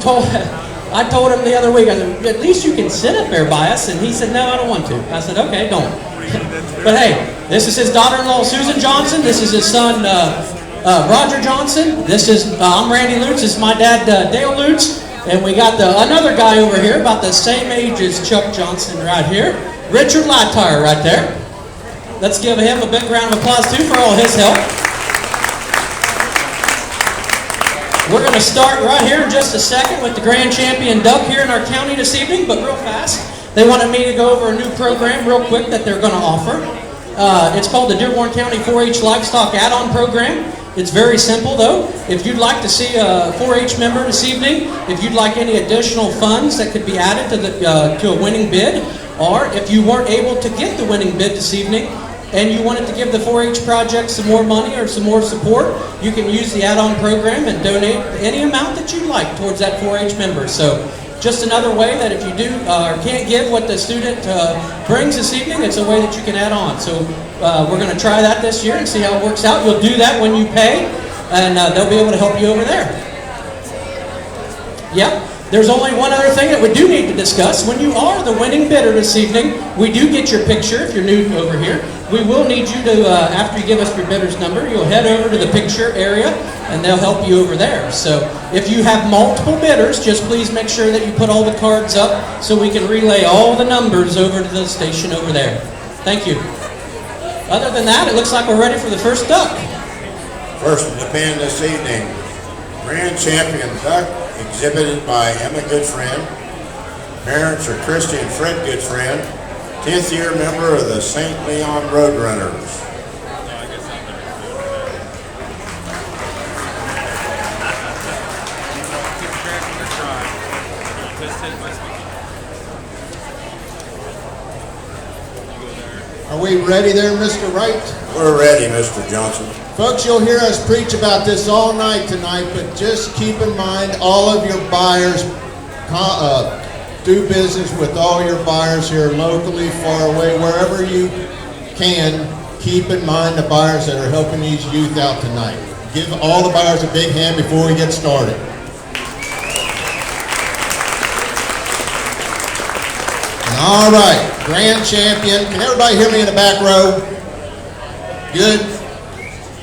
I told him the other week, I said, at least you can sit up there by us. And he said, no, I don't want to. I said, okay, don't. But hey, this is his daughter-in-law, Susan Johnson. This is his son, Roger Johnson. This is, I'm Randy Lutz. This is my dad, Dale Lutz. And we got another guy over here, about the same age as Chuck Johnson right here. Richard Lightire right there. Let's give him a big round of applause, too, for all his help. We're going to start right here in just a second with the grand champion duck here in our county this evening, but real fast. They wanted me to go over a new program real quick that they're going to offer. It's called the Dearborn County 4-H Livestock Add-on Program. It's very simple, though. If you'd like to see a 4-H member this evening, if you'd like any additional funds that could be added to a winning bid, or if you weren't able to get the winning bid this evening, and you wanted to give the 4-H project some more money or some more support, you can use the add-on program and donate any amount that you'd like towards that 4-H member. So just another way that if you do or can't give what the student brings this evening, it's a way that you can add on. So we're going to try that this year and see how it works out. You'll do that when you pay, and they'll be able to help you over there. Yep. There's only one other thing that we do need to discuss. When you are the winning bidder this evening, we do get your picture if you're new over here. We will need you to, after you give us your bidder's number, you'll head over to the picture area and they'll help you over there. So if you have multiple bidders, just please make sure that you put all the cards up so we can relay all the numbers over to the station over there. Thank you. Other than that, it looks like we're ready for the first duck. First in the pen this evening, grand champion duck, exhibited by Emma Goodfriend. Parents are Christy and Fred Goodfriend, 10th year member of the St. Leon Roadrunners. Are we ready there, Mr. Wright? We're ready, Mr. Johnson. Folks, you'll hear us preach about this all night tonight, but just keep in mind all of your buyers, do business with all your buyers here locally, far away, wherever you can. Keep in mind the buyers that are helping these youth out tonight. Give all the buyers a big hand before we get started. All right, grand champion. Can everybody hear me in the back row? Good.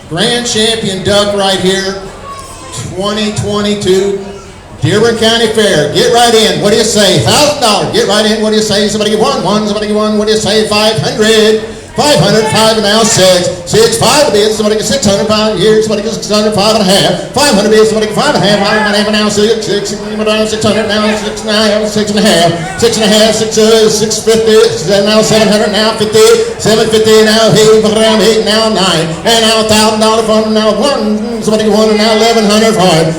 Grand champion duck right here, 2022 Dearborn County Fair. Get right in. What do you say? $1,000. Get right in. What do you say? Somebody get one. Somebody get one. What do you say? 500. 500, 5 and now 6, 6, 5 bids, somebody gets 600, 5 here, somebody gets 600, 5 and a half, 500 bids, somebody gets 5 and a half, 5 and a half, now 6, 6, 600, now 6 and a half, 6 and a half, 6 and a half, 650, now 700, now 50, 750, now 8, around 8, now 9, and now $1,000 from now 1, somebody get 1, and now 1,100,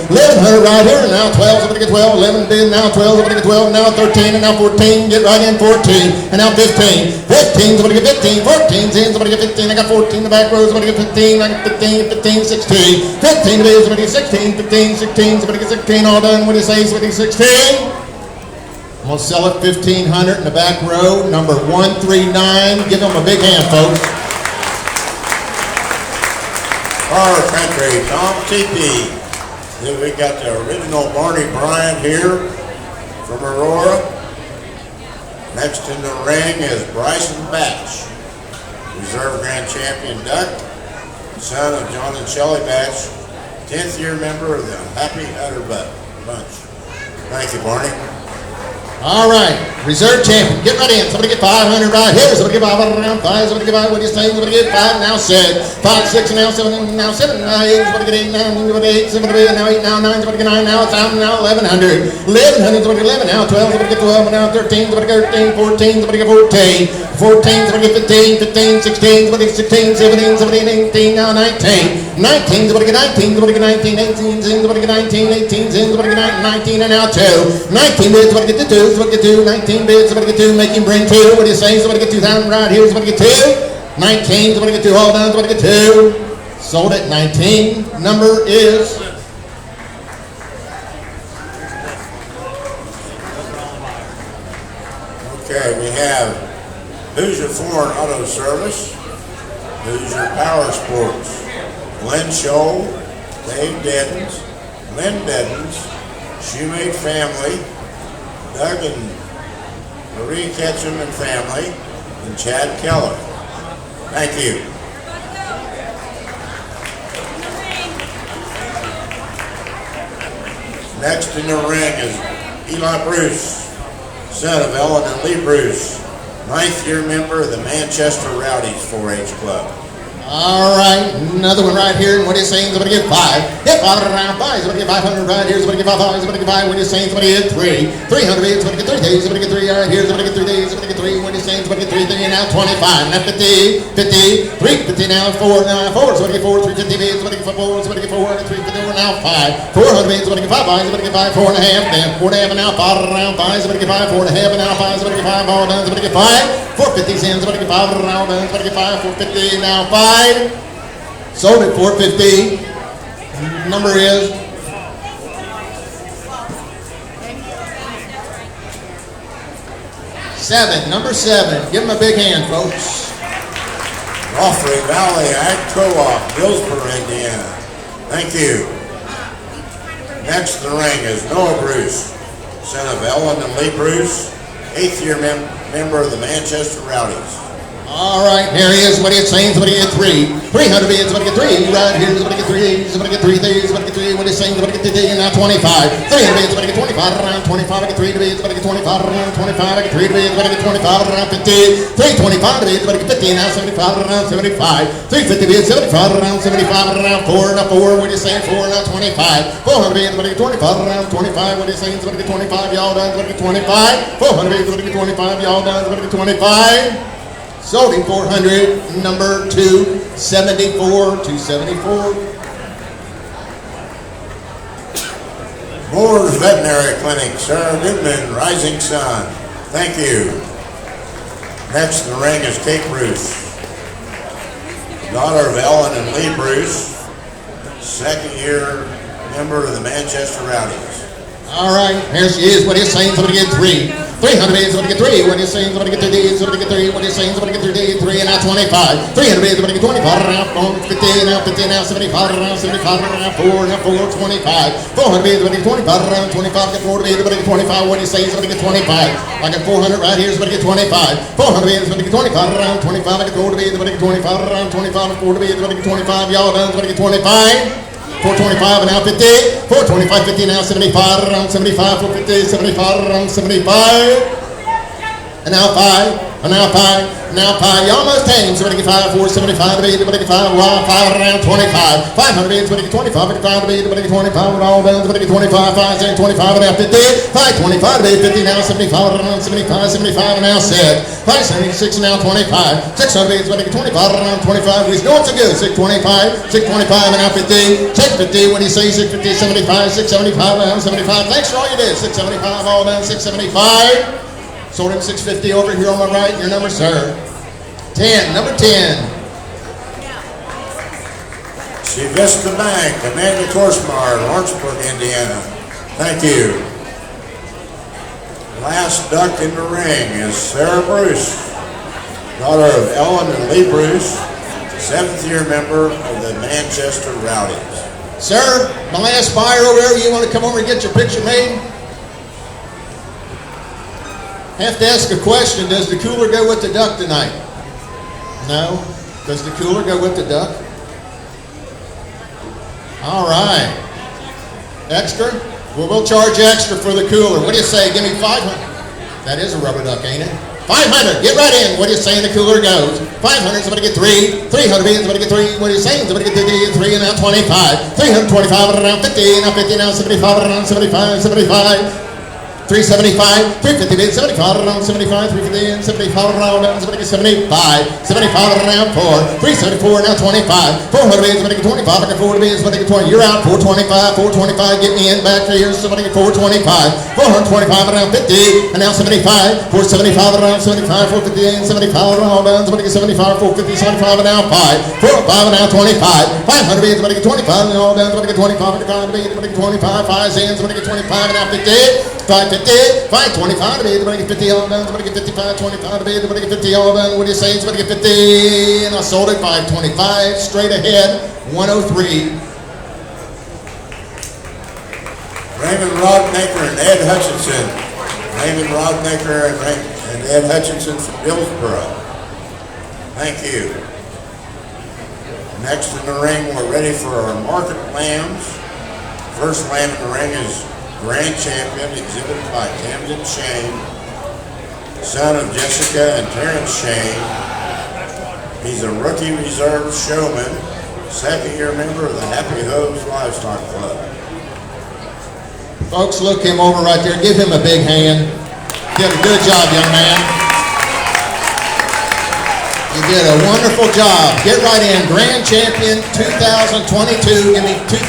1100 right here, now 12, somebody get 12, 11 bid, now 12, somebody get 12, now 13, and now 14, get right in 14, and now 15, 15, somebody get 15, 14, somebody get 15, I got 14 in the back row, somebody get 15, I got 15, 15, 16, 15 to be, somebody get 16, 15, 16, somebody get 16, all done, what do you say, somebody get 16? I'm going to sell it 1,500 in the back row, number 139, give them a big hand, folks. Our country, Tom Teepee. Then we got the original Barney Bryant here from Aurora. Next in the ring is Bryson Batch, reserve grand champion duck, son of John and Shelley Batch, 10th year member of the Happy Udder Bunch. Thank you, Barney. All right, reserve champion, get right in. Somebody get 500 right here. Somebody get 500 around 5. Somebody get 5. What do you say? Somebody get 5 now 6. 5, 6 now 7 now 7 now 8. Somebody get 8 now. Somebody get 8. Somebody get now 8 now 9. Somebody get 9 now 1,000 now 1,100. 1,100. Somebody get 11 now 12. Somebody get 12 now 13. Somebody get 13. 14. Somebody get 14. 14. Somebody get 15. 15. 16. Somebody get 16. 17. Somebody get 18 now 19. 19. Somebody get 19. Somebody get 19. 18. Somebody get 19. 18. Somebody get 19 and now 2. 19 bids. Somebody get 2. Somebody get 2, 19 bids, somebody get 2, make him bring 2. What do you say? Somebody get 2,000 right here, somebody get 2. 19, somebody get 2, all done, somebody get 2. Sold at 19. Number is okay, we have Hoosier Foreign Auto Service, Hoosier Power Sports, Glenn Scholl, Dave Deddens, Lynn Deddens, Shoemate family, Doug and Marie Ketchum and family, and Chad Keller. Thank you. Next in the ring is Eli Bruce, son of Ellen and Lee Bruce, 9th year member of the Manchester Rowdies 4-H Club. All right, another one right here. And what are you saying? Somebody get 5. Hit 5 around 5. Somebody get 500 right here. Somebody get 5. Somebody get 5. What are you saying? Somebody get 3. 300 days. Somebody get 3 days. Somebody get 3 right here. Somebody get 3 days. Somebody get 3. What are you saying? Somebody get 3. 3 now 25. Now 50. 50. 350 now 4. Now 4. Somebody get 4. 350 days. Somebody get 4. Somebody get 4. 350 now 5. 400 days. Somebody get 5. Somebody get 5. 4 and a half. Then 4 and a half now 5 around 5. Somebody get 5. 4 and a half now 5. Somebody get 5. All done. Somebody get 5. 450 in. Somebody get 5 around done. Somebody get 5. 450 now 5. Sold at $450. Number is 7. Number 7. Give him a big hand, folks. Offering Valley Ag Co-op, Hillsboro, Indiana. Thank you. Next in the ring is Noah Bruce, son of Ellen and Lee Bruce, 8th year member of the Manchester Rowdies. All right, there he is. Somebody get saying, somebody get 3. 300 bids, somebody get 3. Right here, somebody get 3. Somebody get 3 days, somebody get 3. What is saying, somebody get 3 days, now 25. 300 bids, somebody get 25 around 25. I get 3 bids, somebody get 25 around 25. I get 3 bids, somebody get 25 around 50. 325 bids, somebody get 50, now 75 around 75. 350 bids, 75 around 75 around 4. Now 4, what are you saying? 4 now 25. 400 bids, somebody get 25 around 25. What are you saying? Somebody get 25, y'all done, somebody get 25. 400 bids, somebody get 25, y'all done, somebody get 25. Sold him 400, number 274, 274. Moore's Veterinary Clinic, Sarah Newman, Rising Sun. Thank you. Next in the ring is Kate Bruce, daughter of Ellen and Lee Bruce, 2nd year member of the Manchester Rowdies. All right, here she is. What are you saying? Somebody get 3. 300 bids, somebody get 3. What are you saying? Somebody get 3 days, somebody get 3. What are you saying? Somebody get 3 days, 3 and now 25. 300 bids, somebody get 25 around 50, now 50, now 75 around 75 around 4, now 4, 25. 400 bids, somebody get 25 around 25, get 4 bids, somebody get 25. What do you say? Somebody get 25. I got 400 right here, somebody get 25. 400 bids, somebody get 25 around 25. I get 4 bids, somebody get 25 around 25. 4 bids, somebody get 25. Y'all done, somebody get 25. 425 and now 50. 425, 50 now 75 around 75. 450, 75 around 75. And now 5, and now 5, and now 5. You almost came. Somebody get 5, 4, 75 to be, somebody get 5, 5 around 25. 500 bids, somebody get 25, 55 to be, somebody get 25, with all done, somebody get 25, 5, 10, 25, and now 50. 525 to be, 50 now 75 around 75, 75 and now 6. 576 and now 25. 600 bids, somebody get 25 around 25. We're going so good. 625, 625 and now 50. 650, what do you say? 650, 75, 675 around 75. Thanks for all you did. 675 all done, 675. Sold him 650 over here on my right. Your number, sir. 10, number 10. Vista Bank, Amanda Korsmar, Lawrenceburg, Indiana. Thank you. Last duck in the ring is Sarah Bruce, daughter of Ellen and Lee Bruce, 7th year member of the Manchester Rowdies. Sir, my last buyer over there, you want to come over and get your picture made? Have to ask a question. Does the cooler go with the duck tonight? No? Does the cooler go with the duck? All right. Extra? Well, we'll charge extra for the cooler. What do you say? Give me 500. That is a rubber duck, ain't it? 500. Get right in. What are you saying? The cooler goes. 500. Somebody get 3. 300 bids. Somebody get 3. What are you saying? Somebody get 3 and now 25. 325 around 50. Now 50. Now 75 around 75. 75. 375, 350 bids, 75 around 75, 350 and 75 around, somebody get 75, 75 around 4, 374 now 25, 400 bids, somebody get 25, I get 400 bids, somebody get 20, you're out, 425, 425, get me in back here, somebody get 425, 425 around 50, and now 75, 475 around 75, 450 and 75 around, somebody get 75, 450, 75 and now 5, 405 and now 25, 500 bids, somebody get 25 and all done, somebody get 25, somebody get 25, 5 in, somebody get 25 and now 50, 550, 525 to be, somebody get 50 all done, somebody get 55, 25 to be, somebody get 50 all done, what do you say, somebody get 50, and I sold it, 525, straight ahead, 103. Raymond Rodmaker and Ed Hutchinson. Raymond Rodmaker and Ed Hutchinson from Hillsboro. Thank you. Next in the ring, we're ready for our market lambs. First lamb in the ring is Grand Champion, exhibited by Tamsin Shane, son of Jessica and Terrence Shane. He's a rookie reserve showman, second-year member of the Happy Hose Livestock Club. Folks, look him over right there. Give him a big hand. Did a good job, young man. You did a wonderful job. Get right in. Grand Champion 2022. Give me $2,000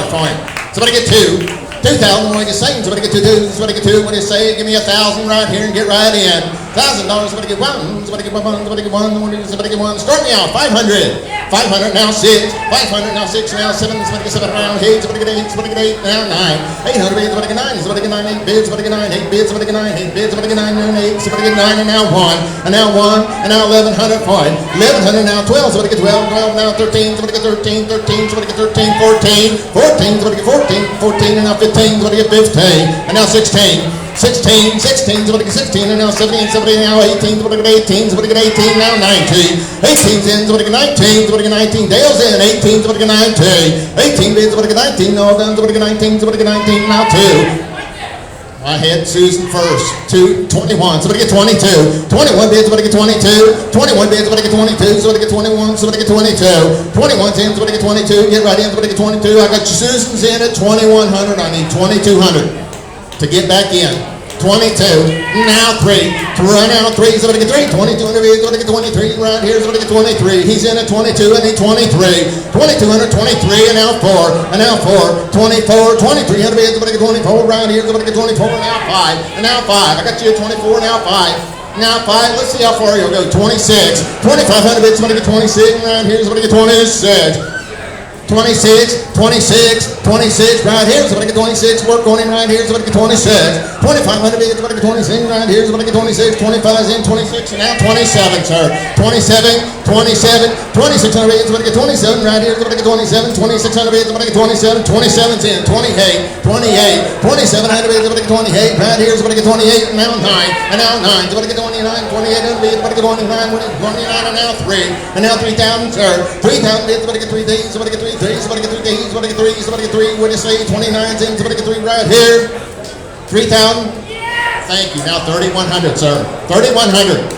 for him. Somebody get two. 2,000. What are you saying? Somebody get two. Somebody get two. What do you say? Give me 1,000 right here and get right in. $1,000. Somebody get one. Somebody get one. Somebody get one. Somebody get one. Start me out. 500. 500. Now 6. 500. Now 6. Now 7. Somebody get 7. Now 8. Somebody get 8. Somebody get 8. Now 9. 800 bids. Somebody get 9. Somebody get 9. 8 bids. Somebody get 9. 8 bids. Somebody get 9. 8 bids. Somebody get 9. 8. Somebody get 9. And now 1. And now 1. And now 1,100 point. 1,100. Now 12. Somebody get 12. 12. Now 13. Somebody get 13. 13. Somebody get 13. 14. 14. Somebody get 14. 14. And now 15. Somebody get 15. And now 16. 16, 16, somebody get 16, and now 17, somebody now 18, somebody get 18, somebody get 18, now 19. 18's in, somebody get 19, somebody get 19, Dale's in, 18, somebody get 19. 18 bids, somebody get 19, all done, somebody get 19, somebody get 19, now 2. I had Susan first. 21, somebody get 22. 21 bids, somebody get 22. 21 bids, somebody get 22. Somebody get 21, somebody get 22. 21's in, somebody get 22. Get right in, somebody get 22. I got Susan's in at 2,100. I need 2,200 to get back in. 22, now 3, now 3, somebody get 3, 2,200 bids, somebody get 23, right here, somebody get 23, he's in at 22, I need 23, 2,200, 23, and now 4, and now 4, 24, 2,300 bids, somebody get 24, right here, somebody get 24, now 5, and now 5, I got you at 24, now 5. Now 5, let's see how far you'll go, 26, 2,500 bids, somebody get 26, right here, somebody get 26. 26, 26, 26, right here, somebody get 26, work on him right here, somebody get 26, 2,500 bids, somebody get 26, right here, somebody get 26, 25's in, 26, and now 27, sir, 27, 27, 2,600 bids, somebody get 27, right here, somebody get 27, 2,600 bids, somebody get 27, 27's in, 28, 28, 2,700 bids, somebody get 28, right here, somebody get 28, and now 9, and now 9, somebody get 29, 2,800 bids, somebody get 29, 29, and now 3, and now 3,000, sir, 3,000 bids, somebody get 3 days, somebody get 3 days, somebody get 3 days, somebody get 3, somebody get 3, what do you say, 29's in, somebody get 3 right here, 3,000, thank you, now 3,100, sir, 3,100,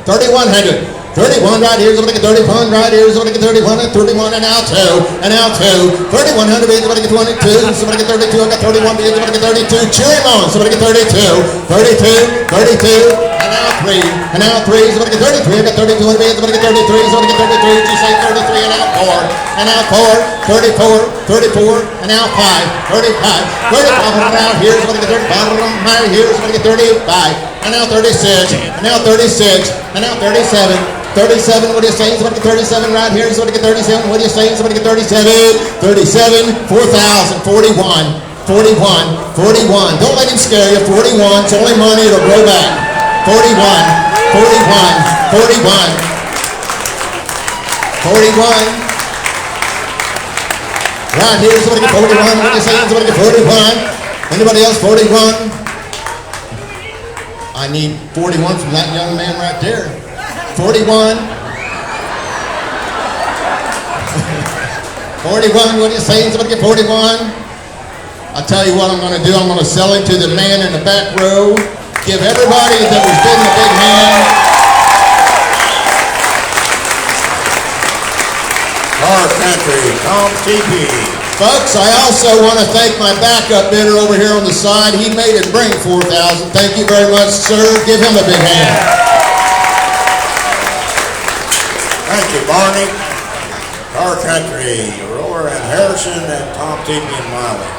3,100, 31 right here, somebody get 31 right here, somebody get 31, and 31, and now 2, and now 2, 3,100 bids, somebody get 22, somebody get 32, I got 31 bids, somebody get 32, cheer him on, somebody get 32, 32, 32, and now 3, and now 3, somebody get 33, I got 32 bids, somebody get 33, somebody get 33, you say 33, and now 4, and now 4, 34, 34, and now 5, 35, 35, and now here, somebody get 35, right here, somebody get 35, and now 36, and now 36, and now 37, 37, what do you say? Somebody get 37 right here, somebody get 37, what do you say? Somebody get 37, 37, 4,000, 41, 41, 41, don't let him scare you, 41, it's only money, it'll grow back. 41, 41, 41, 41. Right here, somebody get 41. What do you say? Somebody get 41. Anybody else 41? I need 41 from that young man right there. 41. 41, what do you say? Somebody get 41. I'll tell you what I'm going to do. I'm going to sell him to the man in the back row. Give everybody that was bidding a big hand. Our country, Tom TP. Folks, I also want to thank my backup bidder over here on the side. He made it bring 4,000. Thank you very much, sir. Give him a big hand. Thank you, Barney. Our country, Aurora and Harrison, and Tom TP and Miley.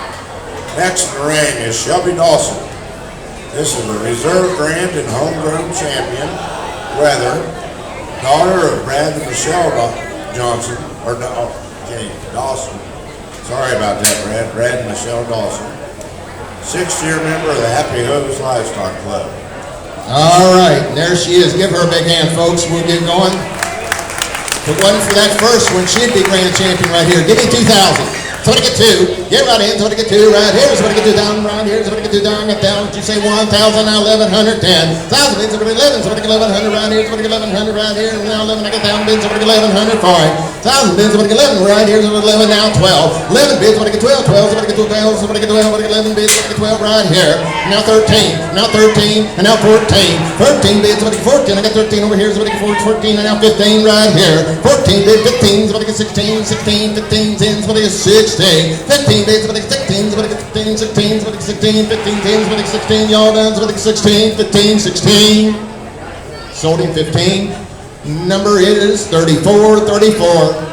Next in the ring is Shelby Dawson. This is a reserve grand and homegrown champion, Weather, daughter of Brad and Michelle Johnson, or Dawson. Sorry about that, Brad and Michelle Dawson. 6th-year member of the Happy Hose Livestock Club. All right, there she is. Give her a big hand, folks. We'll get going. If it wasn't for that first one, she'd be grand champion right here. Give me 2,000. Somebody get 2. Get right in. Somebody get 2 right here. Somebody get 2 down right here. Somebody get 2 down. Get down. Did you say 1,000? Now 1,110. 1,000 bids. Somebody get 11. Somebody get 1,100 right here. Somebody get 1,100 right here. Now 11. I get down bids. Somebody get 1,100 for it. 1,000 bids. Somebody get 11 right here. Somebody get 11. Now 12. 11 bids. Somebody get 12. 12. Somebody get 12. Somebody get 12. Somebody get 11 bids. Somebody get 12 right here. Now 13. Now 13. And now 14. 13 bids. Somebody get 14. I got 13 over here. Somebody get 14. And now 15 right here. 14 bid. 15. Somebody get 16. 16. 15. 10. Somebody get 16. 15 bids. Somebody get 16. Somebody get 15. 16. Somebody get 16. 15. 10. Somebody get 16. Y'all done. Somebody get 16. 15. 16. Sold him 15. Number is 34. 34.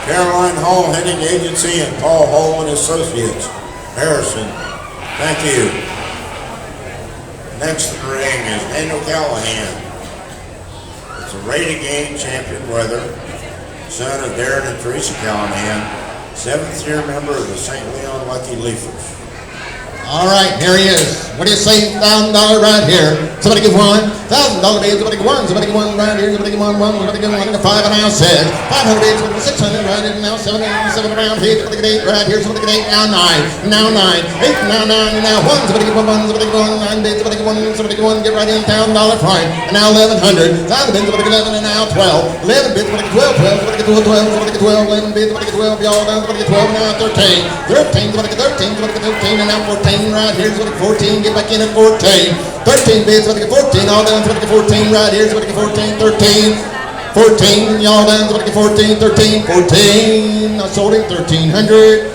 Caroline Hall Heading Agency and Paul Hall and Associates, Harrison. Thank you. Next in the ring is Daniel Callahan. It's a rated game champion weather, son of Darren and Teresa Callahan, 7th year member of the St. Leon Lucky Leafers. All right, here he is. What do you say? $1,000 right here. Somebody give $1,000 bids. Somebody give 1. Somebody give 1 right here. Somebody give 1. Somebody give 1. I got 5 and now 6. 500 bids. Somebody give 600 right here. Now 7 around here. Somebody get 8 right here. Somebody get 8. Now 9. Now 9. 8. Now 9. And now 1. Somebody give 1. Somebody give 1. 9 bids. Somebody give 1. Somebody give 1. Get right in. $1,000 fine. And now 1,100. 1,000 bids. Somebody get 11. And now 12. 11 bids. Somebody get 12. 12. Somebody get 12. 12. Somebody get 12. 11 bids. Somebody get 12. Y'all down. Somebody get 12. Now 13. 13. Somebody get 13. Somebody get 13. And now 14 right here. Somebody get 14. Get back in at 14. 13 bids. Somebody get 14. All down. Somebody get 14 right here. Somebody get 14. 13. 14. Y'all down. Somebody get 14. 13. 14. I sold him 1,300.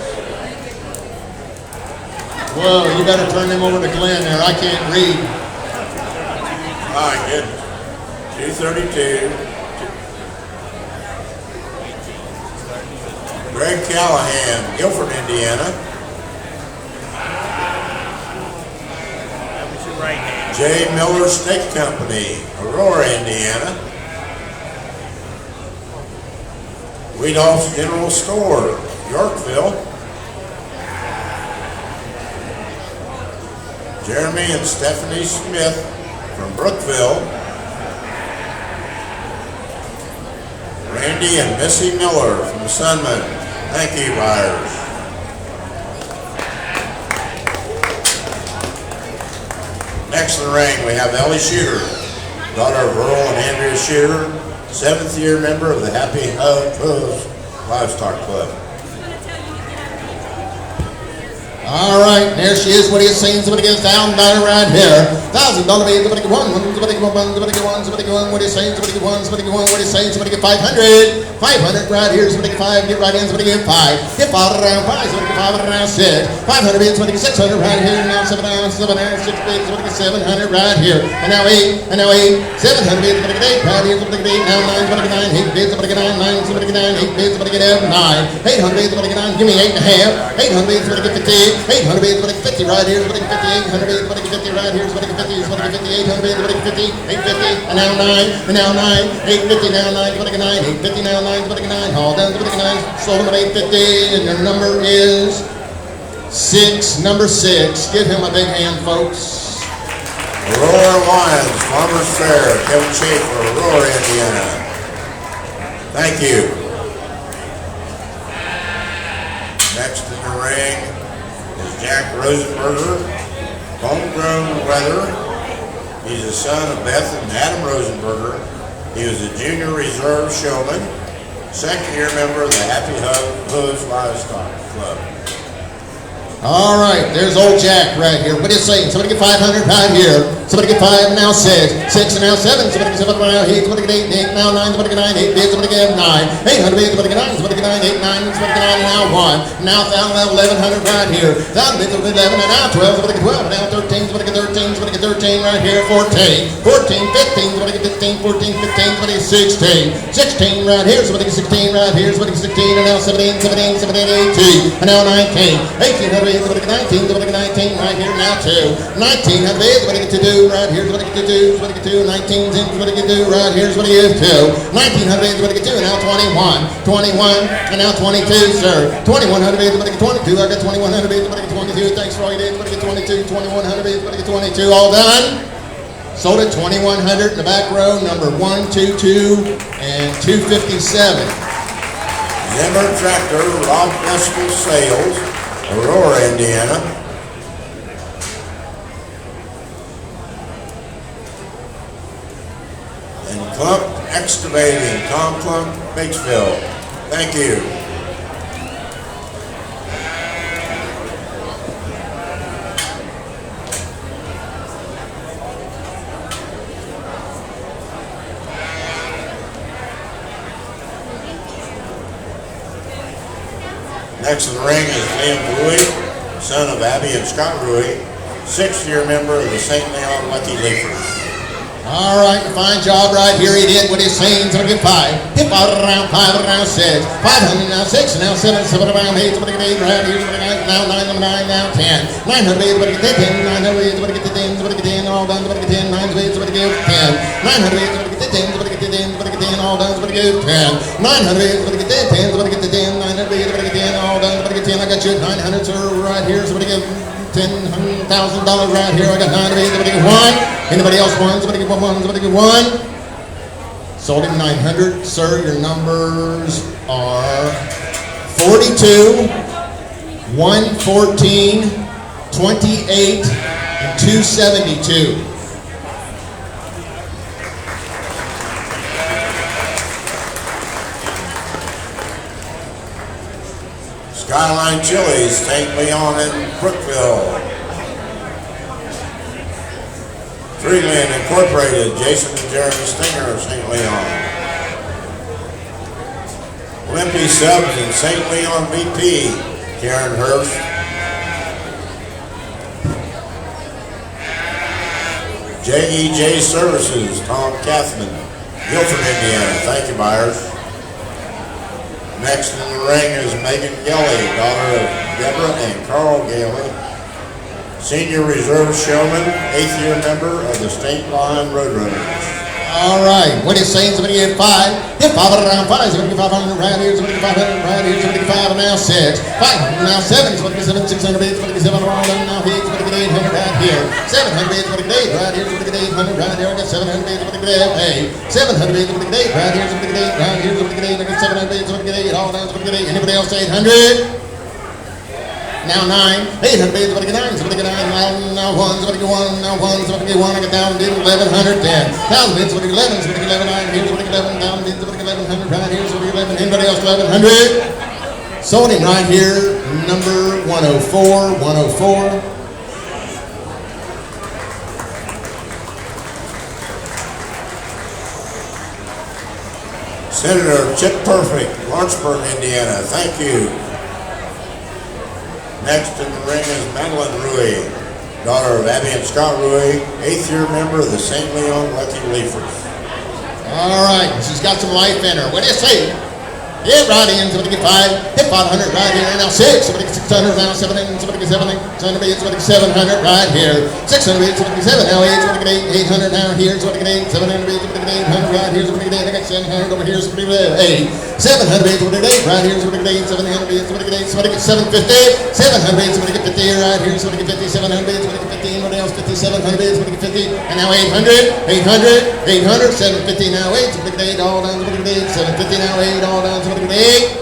Whoa, you better turn him over to Glenn there. I can't read. All right, good. 232. Greg Callahan, Guilford, Indiana. J. Miller Steak Company, Aurora, Indiana. Weedoff's General Store, Yorkville. Jeremy and Stephanie Smith from Brookville. Randy and Missy Miller from Sunman. Thank you, buyers. Next in the ring, we have Ellie Shooter, daughter of Earl and Andrea Shooter, 7th year member of the Happy Hooves Livestock Club. All right, there she is. What are you saying? Somebody get $1,000 right here. $1,000 bids. Somebody get 1. Somebody get 1. Somebody get 1. Somebody get 1. What are you saying? Somebody get 1. Somebody get 1. What are you saying? Somebody get 500. 500 right here. Somebody get 5. Get right in. Somebody get 5. Get 5 around 5. Somebody get 5 around 6. 500 bids. Somebody get 600 right here. Now 7 down. 6 bids. Somebody get 700 right here. And now 8. And now 8. 700 bids. Somebody get 8 right here. Somebody get 8. Now 9. Somebody get 9. 8 bids. Somebody get 9. 9. Somebody get 9. 8 bids. Somebody get 9. 800 bids. Somebody get 9. Give me 8 and a half. 800 bids. Somebody get 50. 800 bids. Somebody get 50 right here. Somebody get 50. 800 bids. Somebody get 50 right here. Somebody get 50. Somebody get 50. 800 bids. Somebody get 50. 850. And now 9. And now 9. 850. Now 9. Somebody get 9. 850. Now 9. Somebody get 9. All done. Somebody get 9. Sold them at 850. And your number is 6. Number 6. Give him a big hand, folks. Aurora Lions, Farmers Fair, Kevin Schaefer, Aurora, Indiana. Thank you. Next in the ring is Jack Rosenberger, homegrown weather. He's the son of Beth and Adam Rosenberger. He was a junior reserve showman, 2nd year member of the Happy Hooves Livestock Club. All right, there's old Jack right here. What are you saying? Somebody get 500 right here. Somebody get 5 and now 6. 6 and now 7. Somebody get 7 right here. Somebody get 8 and 8. Now 9. Somebody get 9. 8 bids. Somebody get 9. 800 bids. Somebody get 9. Somebody get 9. 8, 9. Somebody get 9 and now 1. Now 1,100 right here. 1,000 bids. Somebody get 11 and now 12. Somebody get 12 and now 13. Somebody get 13. Somebody get 13 right here. 14. 14. 15. Somebody get 15. 14. 15. Somebody get 16. 16 right here. Somebody get 16 right here. Somebody get 16 and now 17. 17. 17. 18 and now 19. 1800. Somebody get 19. Somebody get 19 right here. Now 2. 19 have bids. Somebody get 2 right here. Somebody get 2. Somebody get 2. 19. Somebody get 2 right here. Somebody get 2. 19 have bids. Somebody get 2. Now 21. 21 and now 22, sir. 2100 bids. Somebody get 22. I got 2100 bids. Somebody get 22. Thanks for all you did. Somebody get 22. 2100 bids. Somebody get 22. All done. Sold at 2,100 in the back row, number 122 and 257. Zimmer Tractor, Rob Westfall Sales, Aurora, Indiana. And Clump Excavating, Tom Clump, Batesville. Thank you. Next in the ring is Liam Rui, son of Abby and Scott Rui, 6th-year member of the St. Leon Lucky Leafers. All right, fine job right here. He did what he's saying. So get 5. Hip out around 5, around 6. 500 now 6, now 7, 7 around 8. Somebody get 8 right here. Somebody get 9, now 9, number 9, now 10. 900, somebody get 10. 900, somebody get 10. Somebody get 10. All done. Somebody get 10. 900, somebody get 10. 900, somebody get 10. Somebody get 10. Somebody get 10. All done. Somebody get 10. 900, somebody get 10. Somebody get 10. 900, somebody get 10. All done. Somebody get 10. I got you at 900, sir, right here. Somebody get $10,000 right here. I got 900. Somebody get 1. Anybody else won? Somebody get 1. Somebody get 1. Sold him 900. Sir, your numbers are 42, 114, 28, and 272. Skyline Chili's, St. Leon and Brookville. Freeland Incorporated, Jason and Jeremy Stinger of St. Leon. Limpy Subs in St. Leon VP, Karen Hurst. JEJ Services, Tom Kathman, Guilford, Indiana. Thank you, buyers. Next in the ring is Megan Gelly, daughter of Deborah and Carl Gelly. Senior Reserve Showman, 8th-year member of the State Line Roadrunners. All right, what is saying? Somebody get 5. Hit 5 around 5. Somebody get 500 right here. Somebody get 500 right here. Somebody get 5 and now 6. 500 now 7. Somebody get 7. 600. Somebody get 7 around now 8. Somebody get 800 right here. 700. Somebody get 8 right here. Somebody get 800 right here. I got 700. Somebody get 8. 700. Somebody get 8 right here. Somebody get 8 right here. Somebody get 8. I got 700. Somebody get 8. All down. Somebody get 8. Anybody else say 800? Now 9, 800, somebody get 9, somebody get 9, now 1, somebody get 1, now 1, somebody get 1, I get down, did 1100, 10, 1,000, somebody get 11, somebody get 11, 9, here, somebody get 11, down, did somebody get 1100, right here, somebody get 11, anybody else 1100? Sold him right here, number 104, 104. Senator Chip Perfect, Lawrenceburg, Indiana. Thank you. Next in the ring is Madeline Rui, daughter of Abby and Scott Rui, 8th-year member of the St. Leon Lucky Leafers. All right, she's got some life in her. What do you say? Hit right in, somebody get 5, hit 500 right here, now 6, somebody get 600, now 7, somebody get 7, somebody get 700 right here, 600, somebody get 7, now 8, somebody get 8, 800 now here, somebody get 8, 700, somebody get 800 right here, somebody get 8, I got 700 over here, somebody get 8, 700, somebody get 8 right here, somebody get 8, 700, somebody get 8, somebody get 750, 700, somebody get 50 here right here, somebody get 50, 700, somebody get 50, anybody else 50, 700, somebody get 50, and now 800, 800, 800, 750 now 8, somebody get 8, all down, somebody get 8, 750 now 8, all down, somebody get 8.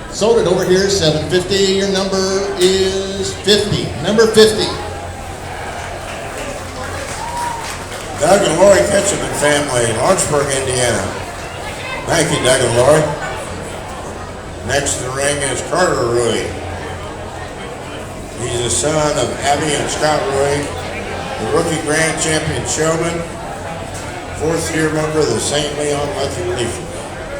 Sold it over here, 750. Your number is 50. Number 50. Doug and Lori Ketchum and family, Lawrenceburg, Indiana. Thank you, Doug and Lori. Next in the ring is Carter Rui. He's the son of Abby and Scott Rui, the rookie grand champion showman, 4th-year member of the St. Leon Lucky Leafers.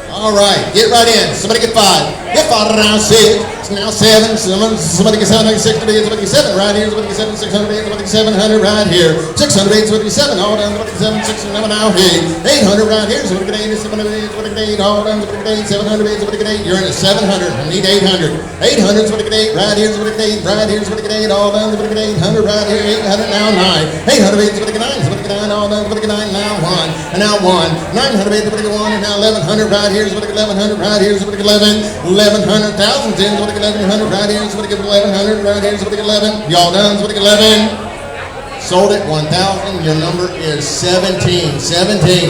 All right, get right in. Somebody get 5. Get 5 around 6. Now 7. Somebody get 7. Somebody get 7 right here. Somebody get 7. 600. Somebody get 700 right here. 600. Somebody get 7. All down. Somebody get 7. 600 now here. 800 right here. Somebody get 8. Somebody get 8. All down. Somebody get 8. 700. Somebody get 8. You're in at 700. I need 800. 800. Somebody get 8 right here. Somebody get 8 right here. Somebody get 8. All down. Somebody get 800 right here. 800 now 9. 800. Somebody get 9. Somebody get 9. All down. Somebody get 9 now 1. And now 1. 900. Somebody get 1. And now 1100 right here. Somebody get 1100 right here. Somebody get 11. 1100. 1000. Somebody get 1100 right here. Somebody get 1100 right here. Somebody get 11. Y'all done? Somebody get 11. Sold at 1,000. Your number is 17. 17.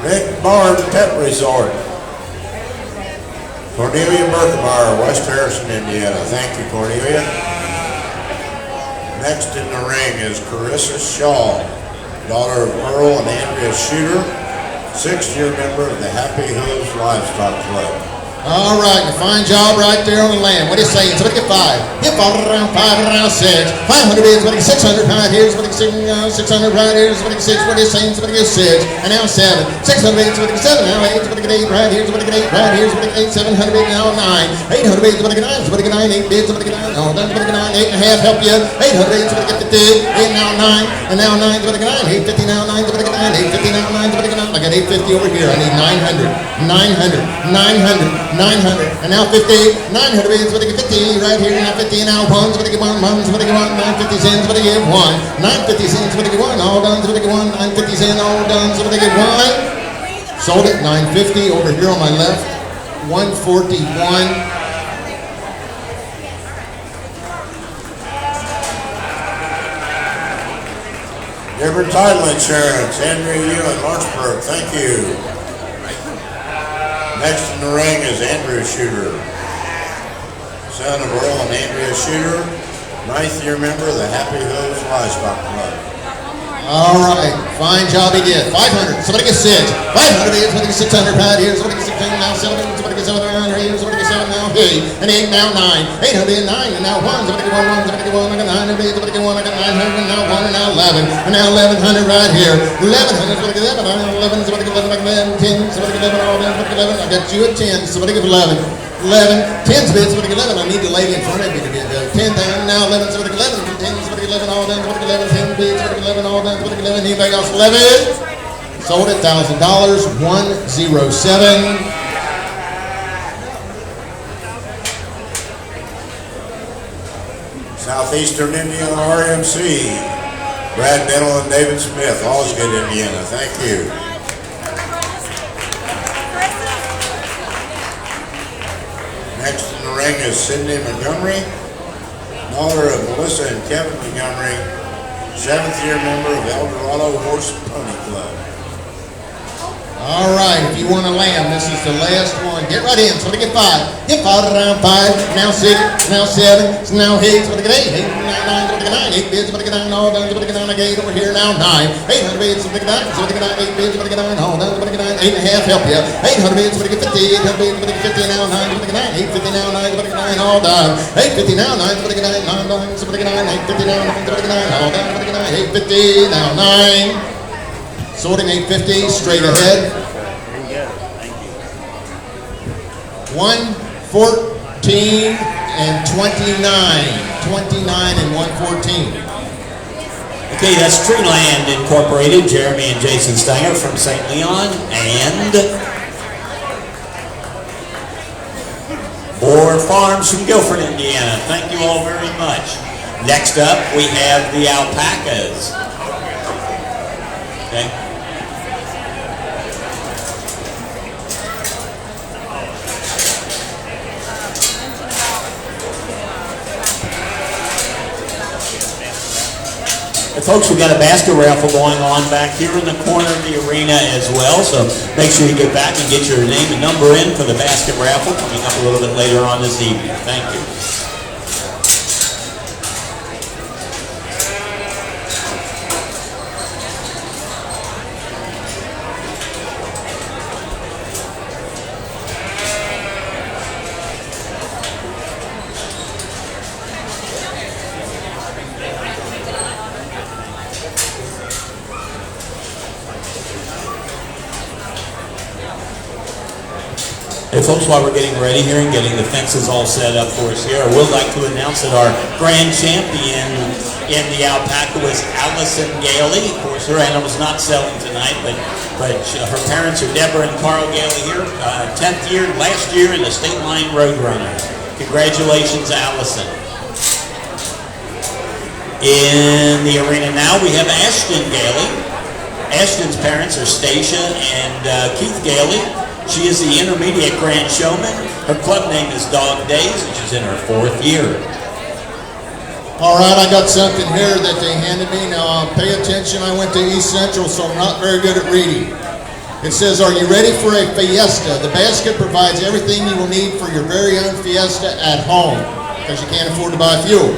Big Barn Pet Resort. Cornelia Berkemeyer, West Harrison, Indiana. Thank you, Cornelia. Next in the ring is Carissa Shaw, daughter of Earl and Andrea Shooter, 6th-year member of the Happy Hooves Livestock Club. All right, fine job right there on the land. What are you saying? Somebody get 5. Get 5 around 5 around 6. 500 bids. Somebody get 600 right here. Somebody get 600 right here. Somebody get 6. What are you saying? Somebody get 6. And now 7. 600 bids. Somebody get 7. Now 8. Somebody get 8 right here. Somebody get 8 right here. Somebody get 8. 700 bids. Now 9. 800 bids. Somebody get 9. Somebody get 9. 8 bids. Somebody get 9. Oh, then somebody get 9. 8 and a half. Help you. 800 bids. Somebody get 50. 8 now 9. And now 9. Somebody get 9. 850 now 9. Somebody get 9. 850 now 9. Somebody get 9. I got 850 over here. I need 900. 900. 900. 900. And now 50, 900 bids, somebody get 50 right here, now 50, now 1, somebody get 1, somebody get 1, 950 cents, somebody get 1, 950 cents, somebody get 1, all done, somebody get 1, 950 cents, all done, somebody get 1. Sold at 950 over here on my left, 141. Dearborn Title Insurance, Andrea Ewan, Lawrenceburg. Thank you. Next in the ring is Andrew Shooter, son of Earl and Andrea Shooter, 9th-year member of the Happy Hooves Livestock Club. All right, fine job he did. 500, somebody get 6. 500 bids, somebody get 600 right here, somebody get 16, now 7, somebody get 7 around here, somebody get 7 now 8, and 8 now 9. 800 bid, 9, and now 1, somebody get 1, somebody get 1, I got 900 bids, somebody get 1, I got 900, and now 1, and now 11, and now 1100 right here. 1100, somebody get 11, I got 11, somebody get 11, I got 11, 10, somebody get 11, all done, somebody get 11, I got you at 10, somebody get 11. 11, 10's bids, somebody get 11, I need the lady in front of me to bid 10 down, now 11, somebody get 11, 10, somebody get 11, all done, somebody get 11, 10 bids, somebody get 11, all done, somebody get 11, anybody else 11? Sold at $1,000, 107. Southeastern Indiana RMC, Brad Dental and David Smith, Osgood, Indiana. Thank you. Next in the ring is Cindy Montgomery, daughter of Melissa and Kevin Montgomery, 7th-year member of El Dorado Horse and Pony Club. All right, if you want to lamb, this is the last one. Get right in. Somebody get 5. Get 5 around 5. Now 6. Now 7. Now 8. Somebody get 8. 8 now 9. Somebody get 9. 8 bids. Somebody get 9. All done. Somebody get 9. I get 8 over here. Now 9. 800 bids. Somebody get 9. Somebody get 9. 8 bids. Somebody get 9. All done. Somebody get 9. 8 and a half. Help you. 800 bids. Somebody get 50. 800 bids. Somebody get 50. Now 9. Somebody get 9. 850 now 9. Somebody get 9. All done. 850 now 9. Somebody get 9. 9 done. Somebody get 9. 850 now 9. Somebody get 9. All done. Somebody get 9. 850 now 9. Sorting 850 straight ahead. 114 and 29. 29 and 114. Okay, that's Treeland Incorporated, Jeremy and Jason Stenger from St. Leon, and Boer Farms from Guilford, Indiana. Thank you all very much. Next up, we have the alpacas. Okay. Folks, we've got a basket raffle going on back here in the corner of the arena as well, so make sure you get back and get your name and number in for the basket raffle coming up a little bit later on this evening. Thank you. Hey folks, while we're getting ready here and getting the fences all set up for us here, I would like to announce that our grand champion in the alpaca was Allison Gailey. Of course, her animal's not selling tonight, but her parents are Deborah and Carl Gailey here, 10th year, last year in the State Line Roadrunners. Congratulations, Allison. In the arena now, we have Ashton Gailey. Ashton's parents are Stacia and Keith Gailey. She is the intermediate grand showman. Her club name is Dog Days, and she's in her 4th year. All right, I got something here that they handed me. Now, pay attention. I went to East Central, so I'm not very good at reading. It says, are you ready for a fiesta? The basket provides everything you will need for your very own fiesta at home, because you can't afford to buy fuel.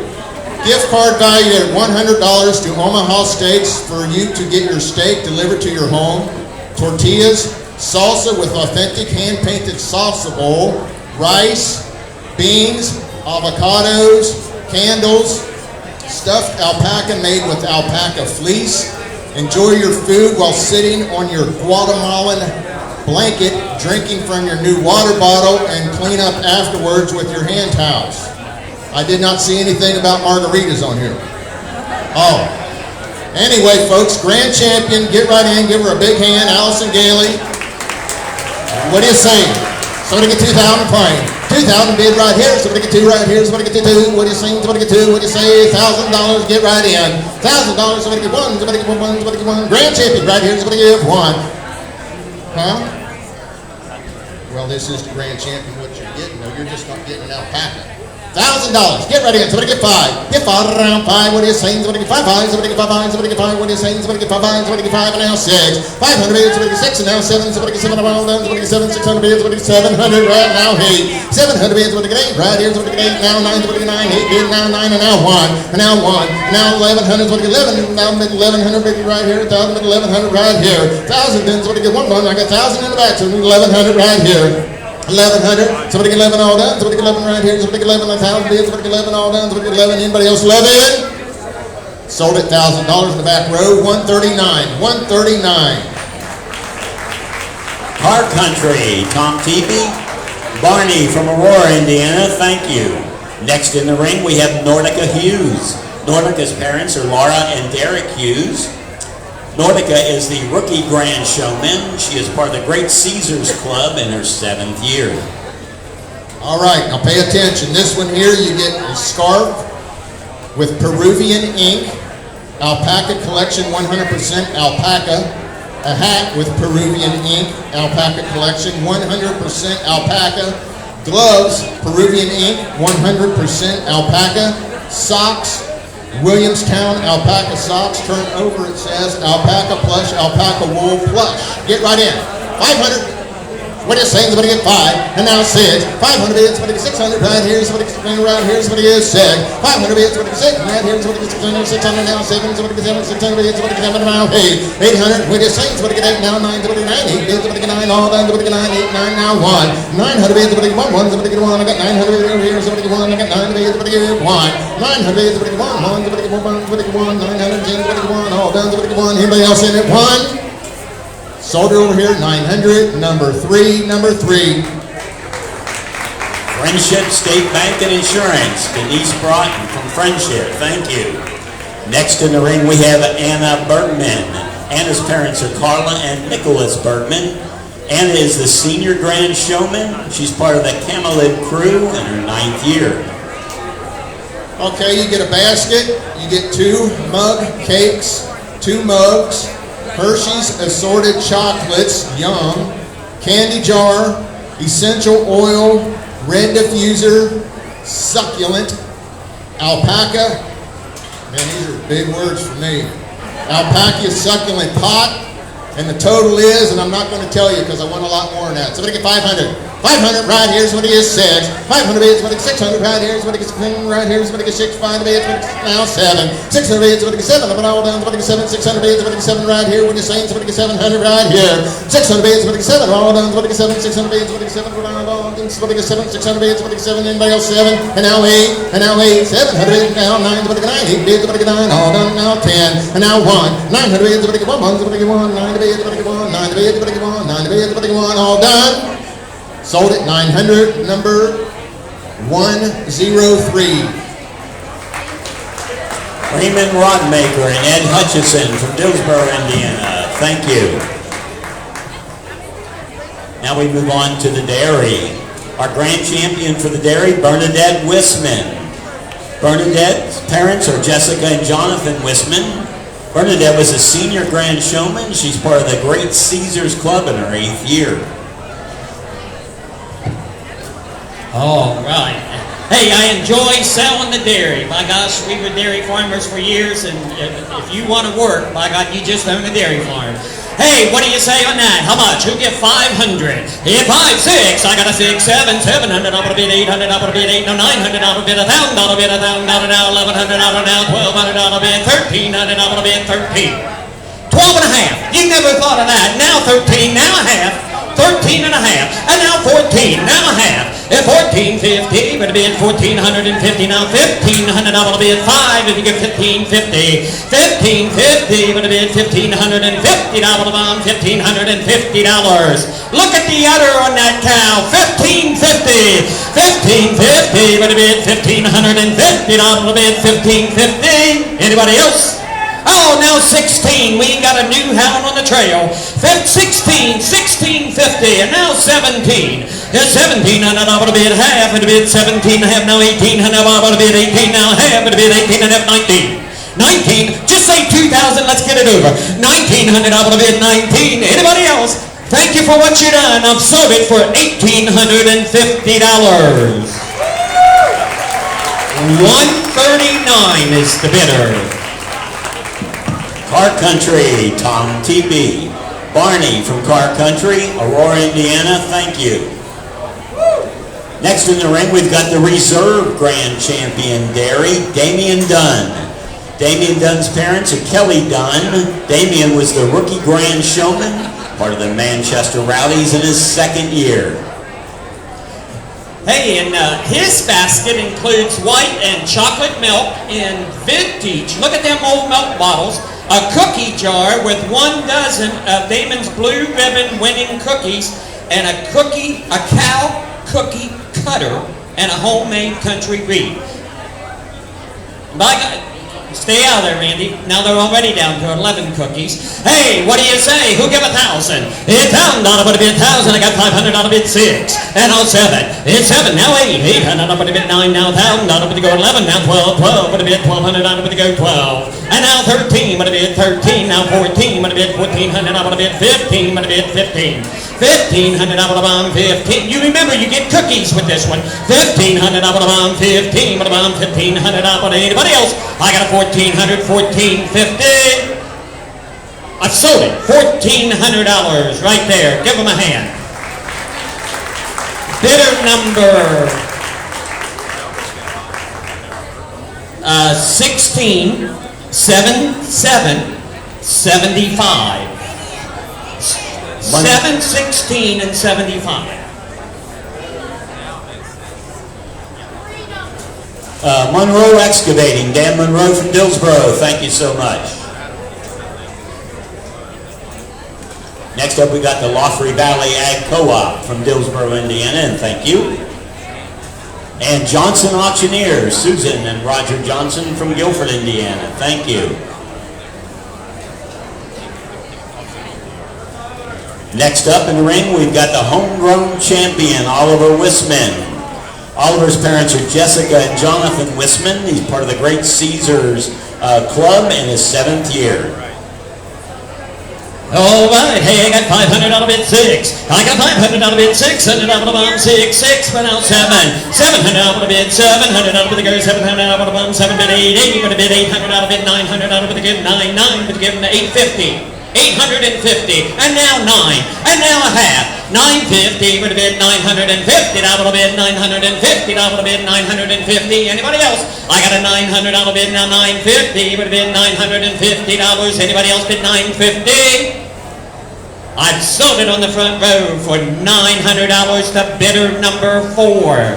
Gift card valued at $100 to Omaha Steaks for you to get your steak delivered to your home. Tortillas, salsa with authentic hand-painted salsa bowl, rice, beans, avocados, candles, stuffed alpaca made with alpaca fleece. Enjoy your food while sitting on your Guatemalan blanket, drinking from your new water bottle, and clean up afterwards with your hand towels. I did not see anything about margaritas on here. Oh. Anyway, folks, grand champion, get right in, give her a big hand, Allison Gailey. What do you say? Somebody get 2,000 playing. 2,000 bid right here, somebody get 2 right here, somebody get 2. What do you say? Somebody get 2. What do you say? $1,000, get right in. $1,000, somebody get 1, somebody get 1, somebody get 1. Grand champion right here, somebody get 1. Huh? Well, this is the grand champion, what you're getting. No, you're just not getting an alpaca. $1,000. Get ready in. Somebody get 5. Get 5 around 5. What are you saying? Somebody get 5 5. Somebody get 5 5. Somebody get 5. What are you saying? Somebody get 5 5. Somebody get 5 and now 6. 500 bids. Somebody get 6 and now 7. Somebody get 7 around then. Somebody get 7. 600 bids. Somebody get 700 right now 8. 700 bids. Somebody get 8 right here. Somebody get 8 now 9. Somebody get 9. 8 bid now 9 and now 1 and now 1 and now 1100. Somebody get 11 now mid 1100 bid right here. 1,000 mid 1100 right here. 1,000 then somebody get 1 1. I got 1,000 in the back. So 1100 right here. 1,100. Somebody get 11 all done. Somebody get 11 right here. Somebody get 11 1,000 bids. Somebody get 11 all done. Somebody get 11. Anybody else 11? Sold at $1,000 in the back row. 139. 139. Hard Country, Tom Teepee. Barney from Aurora, Indiana, thank you. Next in the ring, we have Nordica Hughes. Nordica's parents are Laura and Derek Hughes. Nordica is the rookie grand showman. She is part of the Great Caesars Club in her 7th year. All right, now pay attention. This one here, you get a scarf with Peruvian ink, alpaca collection 100% alpaca, a hat with Peruvian ink, alpaca collection 100% alpaca, gloves, Peruvian ink, 100% alpaca, socks, Williamstown alpaca socks, turn over it says alpaca plush, alpaca wool plush. Get right in. 500. What is saying? Somebody get 5 and now 6. 500 bids. Somebody get 600 right here. Somebody gets around here. Somebody gets 6. 500 bids. Somebody gets 6 right here. Somebody gets 600. 600 now 7. Somebody gets 7. 600 bids. Somebody gets 7 now 8. 800. What is saying? Somebody get 8 now 9. Somebody get 9. 8 bids. Somebody get 9 all done. Somebody get 9. 8 9 now 1. 900 bids. Somebody get 1 1. Somebody get 1. I got 900 bids over here. Somebody get 1. I got 900 bids. Somebody get 1. 900 bids. Somebody get 1 1. Somebody get 1 1. Somebody get 1. 910. Somebody get 1 all done. Somebody get 1. Anybody else in it? 1. Sold her over here, 900, number 3. Friendship State Bank and Insurance, Denise Broughton from Friendship, thank you. Next in the ring we have Anna Bergman. Anna's parents are Carla and Nicholas Bergman. Anna is the senior grand showman. She's part of the Camelid crew in her 9th year. Okay, you get a basket, you get 2 mug cakes, 2 mugs, Hershey's assorted chocolates, yum, candy jar, essential oil, red diffuser, succulent, alpaca, man, these are big words for me, alpaca succulent pot, and the total is, and I'm not going to tell you because I want a lot more than that. Somebody get 500. 500 right here, somebody gets 6. 500 bids, somebody gets 600 right here, somebody gets 6 right here, somebody gets 6. 500 bids, somebody gets now 7. 600 bids, somebody gets 7. Up and all down, somebody gets 7. 600 bids, somebody gets 7 right here. What are you saying? Somebody gets 700 right here. 600 bids, somebody gets 7. All down, somebody gets 7. 600 bids, somebody gets 7. All down, somebody gets 7. 600 bids, somebody gets 7. Anybody else 7? And now 8. And now 8. 700 bids, now 9. Somebody get 9. 8 bids, somebody get 9. All done, now 10. And now 1. 900 bids, somebody get 1. 1. Somebody get 1. 9 bids, somebody get 1. 9 bids, somebody get 1. 9 bids, somebody get 1. All done. Sold at 900, number 103. Raymond Rodmaker and Ed Hutchison from Dillsboro, Indiana. Thank you. Now we move on to the dairy. Our grand champion for the dairy, Bernadette Wisman. Bernadette's parents are Jessica and Jonathan Wisman. Bernadette was a senior grand showman. She's part of the Great Caesars Club in her 8th year. All right. Hey, I enjoy selling the dairy. By gosh, we were dairy farmers for years, and if you want to work, by God, you just own a dairy farm. Hey, what do you say on that? How much? Who'll give 500? Here, 5, 6. I got a 6, 7, 700. I'm gonna bid 800. I'm gonna bid 8, no 900. I'm gonna bid $1,000. Bid $1,000 now. $1,100 now. $1,200 bid. $1,300. I'm gonna bid 13. 12 and a half. You never thought of that. Now 13. Now a half. 13 and a half, and now 14, now a half. At 14.50, but it'll be at 1,450. Now 1,500, I'm gonna be at 5 if you get 15.50. 15.50, but it'll be at $1,550. $1,550. Look at the udder on that cow. 15.50. 15.50, but it'll be at $1,550. It'll be at 15.50. Anybody else? Oh, now 16. We got a new hound on the trail. 16, 16.50, and now 17. At 17, and I'm going to be at half. It'll be at 17 and a half. Now 18, and I'm going to be at 18. Now half. It'll be at 18 and a half. 19. 19. Just say 2,000. Let's get it over. 1,900. I'm going to be at 19. Anybody else? Thank you for what you done. I've sold it for $1,850. $139 is the bidder. Car Country, Tom T.B. Barney from Car Country, Aurora, Indiana, thank you. Next in the ring, we've got the Reserve Grand Champion Dairy, Damian Dunn. Damian Dunn's parents are Kelly Dunn. Damian was the rookie Grand Showman, part of the Manchester Rowdies in his second year. Hey, and his basket includes white and chocolate milk in vintage. Look at them old milk bottles. A cookie jar with 1 dozen of Damon's Blue Ribbon winning cookies, and a cow cookie cutter, and a homemade country reed. By God, stay out of there, Randy. Now they're already down to 11 cookies. Hey, what do you say? Who give 1,000? It's $1,000, but it'll be 1,000. I got $500, bid 6. And I'll 7. It's 7, now 8. $800, but it'll be 9. Now $1,000, but it'll go 11. Now 12. 12, but it'll be $1,200, but it'll go 12. And now 13, but it'll be 13. Now 14, but it'll be 1,400, but it'll be 15, but it'll be 15. 1,500, I'm 15. You remember, you get cookies with this one. 1,500, I'm 15, but I'm 1,500, but anybody else? I got a 1,400, 14.50. I've sold it. $1,400 right there. Give them a hand. Bidder number 16, 7, 7, 75. 7, 16, and 75. Monroe Excavating, Dan Monroe from Dillsboro, thank you so much. Next up we got the Loffrey Valley Ag Co-op from Dillsboro, Indiana, and thank you. And Johnson Auctioneers, Susan and Roger Johnson from Guilford, Indiana, thank you. Next up in the ring, we've got the homegrown champion, Oliver Wisman. Oliver's parents are Jessica and Jonathan Wisman. He's part of the Great Caesars Club in his 7th year. All right, hey, I got $500 bid 6. I got $500 bid 600 bomb 6, 6 for now 7. $700 bid 700 bid the go 700 bomb 7 bid 8, 80 bid 800 bid 900 bid give 9, 9 bid give 850. 850, and now 9, and now a half. 950 would have been $950. That would have been $950. That would have been $950. Anybody else? I got a $900 bid now. 950 would have been $950. Anybody else bid 950? I've sold it on the front row for $900 to bidder number 4.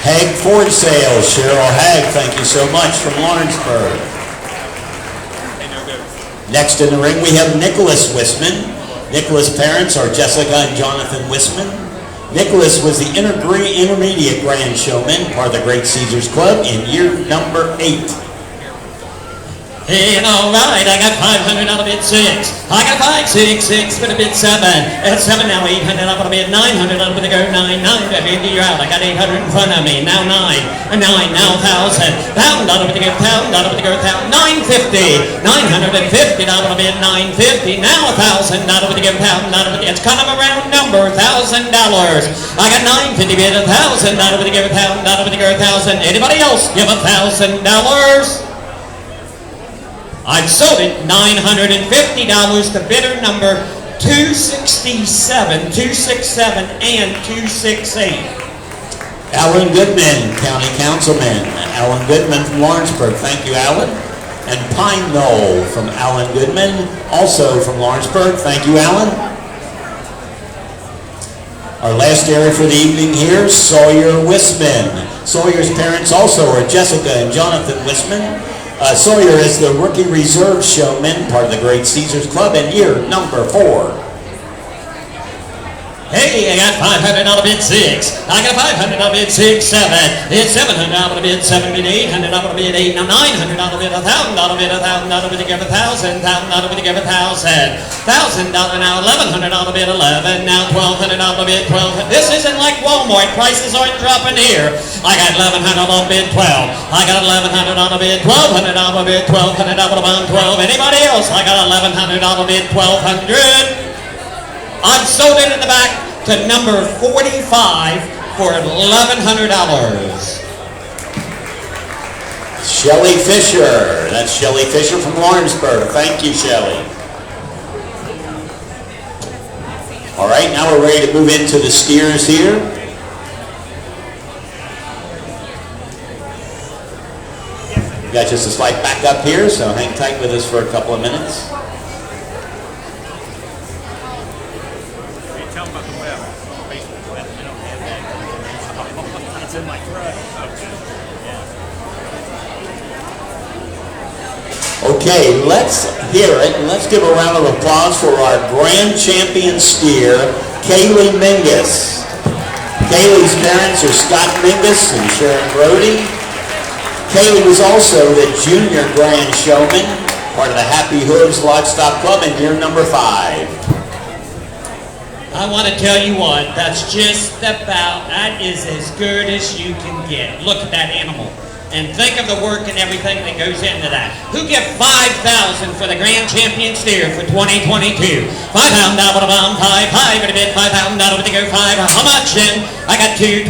Haig Ford Sales, Cheryl Haig, thank you so much from Lawrenceburg. Next in the ring, we have Nicholas Wisman. Nicholas' parents are Jessica and Jonathan Wisman. Nicholas was the intermediate Grand Showman, part of the Great Caesars Club, in year number 8. And all right, I got 500 out of bid 6. I got 5, 6, 6, but a bid 7. It's 7 now, 800 out of bid 900 out of the go 9, 9 to bid you're out. I got 800 in front of me. Now 9, 9 now 1,000. 1,000 out of the go 1,000 out of the go 1,000. 950, 950 out of bid 950. Now 1,000 out of the go 1,000 out of the. It's kind of a round number, $1,000. I got 950 bid 1,000 out of the go 1,000 out of the go 1,000. Anybody else give $1,000? I've sold it $950 to bidder number 267, 267, and 268. Alan Goodman, County Councilman. Alan Goodman from Lawrenceburg. Thank you, Alan. And Pine Knoll from Alan Goodman, also from Lawrenceburg. Thank you, Alan. Our last area for the evening here, Sawyer Wisman. Sawyer's parents also are Jessica and Jonathan Wisman. Sawyer is the rookie reserve showman, part of the Great Caesars Club, and year number 4. Hey, I got 500 out of bid 6. I got 500 out of bid 6, 7. It's 700 out of bid 7, bid 800 out of bid 8. Now 900 out of bid 1,000 out of bid 1,000 out of bid to give 1,000, 1,000 out of bid to give 1,000. $1,000 now 1,100 out of bid 11. Now 1,200 out of bid 12. This isn't like Walmart. Prices aren't dropping here. I got 1,100 out of bid 12. I got 1,100 out of bid 1,200 out of bid 1,200 out of bid 12. Anybody else? I got 1,100 out of bid 1,200. I've sold it in the back to number 45 for $1,100. Shelley Fisher. That's Shelley Fisher from Lawrenceburg. Thank you, Shelley. All right, now we're ready to move into the steers here. We got just a slight back up here, so hang tight with us for a couple of minutes. Okay, let's hear it, and let's give a round of applause for our grand champion steer, Kaylee Mingus. Kaylee's parents are Scott Mingus and Sharon Brody. Kaylee was also the junior grand showman, part of the Happy Hooves Livestock Club, and year number 5. I want to tell you what, that's just about, that is as good as you can get. Look at that animal. And think of the work and everything that goes into that. Who give $5,000 for the Grand Champion Steer for 2022? $5,000 out of bound, 5 at a bid, $5,000 out of the go 5. How much then? I got $2,500.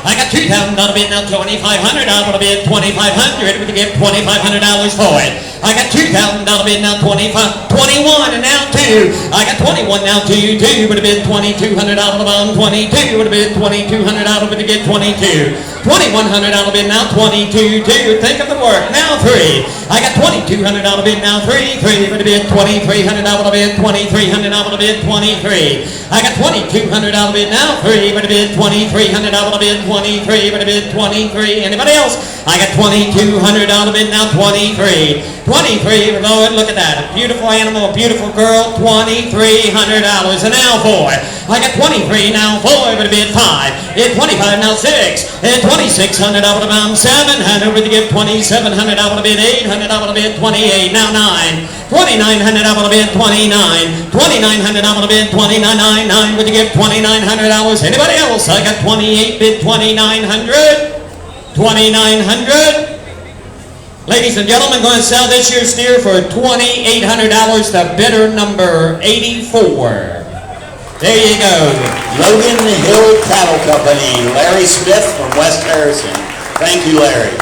I got $2,000 out of bid, now $2,500 out of bid, $2,500. We give $2,500 for it. I got $2,000 bid, now 21, and now 2. I got 21, now 2 would have been $2,200 out of the bound, 22 would have been $2,200 out of it to get 22. 2,100 out of bid, now 22, 2. Think of the work. Now 3. I got 2,200 out of bid, now 3 would have been 2,300 out of bid, 2,300 out of bid, 23. I got 2,200 out of bid, now 3 would have been 2,300 out of bid, 23 would have been 23. Anybody else? I got 2,200 out of bid, now 23. 23, Lord, look at that. A beautiful animal, a beautiful girl, $2,300. And now 4. I got 23, now 4 would have been 5. It's 25, now 6. It's 2,600 out of the bound, 700 would give 2,700 out of the bid, 800 out of the bid, 28, now 9. 2,900 out of the bid, 29. 2,900 out of the bid, 29, 9 would give $2,900. Anybody else? I got 28 bid, 2,900. 2,900. Ladies and gentlemen, going to sell this year's steer for $2,800 to bidder number 84. There you go. Logan Hill Cattle Company, Larry Smith from West Harrison. Thank you, Larry.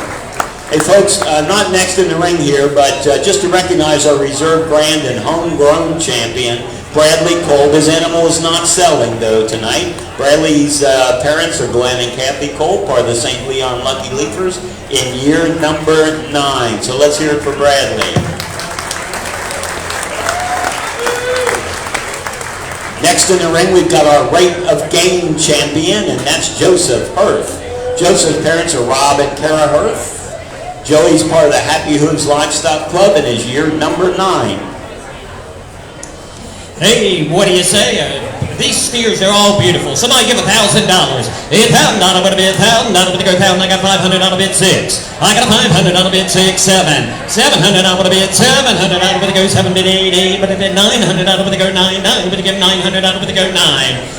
Hey folks, not next in the ring here, but just to recognize our reserve brand and homegrown champion, Bradley Kolb. His animal is not selling though tonight. Bradley's parents are Glenn and Kathy Kolb, part of the St. Leon Lucky Leapers, in year number 9. So let's hear it for Bradley. Next in the ring, we've got our rate of gain champion, and that's Joseph Hirth. Joseph's parents are Rob and Kara Hirth. Joey's part of the Happy Hooves Livestock Club and is year number 9. Hey, what do you say? These steers are all beautiful. Somebody give $1,000. $1,000 would have been $1,000 would go 1,000. I got 500 out of bid 6. I got a 500 on a bid 6, 7. 700 on a bid 700 out of it go 7 bid 8, 8, but it did 900 out of it go 9, 9, but it give 900 out of it go 9.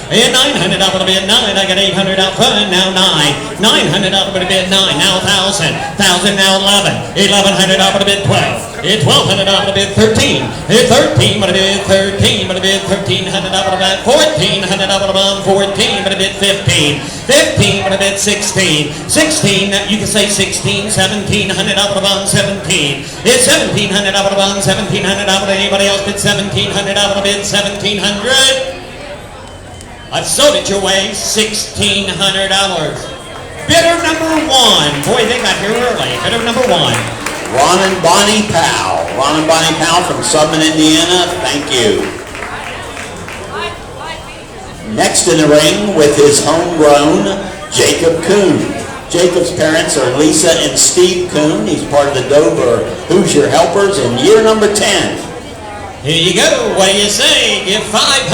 And 900 out of it bid 9, I got 800 out front, now 9. 900 out of it bid 9, now 1,000. 1,000 now 11. 1,100 out of it bid 12. 1,200 out of it bid 13. 13, but it bid 13, but it bid 1,300 out of it 1400 out of it 14, but it bid 15. 15, but it bid 16. 16, you can say 16. 1,700 out of the 17. It's 1,700 out of the 1,700 out of anybody else bid 1,700 out of the bid 1,700. I've sold it your way, $1,600. Bidder number 1. Boy, they got here early. Bidder number 1. Ron and Bonnie Powell. Ron and Bonnie Powell from Southern Indiana. Thank you. Next in the ring with his homegrown Jacob Kuhn. Jacob's parents are Lisa and Steve Kuhn. He's part of the Dover Hoosier Helpers in year number 10. Here you go. What do you say? Give 500.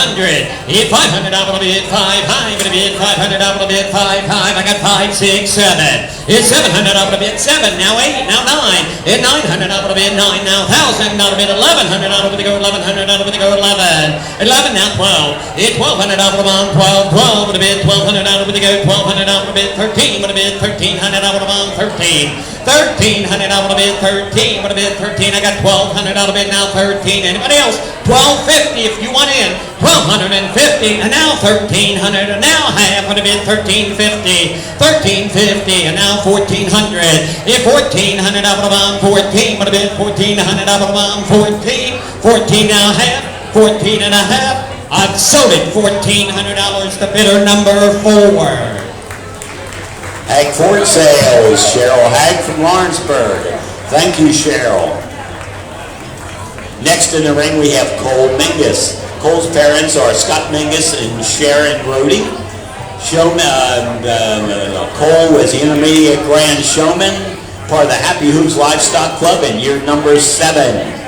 Give 500 out of a bid 5 high. But a bid 500 out of a bid 5 high. I got 5, 6, 7. It's 700 out of a bid 7. Now 8. Now 9. It's 900 out of a bid 9. Now 1,000 out of a bid 1,100 out of a bid go 1,100 out of a bid go 11. 11 now 12. It's 1,200 out of a bid 12. 12 with a bid 1,200 out of a bid go 1,200 out of a bid 13 with a bid 1,300 out of a bid 13. 1,300 out of a bid 13 with a bid 13. I got 1,200 out of a bid now 13. Anybody else? 1,250 if you want in. 1,250 and now 1,300 and now half with a bid 1,350. 1,350 and now 1,400. If 1,400 out of a 14 with a bid 1,400 out of a 14. 14 now half. 14 and a half. I've sold it $1,400 to bidder number 4. Hag Ford Sales, Cheryl Hag from Lawrenceburg. Thank you, Cheryl. Next in the ring we have Cole Mingus. Cole's parents are Scott Mingus and Sharon Brody. Cole was the intermediate grand showman, part of the Happy Hooves Livestock Club in year number 7.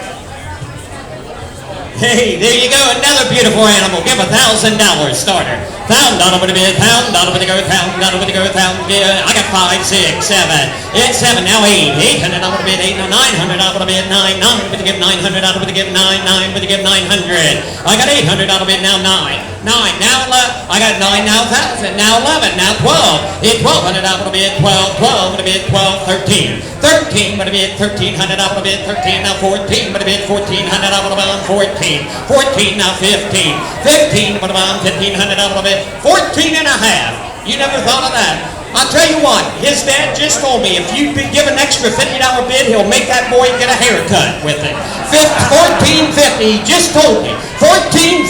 Hey, there you go, another beautiful animal. Give $1,000 starter. $1,000 with a bid, $1,000 with a go, $1,000 with a go, $1,000. I got 5, 6, 7. It's 7 now 8. 800 out of a bid 8. Now 900 out of a bid 9. 9 with a give 900 out of a give 9. 9 with a give 900. I got 800 out of a bid now 9. 9 now 11. I got 9 now 1,000. Now 11. Now 12. It's 1,200 out of a bid 12. 12 with a bid 12. 13. 13 with a bid 1,300 out of a bid 13. Now 14 with a bid 1,400 out of a bid 14. 14 now 15. 15 with a bid 1,500 out of a bid 14 and a half. You never thought of that. I'll tell you what, his dad just told me if you give an extra $50 bid, he'll make that boy get a haircut with it. $14.50, just told me. $14.50.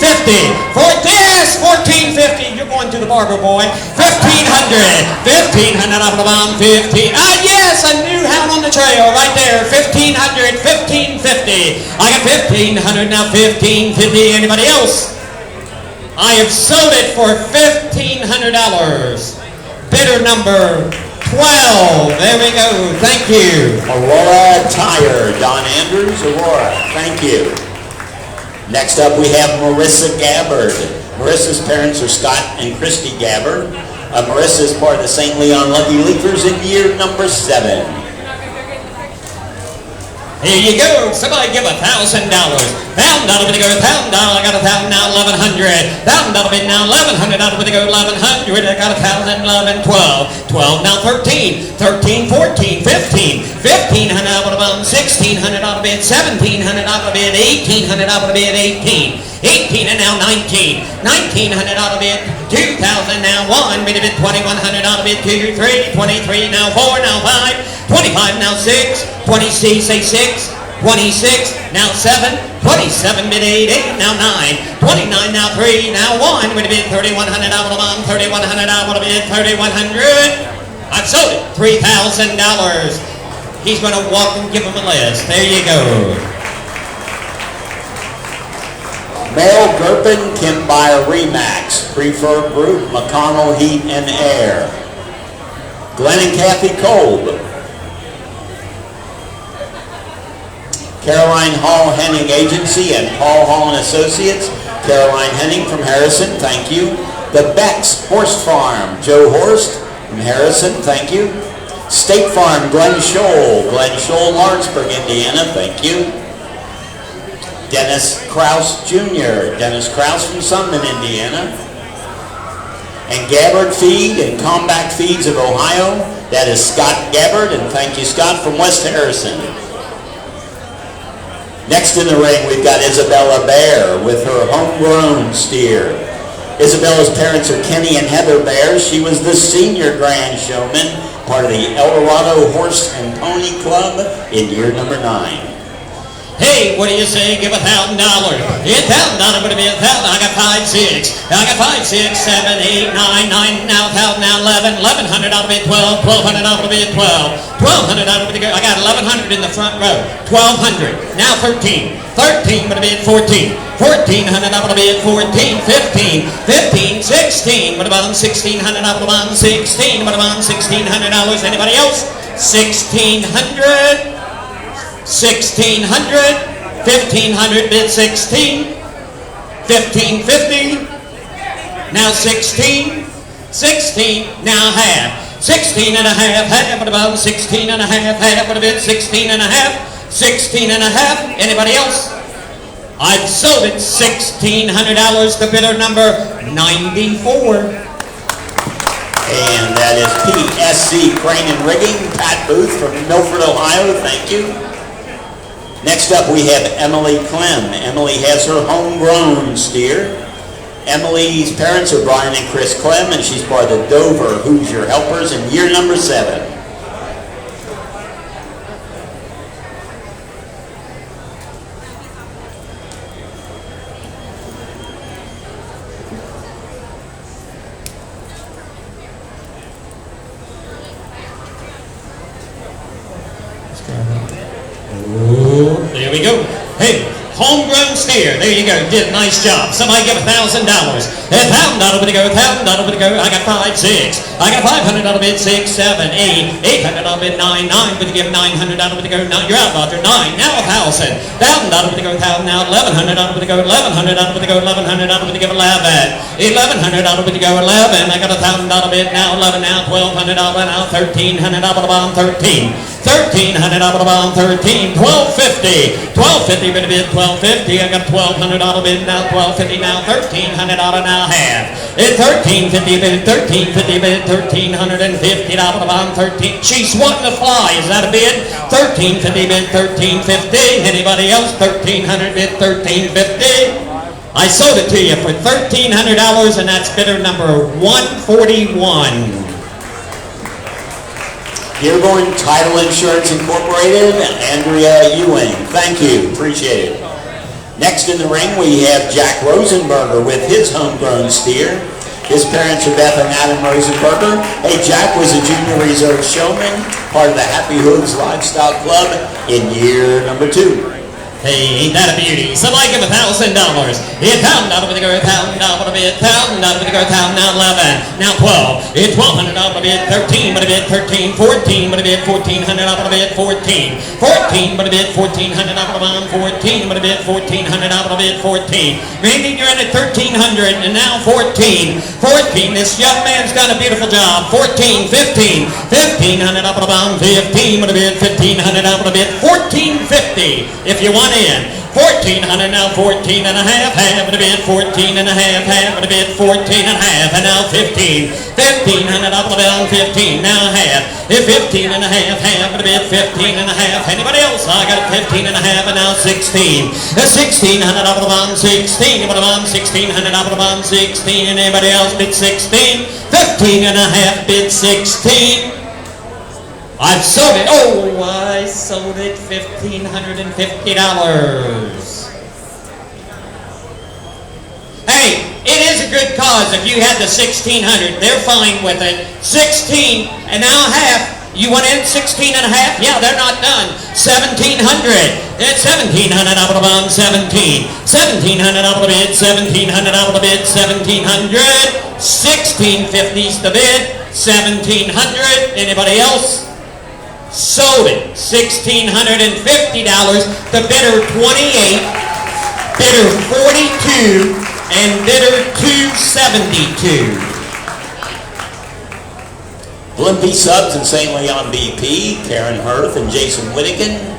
Yes, $14.50. You're going to the barber, boy. $1,500. $1,500 off the bomb. 15. Yes, a new hound on the trail right there. $1,500. $1,550. I got $1,500 now. $1,550. Anybody else? I have sold it for $1,500. Bidder number 12. There we go. Thank you. Aurora Tire. Don Andrews, Aurora. Thank you. Next up we have Marissa Gabbard. Marissa's parents are Scott and Christy Gabbard. Marissa is part of the St. Leon Lucky Leapers in year number 7. Here you go. Somebody give $1,000. $1,000 with a go. $1,000. I got $1,000 now. $1,100. $1,000 bid now. $1,100 with a go. $1,100. I got $1,000. 11. 12. 12 now. 13. 13. 14. 15. 1,500 out of a bum. 1,600 out of bid. 1,700 out of bid. 1,800 out of bid. 18. 18 and now 19. 1,900 out of bid. 2,000 now. 1 bid. 2,100 out of bid. 2, 3. 23 now. 4 now. 5. 25 now 6, 26, say 6, 26, now 7, 27 bid 8, 8 now 9, 29 now 3, now 1, with a bid 3,100 out of the bomb, 3,100 out of the bid, 3,100. I've sold it, $3,000. He's going to walk and give him a list. There you go. Mel Gurpin, Kim Buyer Remax, Preferred Group, McConnell Heat and Air. Glenn and Kathy Kolb. Caroline Hall Henning Agency and Paul Hall and Associates. Caroline Henning from Harrison, thank you. The Beck's Horse Farm, Joe Horst from Harrison, thank you. State Farm, Glen Shoal, Lawrenceburg, Indiana, thank you. Dennis Kraus Jr., Dennis Kraus from Sunman, Indiana. And Gabbard Feed and Comback Feeds of Ohio, that is Scott Gabbard, and thank you, Scott, from West Harrison. Next in the ring, we've got Isabella Bear with her homegrown steer. Isabella's parents are Kenny and Heather Bear. She was the senior grand showman, part of the El Dorado Horse and Pony Club in year number 9. Hey, what do you say? Give $1,000. $1,000 would be 1,000. I got 5, 6. I got 5, 6, 7, 8, 9, 9. Now 1,000. Now 11. 1,100 ought to be 12. 1,200 ought to be 12. 1,200 ought to be good. I got 1,100 in the front row. 1,200. Now 13. 13 would be at 14. 1,400 ought to be at 14. 15. 15. 16. What about 1,600 ought to be 16? What about $1,600? Anybody else? 1,600. 1,600, 1,500 bid 16, 1,550, now 16, 16, now half, 16 and a half, half at about 16 and a half, half at a bid 16 and a half, 16 and a half, anybody else? I've sold it $1,600, the bidder number 94. And that is PSC Crane and Rigging, Pat Booth from Milford, Ohio, thank you. Next up we have Emily Clem. Emily has her homegrown steer. Emily's parents are Brian and Chris Clem, and she's part of the Dover Hoosier Helpers in year number 7. There we go. Hey, homegrown steer. There you go. Did a nice job. Somebody give $1,000. $1,000 would go. $1,000 would go. I got 5, 6. I got 500 bid 6, 7, 8. 800 bid 9. 9 would give $900 would go. 9. You're out, Roger. 9. Now 1,000. $1,000 would go. 1,000. Now 1,100 would go. 1,100 would go. 1,100 would give 11. 1,100 would go. 11. I got $1,000 bid now 11. Now $1,200. Now 1,300 on 13. 1,300 on 13. 1,250. 1,250 would bid 1,250. I got $1,200 bid now 1,250. Now 1,300 now half. It's 1,350 bid 1,350 bid 1,350 on 13. She's wanting to fly. Is that a bid? 1,350 bid 1,350. Anybody else? 1,300 bid 1,350. I sold it to you for $1,300, and that's bidder number 141. Dearborn Title Insurance Incorporated, Andrea Ewing. Thank you. Appreciate it. Next in the ring, we have Jack Rosenberger with his homegrown steer. His parents are Beth and Adam Rosenberger. Hey, Jack was a junior reserve showman, part of the Happy Hooves Livestock Club in year number 2. Hey, ain't that a beauty? Somebody give $1,000. $1,000 would go. $1,000 would be $1,000 would go. 1,000 now 11. Now 12. It's $1,200 would be 13. Would be 13. 14 would be 1,400 would be 14. 14 would be 1,400 would be 14. Would be 1,400 would be 14. Randy, you're in at 1,300 and now 14. 14. This young man's done a beautiful job. 14. 15. 1,500 would be 15. Would be 1,500 would be 1,450. If you want in. 1,400 now 14 and a half, half of the bid 14 and a half, half of the bid 14 and a half, and now 15. 1,500 up the bid on 15, now half. If 15 and a half, half of the bid 15 and a half. Anybody else? I got 15 and a half and now 16. 1,600 up the bottom 16, up the bottom 1,600 up the bottom 16. Anybody else bid 16? 15 and a half bid 16. I've sold it. Oh, I sold it $1,550. Hey, it is a good cause if you had the 1,600. They're fine with it. 16 and now half. You want in 16 and a half? Yeah, they're not done. 1,700. It's 1,700 out of the bottom. 17. 1,700 out of the bid. 1,700 out of the bid. 1,700. 1,650's the bid. 1,700. Anybody else? Sold it. $1,650. The bidder 28, bidder 42, and bidder 272. Blimpie Subs in St. Leon BP, Karen Hurth and Jason Whittigan.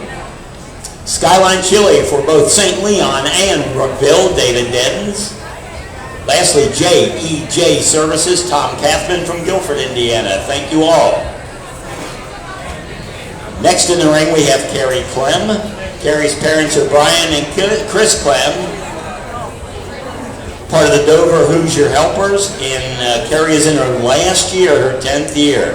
Skyline Chili for both St. Leon and Brookville, David Deddens. Lastly, J.E.J. Services, Tom Kathman from Guilford, Indiana. Thank you all. Next in the ring we have Carrie Clem. Carrie's parents are Brian and Chris Clem, part of the Dover Hoosier Helpers, and Carrie is in her last year, her 10th year.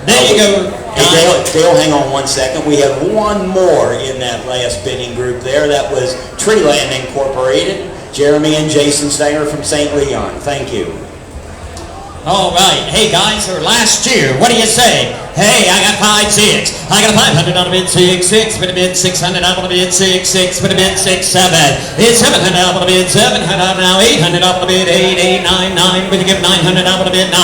There you go. Hey, Dale, hang on one second. We have one more in that last bidding group there. That was Treeland Incorporated, Jeremy and Jason Steiner from St. Leon. Thank you. All right. Hey, guys, our last year, what do you say? Hey, I got 5-6. I got a 500 on a bid 6-6, but a bid 600 on a bid 6-6, but a bid 6-7. It's 700 on a bid 700 now 800 on a bid 8-8-9-9, but you give 900 on a bid 9.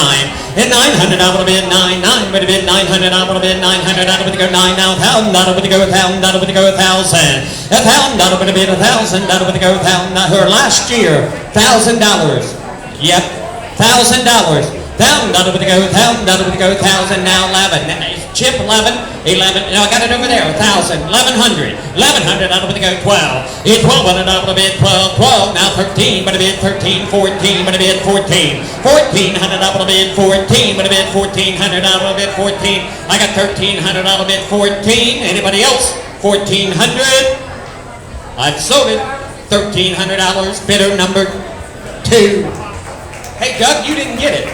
And 900 on a bid 9-9, but a bid 900 on a bid 900 on a bid go 9 now 1,000 on a bid go 1,000 on a bid go 1,000. 1,000 on a bid 1,000 on a bid go 1,000. Her last year, $1,000. Yep. $1,000. $1,000 with the go, $1,000 with the go, 1,000 now 11. Chip 11. No, I got it over there. 1,000, 1,100, 1,100 out of the go, 12. It's 1,200 out of the bid, 12, 12. Now 13, but a bid 13, 14, but a bid 14, 1,400 out of the bid 14, but a bid 1,400 out of the bid 14. I got 1,300 out of the bid 14. Anybody else? 1,400. I've sold it. $1,300. Bidder number 2. Hey, Doug, you didn't get it.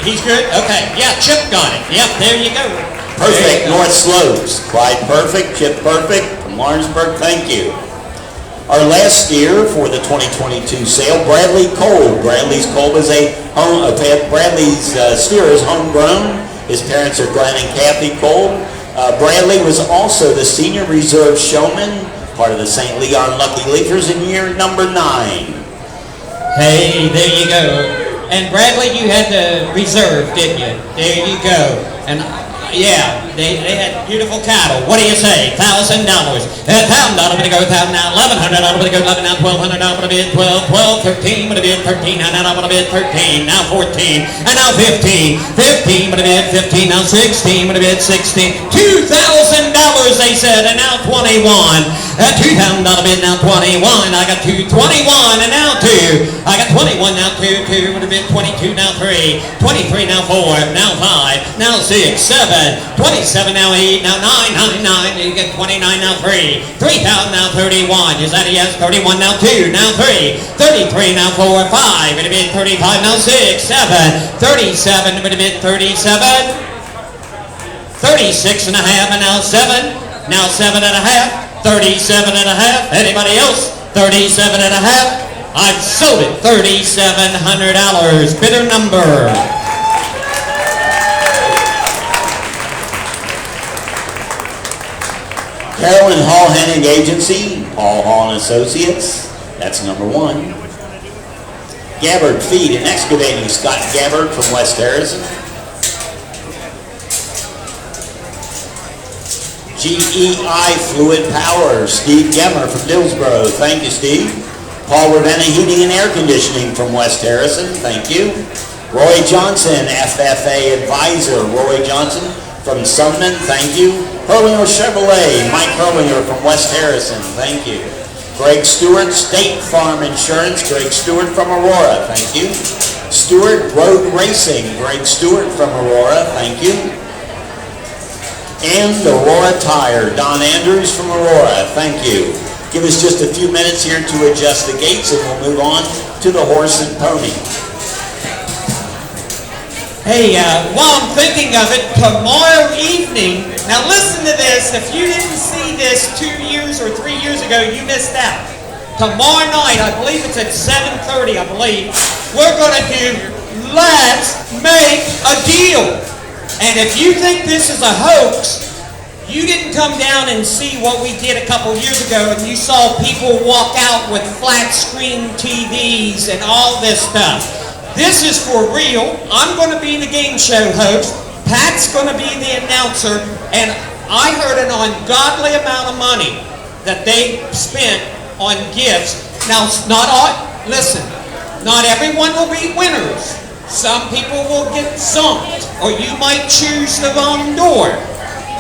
He's good? Okay. Yeah, Chip got it. Yep, there you go. Perfect, North Slopes. Clyde Perfect, Chip Perfect from Lawrenceburg, thank you. Our last steer for the 2022 sale, Bradley Kolb. Bradley's Kolb is Bradley's steer is homegrown. His parents are Glenn and Kathy Kolb. Bradley was also the senior reserve showman, part of the St. Leon Lucky Leafers in year number 9. Hey, there you go. And Bradley, you had the reserve, didn't you? There you go. And yeah, they had beautiful cattle. What do you say? $1,000. $1,000 to go 1,000 now. $1,100 to go 11 now. $1,200 to bid 12. 12. 13 to bid 13. Now to bid 13. Now 14. And now 15. 15 to bid 15. Now 16 to bid 16. $2,000 they said. And now 21. $2,000 bid now 21. I got 221 and now 2. I got 21 now 2. 2 would have been 22 now 3. 23 now 4. Now 5. Now 6. 7. 27 now 8. Now 9. 9. You get 29 now 3. 3,000 now 31. Is that a yes? 31 now 2. Now 3. 33 now 4. 5. Would have been 35 now 6. 7. 37 would have been 37. 36 and a half and now 7. Now 7 and a half. 37 and a half. Anybody else? 37 and a half. I've sold it. $3,700. Bidder number. Carolyn Hall Henning Agency, Paul Hall and Associates. That's number 1. Gabbard Feed and Excavating, Scott Gabbard from West Harrison. GEI Fluid Power, Steve Gemmer from Dillsboro. Thank you, Steve. Paul Ravenna Heating and Air Conditioning from West Harrison. Thank you. Roy Johnson, FFA Advisor. Roy Johnson from Sumner. Thank you. Hurlinger Chevrolet, Mike Hurlinger from West Harrison. Thank you. Greg Stewart, State Farm Insurance. Greg Stewart from Aurora. Thank you. Stewart Road Racing. Greg Stewart from Aurora. Thank you. And Aurora Tire, Don Andrews from Aurora. Thank you. Give us just a few minutes here to adjust the gates and we'll move on to the horse and pony. Hey, while I'm thinking of it, tomorrow evening, now listen to this, if you didn't see this 2 years or 3 years ago, you missed out. Tomorrow night, I believe it's at 7:30, I believe, we're going to do Let's Make a Deal. And if you think this is a hoax, you didn't come down and see what we did a couple years ago and you saw people walk out with flat screen TVs and all this stuff. This is for real. I'm going to be the game show host. Pat's going to be the announcer. And I heard an ungodly amount of money that they spent on gifts. Now, not everyone will be winners. Some people will get zonked, or you might choose the wrong door.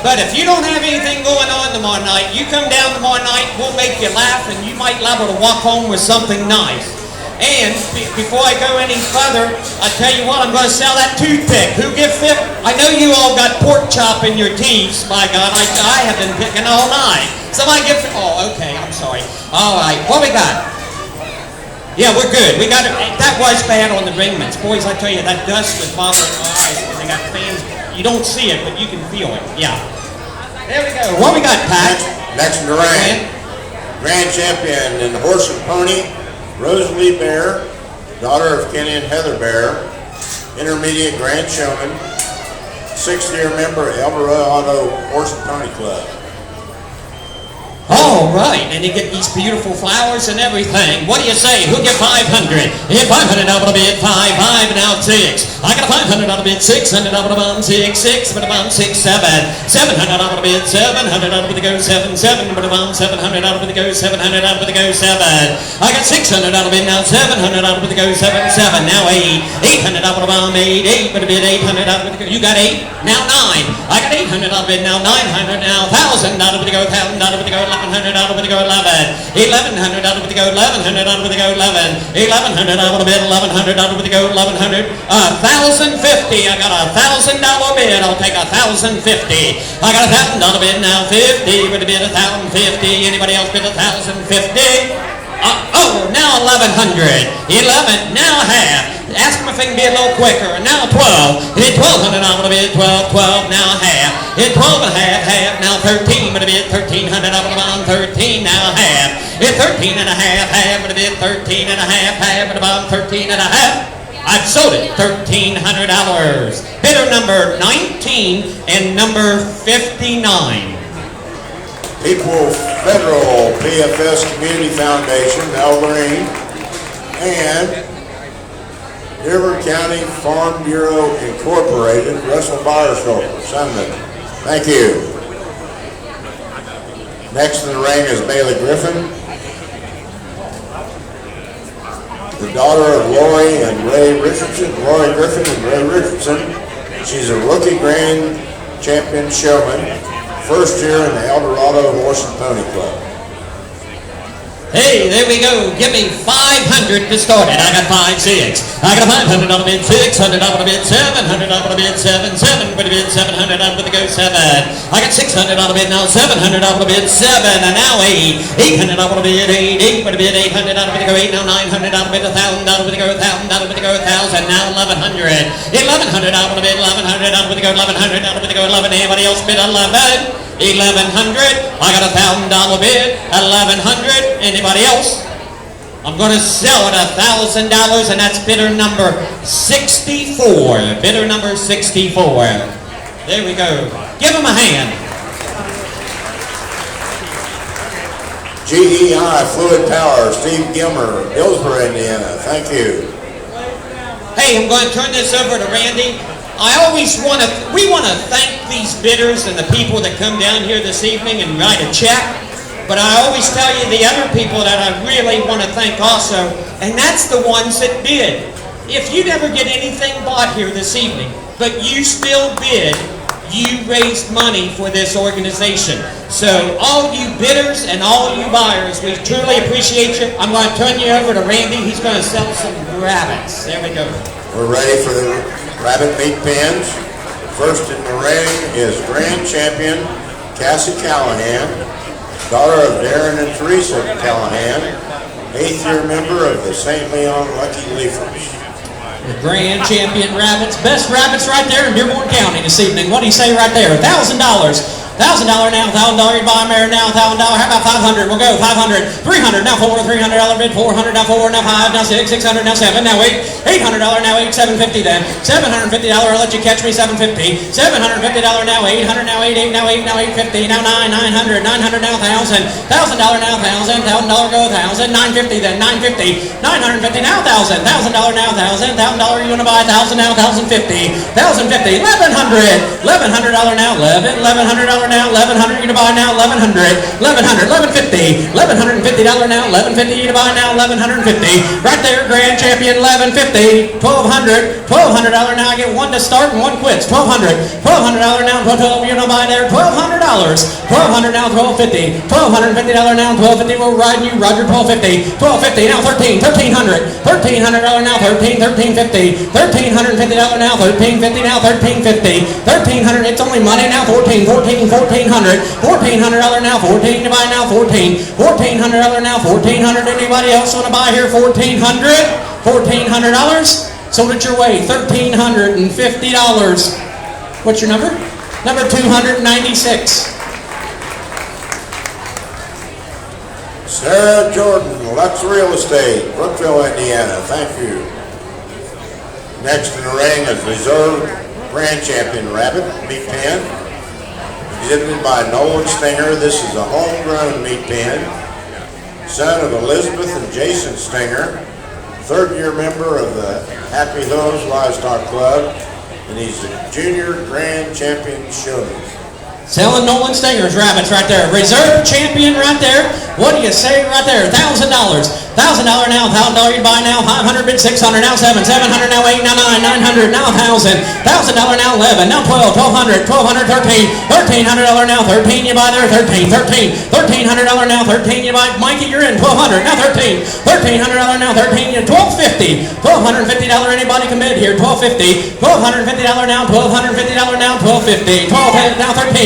But if you don't have anything going on tomorrow night, you come down tomorrow night, we'll make you laugh, and you might be able to walk home with something nice. And before I go any further, I tell you what, I'm going to sell that toothpick. Who give fifth? I know you all got pork chop in your teeth. My God, I have been picking all night. Somebody give. Oh, okay. I'm sorry. All right. What we got? Yeah, we're good. We got it. That was bad on the ringments, boys. I tell you, that dust was bothering my eyes. They got fans. You don't see it, but you can feel it. Yeah. There we go. What we got, Pat? Next in the ring, grand champion in the horse and pony, Rosalie Bear, daughter of Kenny and Heather Bear, intermediate grand showman, 6th-year member of El Dorado Horse and Pony Club. All right, and you get these beautiful flowers and everything. What do you say? Who get 500? Hit 500 out of a bid, 5, and out 6. I got a 500 out of bid, 600 out of a bomb, 6, but a bomb, 6, 7. 700 out of a bid, 700 out of the go, 7, but a bomb, 700 out of the go, 700 out of the go, 7. I got 600 out of bid now, 700 out of the go, 7, now 8. 800 out of a bomb, 8, but a bid, 800 out of the go. You got 8, now 9. I got 800 out of bid now, 900 now, 1,000 out of the go, 1,000 out of the go, 1,100 out of the go, 11. 1,100 out of the go, 1,100 out of the go, 11. 1,100 out of the bid, 1,100 out of the go, 1,100. 1,050. I got a $1,000 bid. I'll take 1,050. I got a $1,000 bid now, 50. With a bid, 1,050. Anybody else bid 1,050? Now 1,100. 11. Now half. Ask him if they can be a little quicker. Now 12. Hit 1,200 out of the bid. 12. Now half. Hit 12 and a half. Now 13. With a bid. 1,300 out of the bottom. 13. Now half. Hit 13 and a half. Half with a bid. 13 and a half. Half with the bottom. 13 and a half. I've sold it. $1,300. Bidder number 19 and number 59. Equal Federal PFS Community Foundation, El Green, and Dearborn County Farm Bureau Incorporated, Russell Byershofer, Sunday. Thank you. Next in the ring is Bailey Griffin, the daughter of Lori and Ray Richardson, Lori Griffin and Ray Richardson. She's a rookie grand champion showman. First year in the El Dorado Horse and Pony Club. Hey, there we go. Give me 500 to start it. I got 5, 6. I got a 500 on the bid, 600 on the bid, 700 on the bid, 7, 7 for the bid, 700 on the go, 7. I got 600 on the bid now, 700 on the bid, 7, and now 8. 800 on the bid, 8 for the bid, 800 on the go, 8, now 900 on the bid, 1,000 on the go, 1,000 on the go, 1,000, now 1,100. 1,100 on the bid, 1,100 on the go, 1,100 on the go, 11. Anybody else bid 11? 1,100. I got a $1,000 bid. 1,100. Anybody else? I'm going to sell it $1,000, and that's bidder number 64. Bidder number 64. There we go. Give him a hand. GEI Fluid Power, Steve Gilmer, Hillsborough, Indiana. Thank you. Hey, I'm going to turn this over to Randy. We want to thank these bidders and the people that come down here this evening and write a check. But I always tell you the other people that I really want to thank also, and that's the ones that bid. If you never get anything bought here this evening, but you still bid, you raised money for this organization. So all you bidders and all you buyers, we truly appreciate you. I'm going to turn you over to Randy. He's going to sell some rabbits. There we go. We're ready for the rabbit meat pins. First in the ring is grand champion Cassie Callahan, daughter of Darren and Teresa Callahan, 8th-year member of the St. Leon Lucky Leafers. The grand champion rabbits, best rabbits right there in Dearborn County this evening. What do you say right there? $1,000. $1,000 now, $1,000 you buy them there now, $1,000. How about 500? We'll go 500, 300 now, $300 bid, 400 now, 4 now, 5 now, 6, 600 now, 7 now, 8, $800 now, 8, 750 then, $750. I'll let you catch me, 750, $750 now, 800 now, 8, 8 now, 8 now, 850 now, 9, 900, 900 now, $1,000, $1,000 now, $1,000, $1,000 go 1,000, 950 then, 950, 950 now, $1,000, $1,000 now, $1,000, $1,000 you want to buy 1,000 now, 1,050, 1,050, $1,100, $1,100 now, 11, $1,100 now, 1,100 you to buy now, 1,100, 1,100, 1,150, $1,150 now, 1,150 you to buy now, 1,150. Right there, grand champion, 1,150, 1,200, $1,200 now. I get one to start and one quits. $1,200 now. 12 you know by there. $1,200 now. $1,250 now. $1,250 we're riding you, Roger. $1,250 now. $1,300 now. $1,350 now. $1,350 now. $1,350 it's only money now. $1,400 now. $1,400 to buy now. $1,400 now. $1,400 anybody else want to buy here? $1,400 sold it your way. $1,350. What's your number? Number 296. Sarah Jordan, Lux Real Estate, Brookville, Indiana. Thank you. Next in the ring is reserve grand champion rabbit meat pen, exhibited by Nolan Stinger. This is a homegrown meat pen, son of Elizabeth and Jason Stinger, third-year member of the Happy Hills Livestock Club, and he's the junior grand champion showman. Selling Nolan Stinger's rabbits right there. Reserve champion right there. What do you say right there? $1,000 now. $1,000 you buy now. $500 bid. $600 now. $700 now. $800 now. $900 now. $1,000 now. $11 now. $12 $1,200 $1,300 now. $13 you buy there. $13 $1,300 now. $13 you buy. Mikey, you're in. $1,200 now. $1,300 now. $13 you $1,250 anybody can bid here. $1,250 now. $1,250 now. $1,250 $1,200 now. $1,350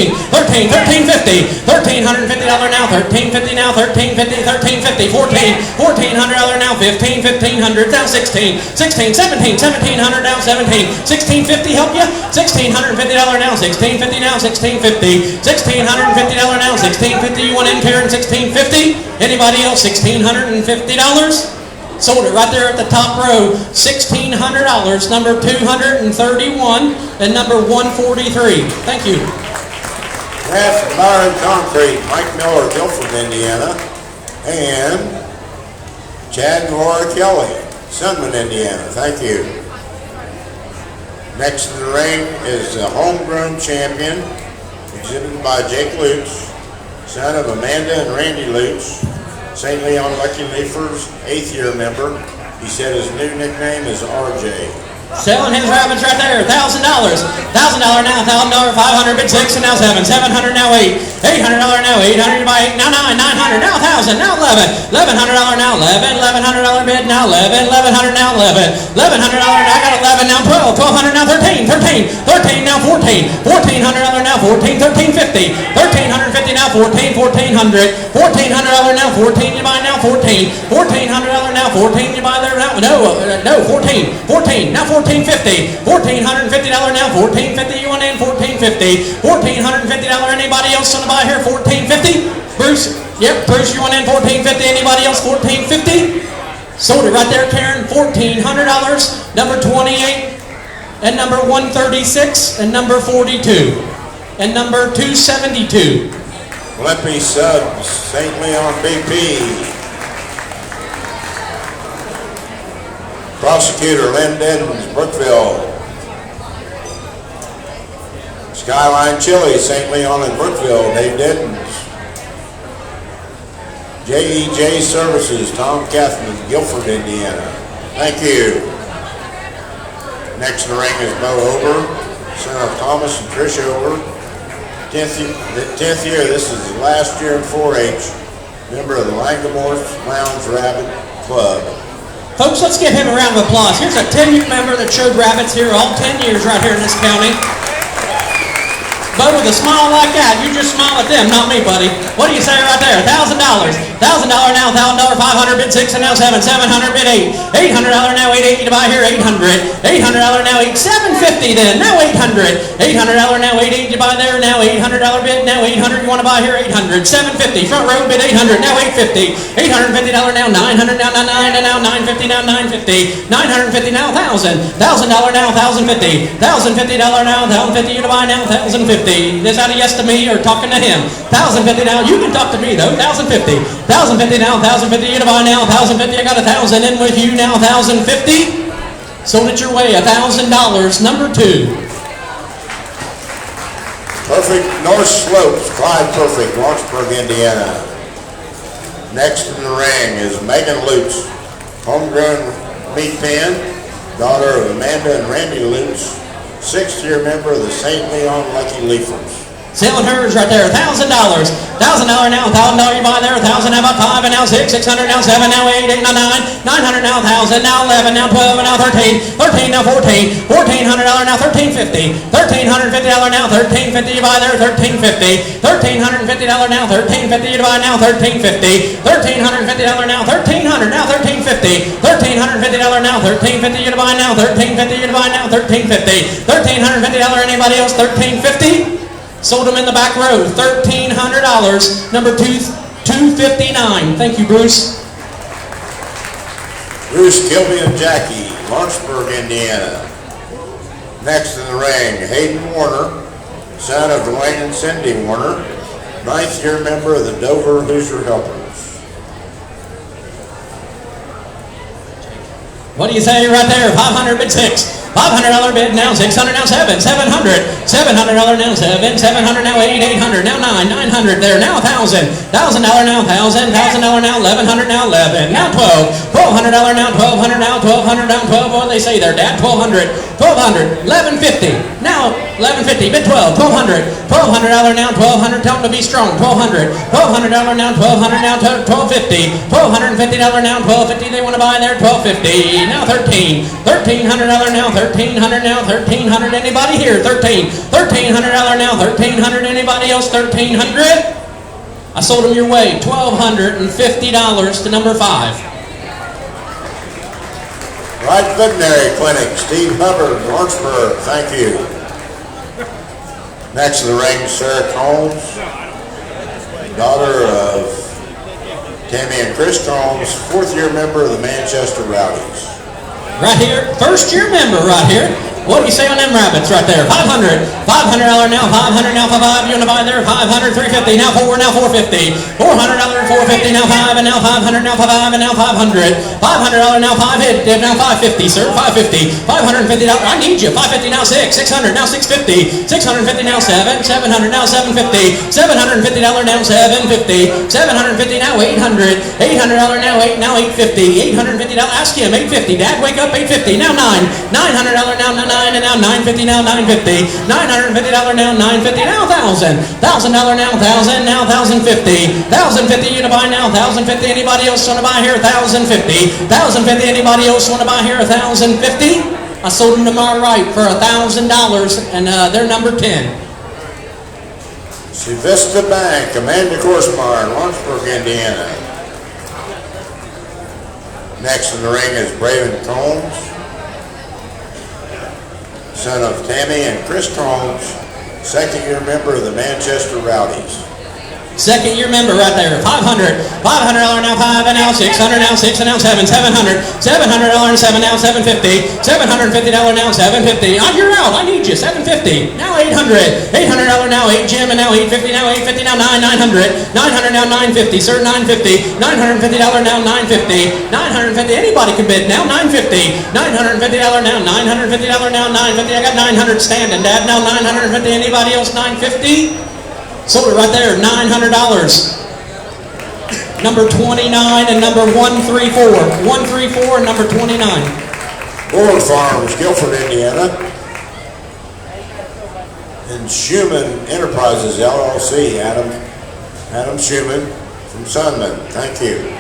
now. $1,350 now. $1,350 $1,400 now. $1,500 now. $1,700 now. $1,650 help you. $1,650 now. $1,650 now. $1,650 now. $1,650 you want in, Karen? $1,650 anybody else? $1,650 sold it right there at the top row. $1,600 number 231 and number 143. Thank you. That's Byron Concrete, Mike Miller, Guilford, Indiana, and Chad and Laura Kelly, Sunman, Indiana. Thank you. Next in the ring is the homegrown champion, exhibited by Jake Lutz, son of Amanda and Randy Lutz, St. Leon Lucky Leafers, 8th year member. He said his new nickname is RJ. Selling his rabbits right there. $1,000 now. $1,000 bid. 6 and now 7 $700 now. $800 now. $800 you buy 8 now. 9 $900 now. $1,000 now. $11 $1,100 now. $1,100 bid now. $1,100 now. $11 $1,100 now. I got 11 now. 12 $1,200 now. 13 now. 14 $1,400 now. 14 $1,350 $1,350 now. 14 $1,400 $1,400 now. 14 you buy now. $1,400 now. 14 you buy there now. No 14 now. $1,450 $1,450 now. $1,450 you want in. $1,450 $1,450 anybody else want to buy here? $1,450 Bruce. Yep, Bruce, you want in. $1,450 anybody else? $1,450 sold it right there, Karen. $1,400 number 28 and number 136 and number 42 and number 272. Lippy Subs, St. Leon BP. Prosecutor Lynn Denton's, Brookville. Skyline Chili, St. Leon and Brookville, Dave Denton's. JEJ Services, Tom Kathman, Guilford, Indiana. Thank you. Next in the ring is Bo Ober, son of Thomas and Trish Ober. 10th year, this is the last year in 4-H, member of the Langamore Lounge Rabbit Club. Folks, let's give him a round of applause. Here's a 10-year member that showed rabbits here all 10 years right here in this county. But with a smile like that, you just smile at them, not me, buddy. What do you say right there? $1,000 now. $1,000 $500 bid 6 and now 7 $700 bid 8 $800 now. 880 to buy here. $800 now. 750 then. Now $800 now. 880 to buy there. Now $800 bid. Now $800 you want to buy here. $800 750 front row bid. $800 now. $850 $850 now. $900 now. 9 and now. $950 now. $950 $950 now. $1,000 now. $1,050 $1,050 now. $1,050 you to buy now. $1,050. Is that a yes to me or talking to him? $1,050 now. You can talk to me though. $1,050 now. $1,050 you to buy now. $1,050. I got 1,000 in with you now. $1,050 sold it your way. $1,000 number 2. Perfect North Slopes, Clyde Perfect, Lawrenceburg, Indiana. Next in the ring is Megan Lutz, homegrown meat pen, daughter of Amanda and Randy Lutz, 6th-year member of the St. Leon Lucky Leafers. Selling hers right there, $1,000. $1,000 now, $1,000 you buy there, 1,000 now about 5 and now 6, 600 now 7, now 8, 8 now 9, 900 now 1,000, now 11, now 12, and now 13, 13 now 14, $1,400 now 1,350, $1,350 now 1,350 you buy there, 1,350, $1,350 now 1,350 you buy now 1,350, $1,350 now 1,300 now 1,350, $1,350 now 1,350 you buy now 1,350 you buy now 1,350, $1,350 anybody else 1,350. Sold them in the back row, $1,300, number 259. Thank you, Bruce. Bruce, Kilby, and Jackie, Lawrenceburg, Indiana. Next in the ring, Hayden Warner, son of Dwayne and Cindy Warner, 9th-year member of the Dover Hoosier Helpers. What do you say right there? 500 bid 6. $500 bid now, 600 now 7, 700, $700 now 7, 700 now 8, 800 now 9, 900 there now 1,000, $1,000 now 1,000, $1,000 now 1,100 now 11, now 12, $1,200 now 1,200 now 1,200 now 12. What do they say there, Dad? 1,200, 1,200, 1,150 now 1,150 bid 12, 1,200, $1,200 now 1,200. Tell them to be strong. 1,200, $1,200 now 1,200 now 1,250, $1,250 now 1,250. They want to buy there 1,250 now 13, $1,300 now 1,300 now 1,300. Anybody here? 13, $1,300 now 1,300. Anybody else? 1,300. I sold them your way. $1,250 to number 5. Right Veterinary Clinic, Steve Hubbard, Lawrenceburg. Thank you. Next in the ring, Sarah Combs, daughter of Tammy and Chris Combs, 4th-year member of the Manchester Rowdies. Right here, 1st-year member right here. What do you say on them rabbits right there? 500, $500 now, 500 now for 5. You want to buy there? 500, 350 now 4, now 450, $400, 450 now 5, and now 500 now for 5, and now 500, $500 now 5 hit, now 550, sir, 550, $550. I need you. 550 now 6, 600 now 650, 650 now 7, 700 now 750, $750 now 750, 750 now 800, $800 now 8, now 850, $850. Ask him 850. Dad, wake up 850 now 9, $900 now 9. And now 950 now 950, $950 now 950 now 1,000, $1,000 now 1,000, now 1,050, 1,050 you to buy now 1,050. Anybody else want to buy here? 1,050, 1,050. Anybody else want to buy here? 1,050. I sold them to my right for $1,000, and they're number 10. Vista Bank, Amanda Korsmar, Lawrenceburg, Indiana. Next in the ring is Braden Combs, son of Tammy and Chris Combs, 2nd-year member of the Manchester Rowdies. 2nd-year member right there. $500 now 5, and now 600 now 6, and now 7, $700 and 7 now 750, $750 now 750. You're out. I need you. 750 now 800, $800 now 8, Jim, and now 850 now 850 now 900, $900 now 950, sir, 950, $950 now 950, $950. Anybody can bid now 950, $950 now 950 now 950. I got 900 standing, Dad. Now 950. Anybody else? 950. Sold it right there, $900. Number 29 and number 134. 134 and number 29. Bullard Farms, Guilford, Indiana. And Schumann Enterprises, LLC, Adam Schumann from Sunman. Thank you.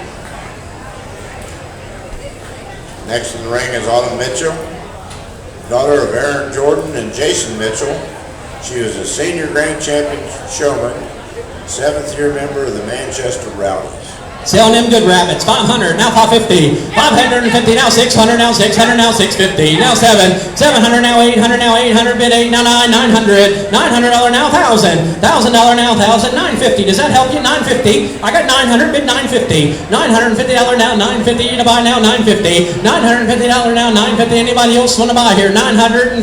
Next in the ring is Autumn Mitchell, daughter of Aaron Jordan and Jason Mitchell. She was a senior grand champion showman, 7th-year member of the Manchester Rowdies. Selling them good rabbits. 500 now 550, 550 now 600 now 600 now 650 now 7, 700 now 800 now 800 bid 8 now 9, 900, $900 now 1,000, $1,000 now 1,000, 950. Does that help you? 950. I got 900 bid 950, $950 now 950 to buy now 950, $950 now 950. Anybody else want to buy here? $950.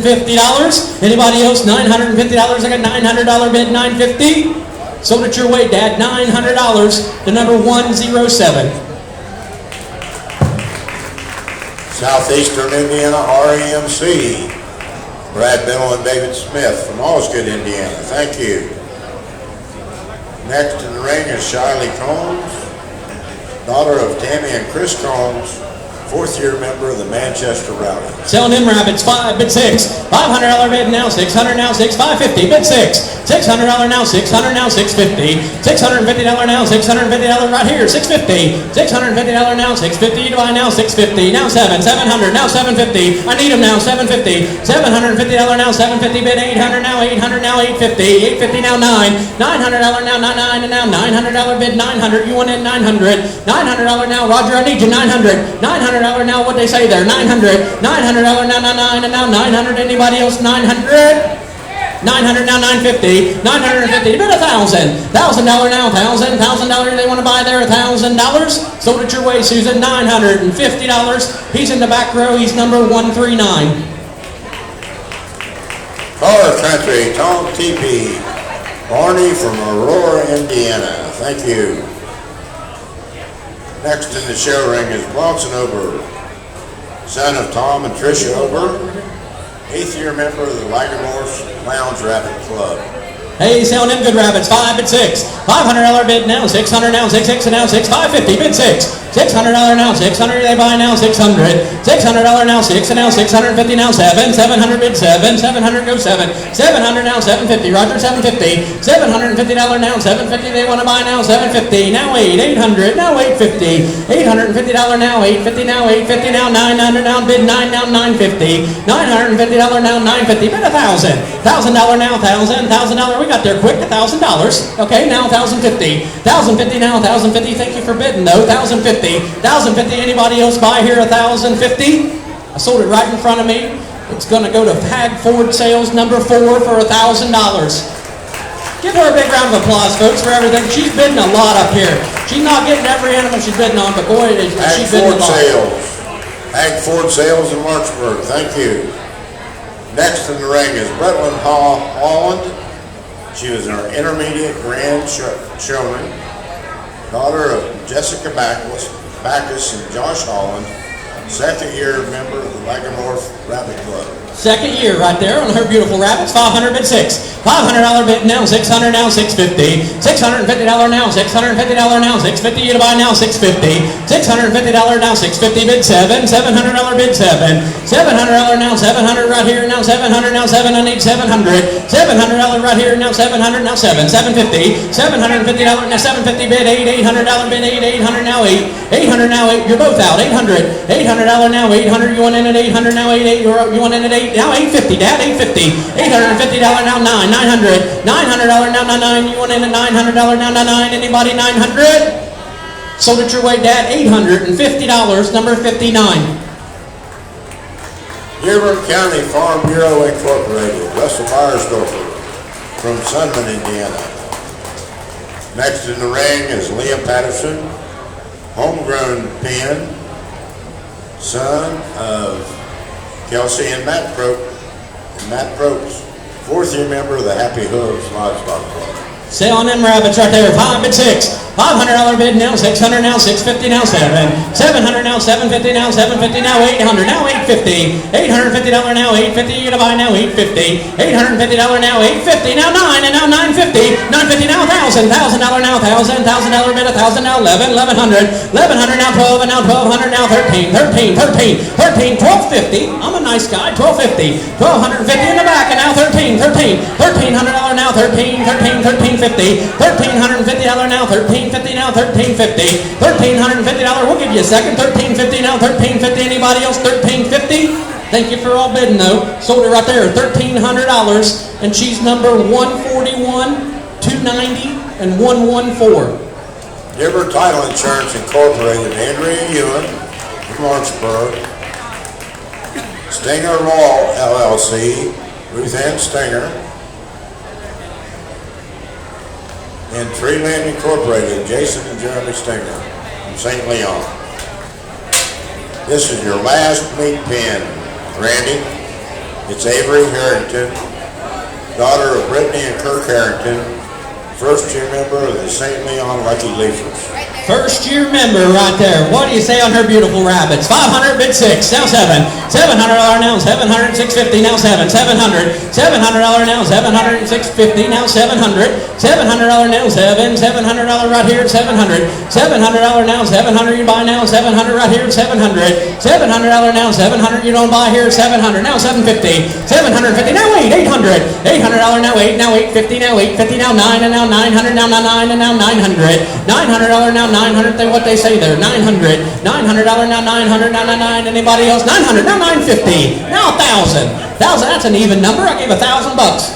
Anybody else? $950. I got $900 bid 950. Sold it your way, Dad. $900 to number 107. Southeastern Indiana REMC. Brad Biddle and David Smith from Osgood, Indiana. Thank you. Next in the ring is Shiley Combs, daughter of Tammy and Chris Combs, 4th-year member of the Manchester Rally. Selling them rabbits, 5, bid 6. $500 bid now, 600 now, 6, 550, bid 6. $600 now, 600 now, 650. $650 now, $650 right here, 650. $650 now, 650 to buy now, 650. Now 7, 700 now, 750. I need them now, 750. $750 now, 750 bid 800 now, 800 now, 850. 850 now, 9. $900 now, 99 and now $900 bid 900. You want in 900. $900 now, Roger. I need you 900. $900 now. What they say there? 900. $900 now, 9 and now 900. Anybody else? 900. 900 now, 950, 950, bid $1,000, $1,000 now, $1,000 they want to buy there, $1,000. Sold it your way, Susan, $950. He's in the back row. He's number 139. Car Country, Tom TP, Barney from Aurora, Indiana. Thank you. Next in the show ring is Bronson Ober, son of Tom and Tricia Ober, 8th-year member of the Lagamore Lounge Rabbit Club. Hey, selling them good rabbits, 5 bid 6. $500 bid now, 600 now, 6 and now 6, 550 bid 6. $600 now, 600 they buy now, 600. $600 now, 6 and now 650 now 7. 700 bid 7. 700 go 7. 700 now, 750. Roger, 750. $750 now, 750 they want to buy now, 750. Now 8. 800 now, 850. $850 now, 850 now, 850 now 900 now bid 9 now 950. $950 now, 950 bid $1,000. $1,000 now, $1,000. We got there quick, $1,000. Okay, now 1,050. 1,050 now, 1,050. Thank you for bidding though. 1,050. 1,050. Anybody else buy here 1,050? I sold it right in front of me. It's going to go to Pag Ford Sales number 4 for $1,000. Give her a big round of applause, folks, for everything. She's bidding a lot up here. She's not getting every animal she's bidding on, but boy, she's bidding a lot. Ag Ford Sales in Marchburg. Thank you. Next in the ring is Bretland Holland. She was our intermediate grand showman, daughter of Jessica Backus and Josh Holland, 2nd-year member of the Lagamore Rabbit Club. 2nd year right there on her beautiful rabbits. 500 bid 6. $500 bid now, 600 now, 650. $650 now, $650 now, 650 you to buy now, 650. $650 now, 650 bid 7. $700 bid 7. $700 now, 700 right here now, 700 now, 7. I need 700. $700 right here now, 700 now, 7. 750. $750 now, 750 bid 8. $800 bid 8. 800 now 8. 800 now 8. You're both out. 800. $800 now, 800. You want in at 800 now, 8. You want in at 8. Now 850, Dad, 850. $850 now 9. 900. $900 now 9. You want in at $900 now 9. Anybody 900? Sold it your way, Dad. $850. Number 59. Dearborn County Farm Bureau Incorporated, Russell Myersdorfer from Sunman, Indiana. Next in the ring is Liam Patterson, homegrown pen, son of Kelsey and Matt Probst, 4th-year member of the Happy Hooves Livestock Club. Selling them rabbits right there. 5 bid 6. $500 bid now, 600 now, 650 now, 7. 700 now, 750 now, 750 now, 800 now, 850. $850 now, 850 you to buy now, 850. $850 now, 850 now 9 and now 950. 950 now 1,000. $1,000 now 1,000. $1,000 bid 1,000 now 11. 1,100. 1,100 now 12 and now 1,200 now 13. 13. 13. 1250. I'm a nice guy. 1250. 1,250 in the back and now 13. 13. $1,300 now 13. 13. 1350. $1,350 now 1350 now 1350. $1,350. We'll give you a second. 1350 now 1350. Anybody else? 1350. Thank you for all bidding though. Sold it right there. $1,300, and she's number 141, 290, and 114. Dearborn Title Insurance Incorporated, Andrea Ewan from Lawrenceburg. Stinger Law LLC, Ruth Ann Stinger. And Treeland Incorporated, Jason and Jeremy Stinger from St. Leon. This is your last meat pen, Randy. It's Avery Harrington, daughter of Brittany and Kirk Harrington, first year member of the St. Leon Lucky Leafers. First year member right there. What do you say on her beautiful rabbits? 500, bid 6, now 7. $700 now, 700, 650, now 7. 700, $700 now, 700, 650, now 700. $700 now, 7. $700 right here, 700. $700 now, 700 you buy now, 700 right here, 700. $700 now, 700 you don't buy here, 700. Now 750, 750, now 800. $800 now 8, now 850, now 850, now 9, and now 900, now 9, and now 900. $900 now 900, they what they say there, 900. $900 now 900, now 9, anybody else? 900, now 950, now 1,000. 1,000, that's an even number, I gave $1,000 bucks.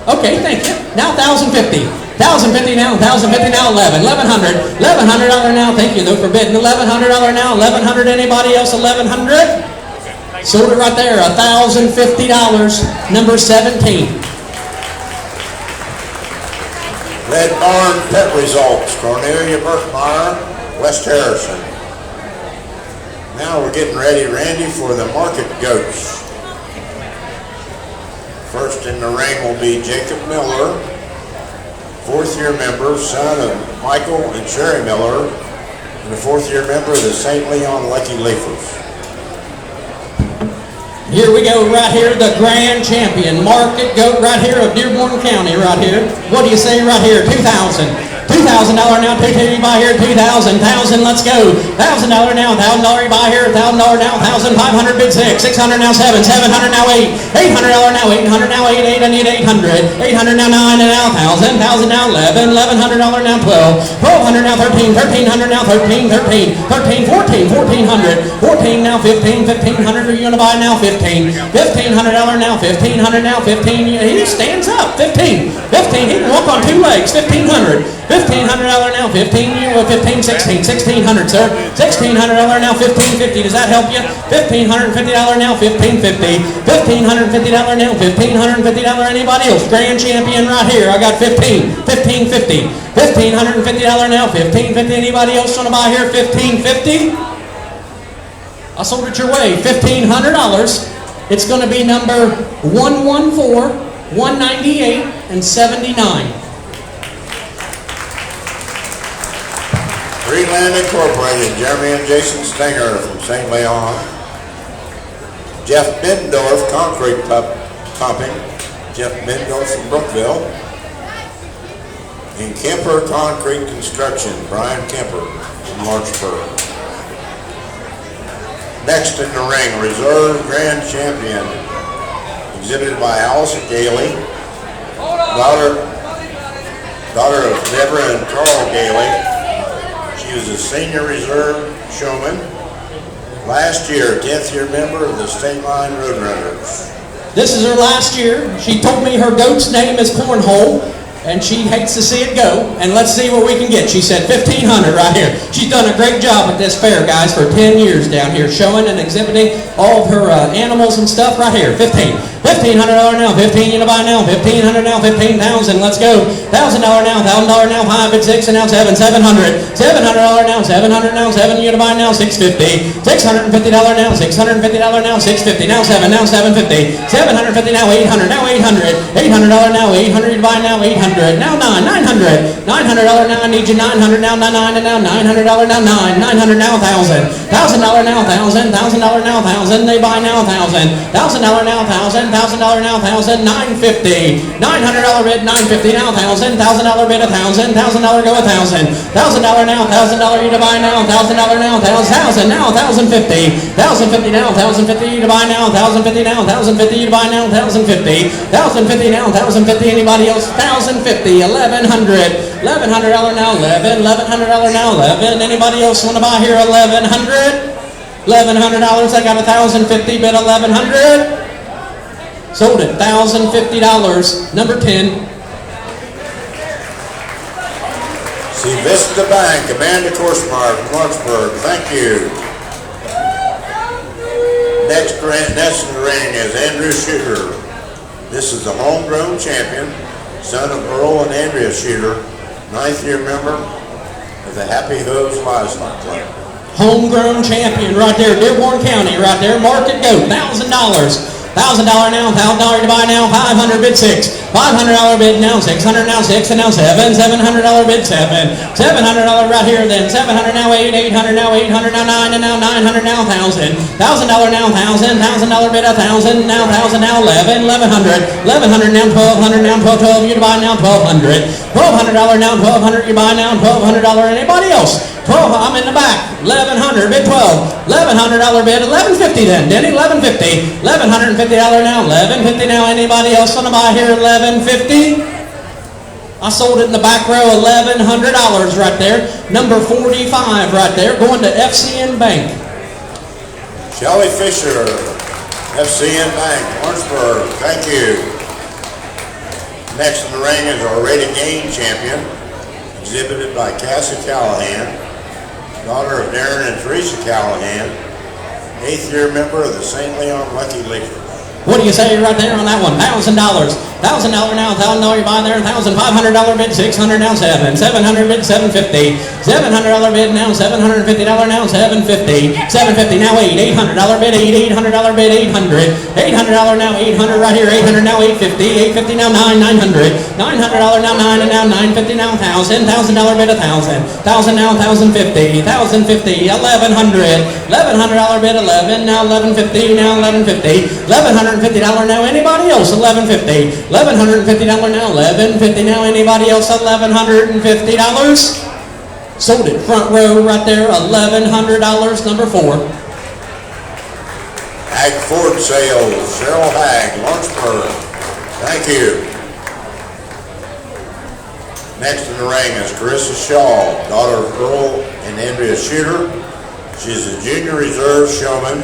Okay, thank you. Now 1,050. 1,050 now, 1,050 now, 11. 1,100. $1,100 now, thank you, no forbidden. $1,100 now, 1,100, anybody else? 1,100? Sold it right there, $1,050, number 17. Red Barn Pet Results, Cornelia Burkmeyer, West Harrison. Now we're getting ready, Randy, for the market goats. First in the ring will be Jacob Miller, fourth year member, son of Michael and Sherry Miller, and the fourth year member of the St. Leon Lucky Leafers. Here we go, right here, the grand champion, market goat right here of Dearborn County, right here. What do you say right here? 2,000. $2,000 now, 2,000 you buy here, 2,000, 1,000, let's go. $1,000 now, $1,000 you buy here, $1,000 now, 1,000, 500, bid 6, 600 now 7, 700 now 8, $800 now, 800 now 8, 8, I need 800, 800 now 9, and now 1,000, 1,000 now 11, $1,100 now 12, 1,200 now 13, 1,300 now 13, 13, 13, 14, 1,400, 14 now 15, 1,500, are you gonna buy now 15, $1,500 now, 1,500 now, 15, he stands up, 15, 15, he can walk on 2 legs, 1,500, $1,500 now, 15, 15, 16, 1,600, sir. $1,600 now, 1,550. Does that help you? $1,550 now, 1,550. $1,550 now, $1,550. Anybody else? Grand champion right here. I got 15, 1,550. $1,550 now, 1,550. Anybody else want to buy here? 1,550. I sold it your way. $1,500. It's going to be number 114, 198, and 79. Greenland Incorporated, Jeremy and Jason Stenger from St. Leon. Jeff Bendorf, Concrete Pumping, Jeff Bendorf from Brookville. And Kemper Concrete Construction, Brian Kemper from Lawrenceburg. Next in the ring, Reserve Grand Champion, exhibited by Allison Gailey, daughter of Deborah and Carl Gailey. She was a senior reserve showman. Last year, 10th year member of the State Line Roadrunners. This is her last year. She told me her goat's name is Cornhole, and she hates to see it go. And let's see what we can get. She said 1,500 right here. She's done a great job at this fair, guys, for 10 years down here, showing and exhibiting all of her animals and stuff right here. 15. $1,500 now, 15 you to buy now, 1,500 now, 15,000, let's go. $1,000 now, $1,000 now, 5 at 6, and now 7, 700. $700 now, 700 now, 7 you to buy now, 650. $650 now, $650 now, 650, now 7, now 750. $750 now, 800, now 800. $800 now, 800 you to buy now, 800. Now 9, 900. $900 now, I need you 900 now, 9, and now $900 now 9, 900 now 1,000. $1,000 now 1,000, $1,000 now 1,000, they buy now 1,000. $1,000 now 1,000. $1,000 now 1,000, 950. $900 bid, 950 now 1,000. $1,000 bid, 1,000. $1,000 go 1,000. $1,000 now, $1,000 you to buy now. $1,000 now, 1,000 now, 1,050. $1,050 now, 1,050 you to buy now. $1,050 now, 1,050 you to buy now. $1,050. $1,050 now, 1,050. Anybody else? $1,050. $1,100. $1,100 now, 11. $1,100 now, 11. Anybody else want to buy here? $1,100. $1,100. I got $1,050 bid, 1,100. Sold it, $1,050, number 10. See Vista Bank, Amanda Korsmar from Lawrenceburg, thank you. Next in the ring is Andrew Shooter. This is the homegrown champion, son of Earl and Andrea Shooter, 9th year member of the Happy Hooves Livestock Club. Homegrown champion right there, Dearborn County right there, market goat, $1,000. $1,000 now, $1,000 to buy now, 500 bid 6, $500 bid now, 600 now, 6 and now 7, $700 bid 7, $700 right here then, 700 now 8, 800 now 800 now 9 and now 900 now 1,000, $1,000 now 1,000, $1,000 bid 1,000 now 1,000 now 11, 1100, 1100 now 1,200 now 12, you to buy now 1,200, $1,200 now 1,200 you buy now, $1,200 anybody else? 12, I'm in the back, 1,100 bid 12, $1,100 bid 1150 then, Denny, 1150, $1,150 now, 1150 now, anybody else gonna buy here 1150? I sold it in the back row, $1,100 right there, number 45 right there, going to FCN Bank. Shelly Fisher, FCN Bank, Lawrenceburg, thank you. Next in the ring is our rated game champion, exhibited by Cassie Callahan, daughter of Darren and Teresa Callahan, 8th year member of the St. Leon Lucky Leafers. What do you say right there on that one? $1,000. $1,000 now, $1,000 you buy there, $1,500 bid, 600 now 7, 700 bid 750, $700 bid now, $750 now 750, 750 now 8, $800 bid 8, $800 bid 800, $800 now 800 right here, 800 now 850, 850 now 9, $900, $900 now 9 and now 950 now 1,000, $1,000 bid 1,000, 1,000 now 1,050, 1,050, 1,100, $1,100 bid 11, now 1150, now 1150, $1,150 now, anybody else? 1150, $1,150 now, 1150 now, anybody else? $1,150. Sold it front row right there, $1,100, number 4. Hag Ford Sales, Cheryl Hag, Lawrenceburg, thank you. Next in the ring is Carissa Shaw, daughter of Earl and Andrea Shooter. She's a junior reserve showman,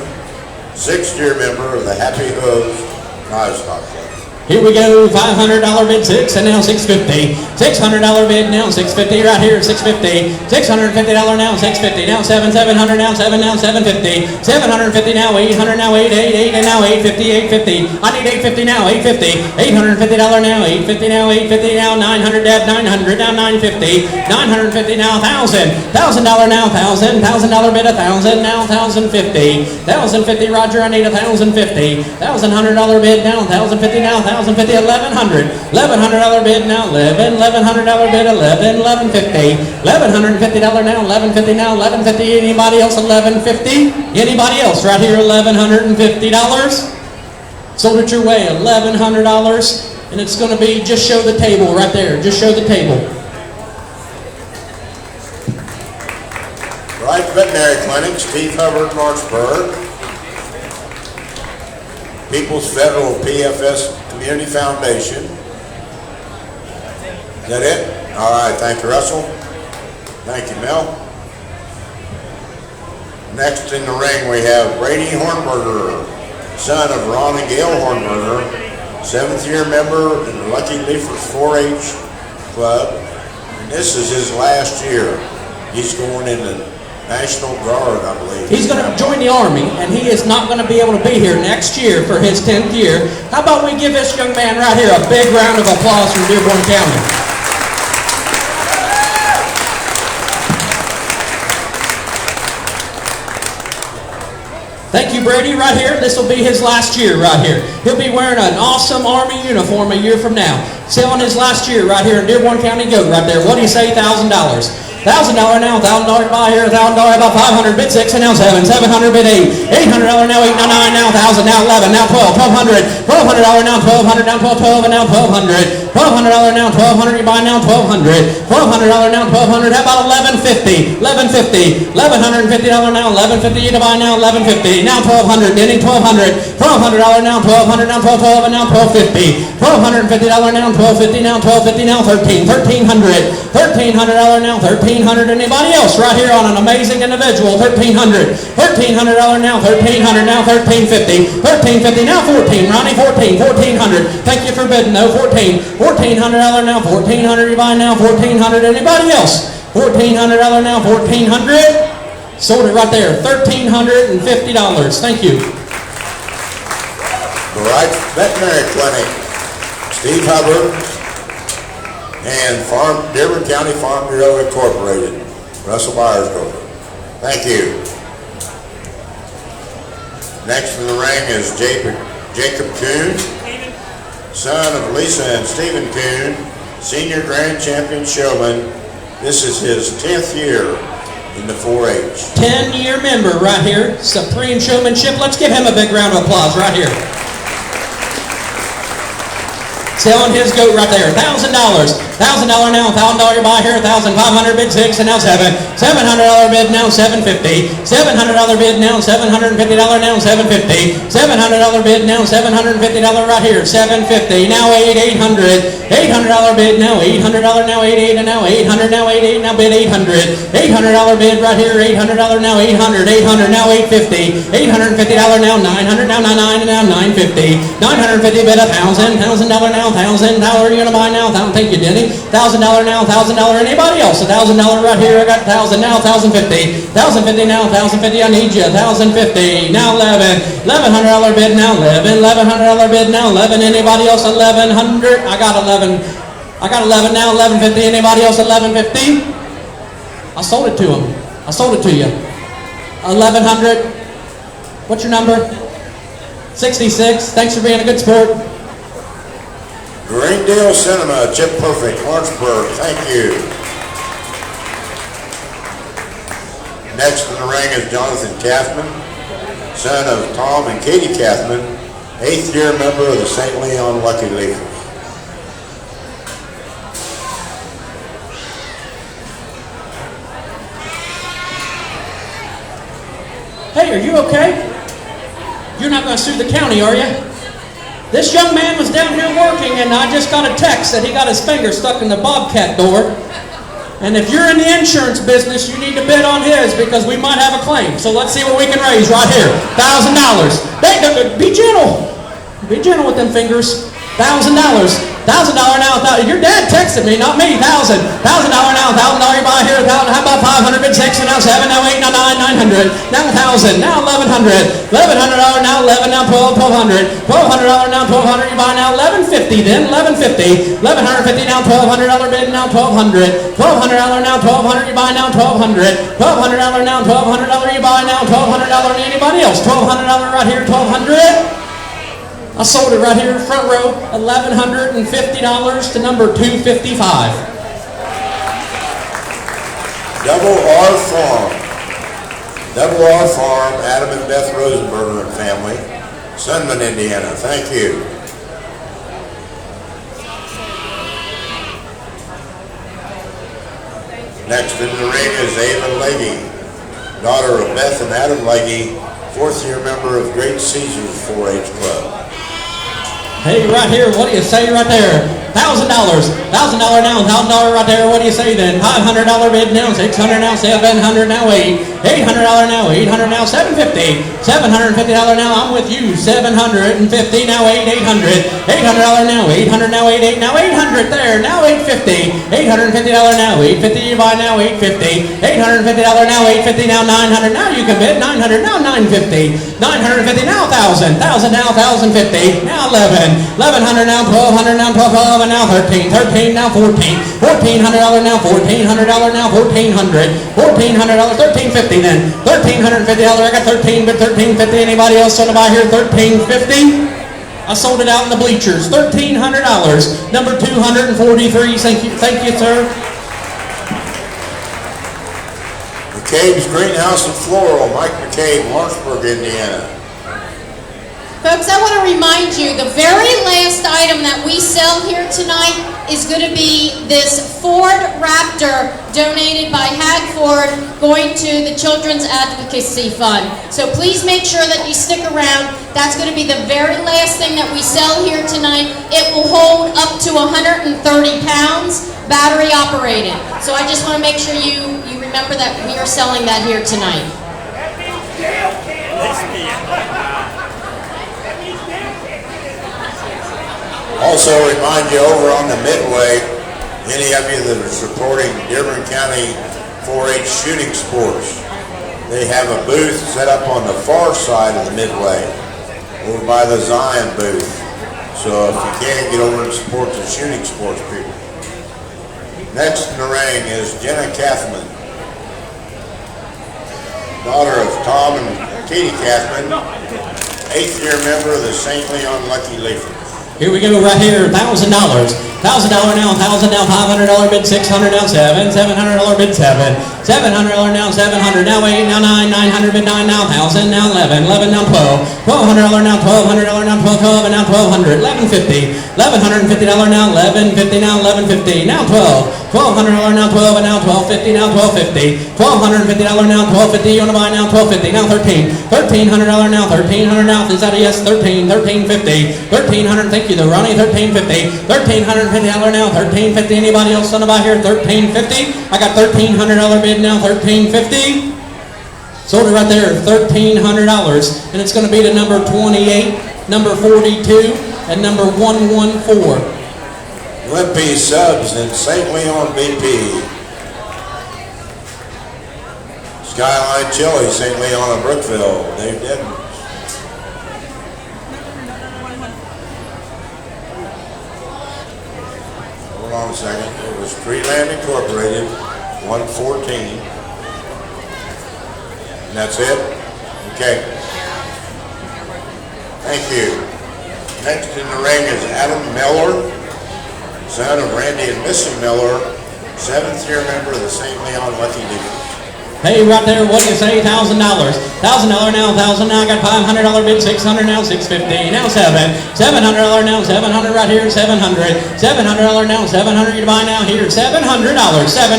6th year member of the Happy Hooves Livestock Club. Here we go, $500 bid 6 and now 650, $600 bid now 650 right here, 650, $650 now 650, now 7, 700 now 7 now 750, 750 now 800 now 8, 8, 8 and now 850, 850, I need 850 now 850, $850 now 850 now 850 now 900 Deb 900 now 950, 950 now 1,000, $1,000 now 1,000, $1,000 bid 1,000 now 1,050, 1,050 Roger I need 1,050, $1,100 bid now 1,050 now 1,050, 1,100, $1,100 bid now 11, $1,100 bid 11, 1150, $1,150 now 1150 now 1150, anybody else 1150, anybody else right here $1,150, sold it your way $1,100, and it's going to be just show the table right there, just show the table. Right Veterinary Clinic, Steve Hubbard, Lawrenceburg. People's Federal PFS Community Foundation. Is that it? All right, thank you, Russell. Thank you, Mel. Next in the ring, we have Brady Hornberger, son of Ron and Gail Hornberger, 7th year member in the Lucky Leafers 4-H Club. And this is his last year. He's going in the National Guard, I believe. He's going to join the Army, and he is not going to be able to be here next year for his 10th year. How about we give this young man right here a big round of applause from Dearborn County. Thank you, Brady, right here. This will be his last year right here. He'll be wearing an awesome Army uniform a year from now. Selling his last year right here in Dearborn County Goat right there. What do you say, $1,000? $1,000 now, $1,000 buy here, $1,000 about 500 bid 6 and now 7, 700 bid 8, $800 now 8, now 9, now 1,000, now 11, now 12, $1,200, $1,200 now 1,200, now 12, 12 and now 1,200, $1,200 now 1,200, you buy now 1,200, $1,200 now 1,200, how about 1150, 1150, $1,150 now 1150, you to buy now 1150, now 1,200, Denny 1,200, $1,200 now 1,200, now 12, 12 and now 1,250, $1,250 now 1,250, now 1,250, now 1,300, $1,300 now 1,300, anybody else right here on an amazing individual, $1,300, $1,300 now 1,300, now 1,350, 1,350 now 14, Ronnie 14, 1,400, thank you for bidding though, 14, $1,400 now 1,400, you buy now 1,400, anybody else, $1,400 now 1,400, sold it right there, $1,350, thank you. The Right Veterinary Clinic, Steve Hubbard, and Dearborn County Farm Bureau Incorporated, Russell Byersdorf. Thank you. Next in the ring is Jacob Kuhn, son of Lisa and Stephen Kuhn, senior grand champion showman. This is his 10th year in the 4-H. 10-year member right here, Supreme Showmanship. Let's give him a big round of applause right here. Selling his goat right there, $1,000. $1,000 now, $1,000 you buy here, $1,500 bid 6 and now 7. $700 bid now, $750. $700 bid now, $750 now, $750. $700 bid now, $750 right here, $750. Now $800. $800 bid now, $800 now, $88 and now $800 now, $88 now bid $800. $800 bid right here, $800 now, $800. $800 now, $850. $850 now, $900 now, $9 and now $950. $950 bid $1,000. $1,000 now. $1,000 you're gonna buy now. Thank you, Denny. $1,000 now. $1,000. Anybody else? $1,000 right here. I got 1,000 now. 1,050. 1,050 now. 1,050. I need you. 1,050 now. 11. $1,100 bid now. 11. $1,100 bid now. 11. Anybody else? 1,100. I got 11. I got 11 now. 1,150. Anybody else? 1,150. I sold it to him. I sold it to you. 1,100. What's your number? 66. Thanks for being a good sport. Greendale Cinema, Chip Perfect, Lawrenceburg, thank you. Next in the ring is Jonathan Kathman, son of Tom and Katie Kathman, 8th year member of the St. Leon Lucky Leafers. Hey, are you okay? You're not going to sue the county, are you? This young man was down here working, and I just got a text that he got his finger stuck in the bobcat door. And if you're in the insurance business, you need to bid on his because we might have a claim. So let's see what we can raise right here. $1,000. Be gentle. Be gentle with them fingers. $1,000. $1,000 now. Your dad texted me, not me. $1,000 now. $1,000 you buy here. How about 500? Bid 6 and now 7. Now 8. Now 9. 900. Now 1,000. Now 1,100. $1,100 now. 11 now. 12. 1,200. $1,200 now. 1,200 you buy now. 1,150 then. 1,150. 1,150 now. $1,200 bid now. 1,200. $1,200 now. 1,200 you buy now. 1,200. $1,200 now. $1,200 you buy now. $1,200. Anybody else? $1,200 right here. 1,200. I sold it right here, front row, $1,150 to number 255. Double R Farm. Double R Farm, Adam and Beth Rosenberger and family, Sunman, Indiana. Thank you. Next in the ring is Ava Legge, daughter of Beth and Adam Legge, 4th year member of Great Caesars 4-H Club. Hey, right here, what do you say right there? $1,000. $1,000 now, $1,000 right there. What do you say then? $500 bid now, $600 now, $700 now, $800 now, $800 now, $750. $750 now, I'm with you. $750 now, $800 now, $800 now, $88 now, $800 there, now $850. $850 now, $850 you buy now, $850. $850 now, $850 now, $900 now you can bid. $900 now, $950. $950 now, $1,000. $1,000 now, $1,050 now, $11. $1,100 now, $1,200 now, $1,200 now, $13. $13 now, $14. $1,400 now, $1,400 now, $1,400. $1,400. $1,350 then. $1,350. I got 13, but $1,350. Anybody else want to buy here? $1,350. I sold it out in the bleachers. $1,300. Number 243. Thank you, sir. McCabe's Greenhouse and Floral, Mike McCabe, Lawrenceburg, Indiana. Folks, I want to remind you, the very last item that we sell here tonight is going to be this Ford Raptor donated by Hag Ford going to the Children's Advocacy Fund. So please make sure that you stick around. That's going to be the very last thing that we sell here tonight. It will hold up to 130 pounds, battery operated. So I just want to make sure you remember that we are selling that here tonight. Also remind you over on the Midway, any of you that are supporting Dearborn County 4-H shooting sports, they have a booth set up on the far side of the Midway, over by the Zion booth. So if you can, get over and support the shooting sports people. Next in the ring is Jenna Kathman, daughter of Tom and Katie Kathman, 8th year member of the St. Leon Lucky Leafers. Here we go, right here, $1,000. $1,000 now, 1,000 now, $500 bid, 600 now, 7, $700 bid, 7, $700 now, 700 now, 8 now, 9, 900 bid, 9 now, 1,000 now, 11, 11 now, 12, $1,200 now, $1,200 now, 12, 12, and now 1,200, 1150, $1,150 now, 1150 now, 1150, now 12, $1,200 now, 12, and now 1250 now, 1250, $1,250 now, 1250, you want to buy now, 1250, now 13, $1,300 now, 1,300 now, is that a yes, 13, 1350, 1,300, thank you, the Ronnie, 1350, $1,350 now, 1350, anybody else want to buy here, 1350, I got $1,300 bid now, 1350, sold it right there, $1,300, and it's going to be to number 28, number 42, and number 114. Wimpy Subs in St. Leon BP. Skyline Chili, St. Leon and Brookville, Dave Dedman. Hold on a second. It was Treeland Incorporated, 114. And that's it? Okay. Thank you. Next in the ring is Adam Miller, son of Randy and Missy Miller, 7th year member of the St. Leon Lucky Leafers. Hey, right there, what do you say? $1,000. $1,000 now, 1,000 now, I got $500 bid, 600 now, 650, now 7, $700 now, 700 right here, 700, $700 now, 700 you buy now here, $700, 7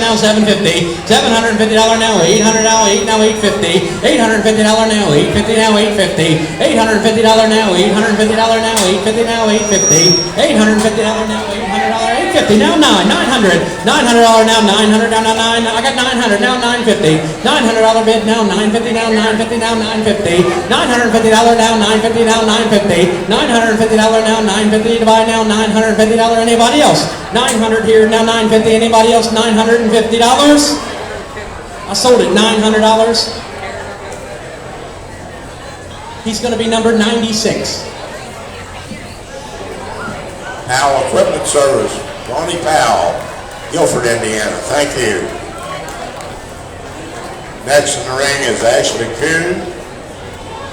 now, 750, $750 now, 800 now, 8 now, 850, $850 now, 850 now, 850, $850 now, $850 now, 850 now, 850, $850 now, $800, 850 now, 9, $900, $900 now, $900 now, 9, I got $900 now, 950. $900 bid now, $950 now, $950 now, $950, $950 now, $950 now, $950, $950 now, $950 to buy now, $950, anybody else? 900 here now, $950, anybody else? $950. I sold it, $900. He's going to be number 96. Powell Equipment Service, Ronnie Powell, Guilford, Indiana. Thank you. Next in the ring is Ashley Kuhn,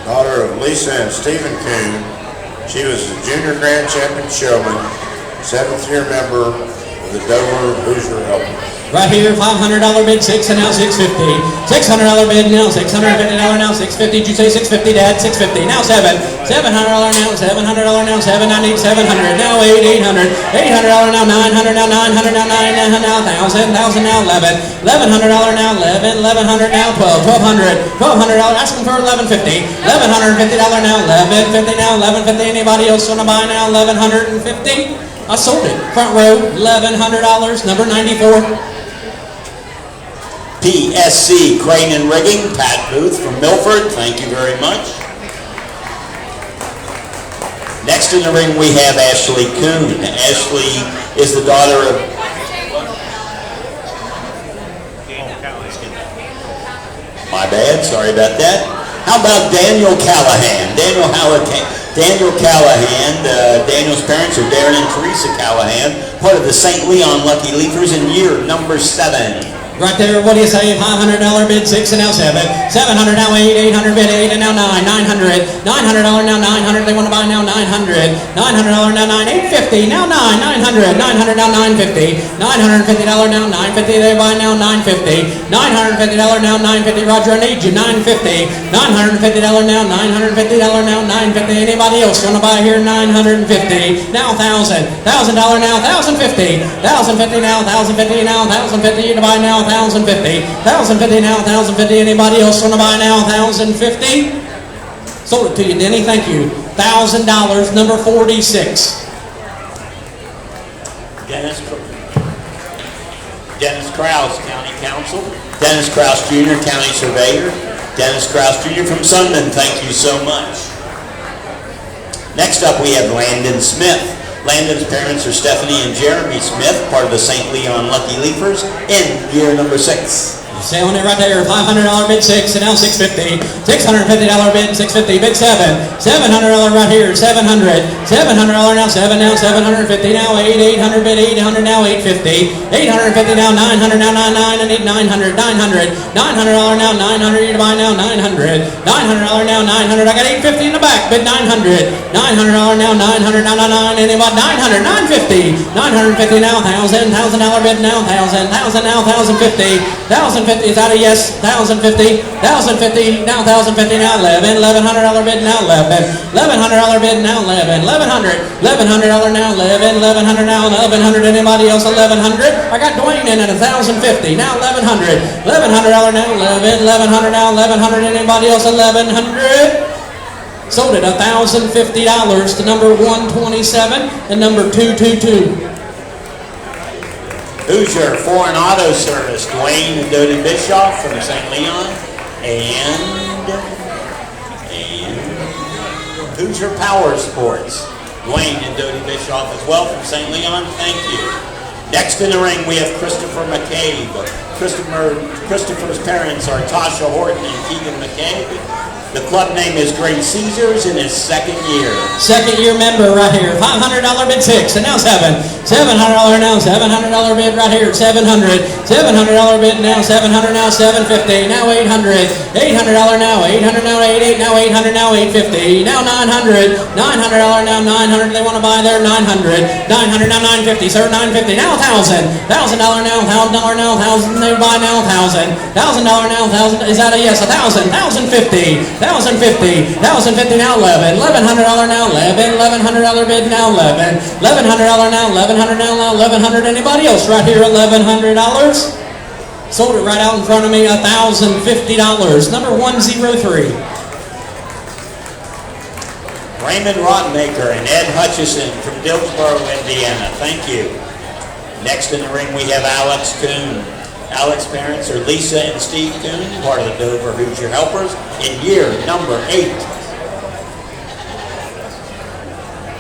daughter of Lisa and Stephen Kuhn. She was the Junior Grand Champion Showman, 7th year member of the Dover Hoosier Helpers. Right here, $500 bid, 6 and now 650. $600 bid now, $650 now, 650. Did you say 650, Dad? 650. Now 7. $700 now, $700 now, 7. I need 700. Now 8, 800. $800 now, 900 now, 900 now, 900 now, 1,000, 1,000 now, 11. $1,100 now, 11. 1,100 now, 12. 1,200. $1,200. Asking for 1150. $1,150 now, 1150 now, 1150. Anybody else want to buy now? 1,150. I sold it. Front row, $1,100. Number 94. PSC Crane and Rigging, Pat Booth from Milford, thank you very much. Next in the ring we have Ashley Kuhn. Ashley is the daughter of... My bad, sorry about that. How about Daniel Callahan? Daniel Callahan, Daniel's parents are Darren and Teresa Callahan, part of the St. Leon Lucky Leafers in year number 7. Right there, what do you say? $500 bid, 6 and now 7. $700 now, 8. $800 bid, 8 and now 9. $900. $900 now, 900. They want to buy now, $900. $900 now, 9. $850 now, 9. $900. $900 now, $950. $950 now, $950. They buy now, $950. $950 now, $950. Roger, I need you, $950. $950 now, $950 now, $950. Anybody else want to buy here? $950. Now $1,000. $1,000 now, $1,050. $1,050 now, $1,050 now, $1,050 to buy now. $1,050. $1,050 now, $1,050. Anybody else want to buy now? $1,050. Sold it to you, Denny. Thank you. $1,000, number 46. Dennis Krause, County Council. Dennis Krause Jr., County Surveyor. Dennis Krause Jr. from Sunman, thank you so much. Next up we have Landon Smith. Landon's parents are Stephanie and Jeremy Smith, part of the St. Leon Lucky Leafers in year number 6. Selling it right there, $500 bid 6, and now $650. $650 bid, $650, bid 7. $700 right here, $700. $700 now 7, now $750, now 8. $800 bid 800, now $850. $850 now 900, now 99, and need $900. $900 now 900, you to buy now $900. $900 now 900. I got $850 in the back, bid $900. $900 now 900, now 99, and about $900. $950. $950 now 1,000. $1,000 bid now 1,000. $1,000 now 1,050. $1,050 is that a yes? $1,050. $1,050 now 1,050 now 11. $1,100 bid now 11. $1,100 bid now 11. $1,100. $1,100 now 11. $1,100 now 1,100. Anybody else 1,100? I got Dwayne in at 1,050. Now 1,100. $1,100 now 11. $1,100 now 1,100. Anybody else 1,100? Sold it $1,050 to number 127 and number 222. Hoosier Foreign Auto Service, Dwayne and Dodie Bischoff from St. Leon, and Hoosier Power Sports, Dwayne and Dodie Bischoff as well from St. Leon. Thank you. Next in the ring we have Christopher McCabe. Christopher's parents are Tasha Horton and Keegan McCabe. The club name is Great Caesars in his second year. Second year member right here. $500 bid 6, and now 7. $700 now, $700 bid right here. $700. $700 bid now, $700 now, $750. Now $800. $800 now, $800 now, 88 now, $800 now, $850. Now $900. $900 now, $900. They want to buy there. $900. $900 now, $950. Sir, $950. Now $1,000. $1,000 now, $1,000 now, $1,000. They buy now $1,000. $1,000 now, $1,000. Is that a yes? $1,000. $1,050. $1,050. $1,050 now 11. $1,100 now 11. $1,100 bid now 11. $1,100 now 1100 now 1100. Anybody else right here? $1,100. Sold it right out in front of me. $1,050. Number 103. Raymond Rodmaker and Ed Hutchison from Dearborn, Indiana. Thank you. Next in the ring we have Alex Kuhn. Alex's parents are Lisa and Steve Kuhn, part of the Dover Hoosier Helpers, in year number 8.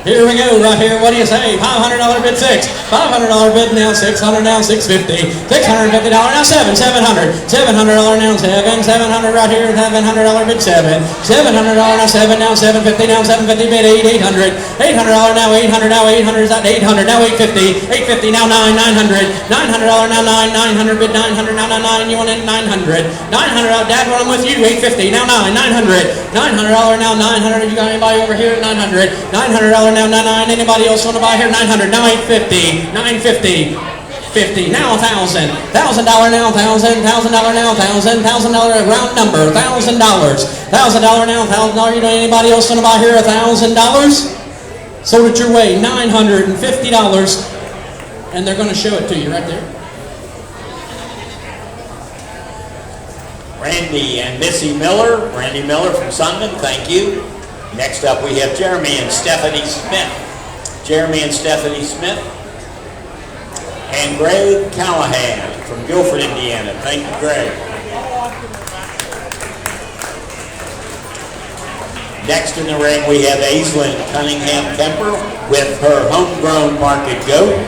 Here we go, right here. What do you say? $500 bid 6. $500 bid now 600 now 650. $650 now 7. $700. $700 now 7. $700 right here. $700 bid 7. $700 now 7 now 750 now 750 bid 8. $800. $800 now 800 now 800 is that 800 now 850. 850 now 9. $900. $900 now 9. 900 bid 900 now 9. You want it 900. $900. Dad, when I'm with you 850 now 9. $900. $900 now 900. You got anybody over here? $900. $900 now 99. Anybody else want to buy here? $900. Now $850. $950. $50. Now $1,000. $1,000 now 1,000. $1,000 now 1,000. $1,000 round number. $1,000. $1,000 now $1,000. You know anybody else want to buy here? $1,000. Sold it your way. $950. And they're going to show it to you right there. Randy and Missy Miller. Randy Miller from Sundman. Thank you. Next up we have Jeremy and Stephanie Smith. Jeremy and Stephanie Smith. And Greg Callahan from Guilford, Indiana. Thank you, Greg. Next in the ring we have Aislinn Cunningham Kemper with her homegrown market goat.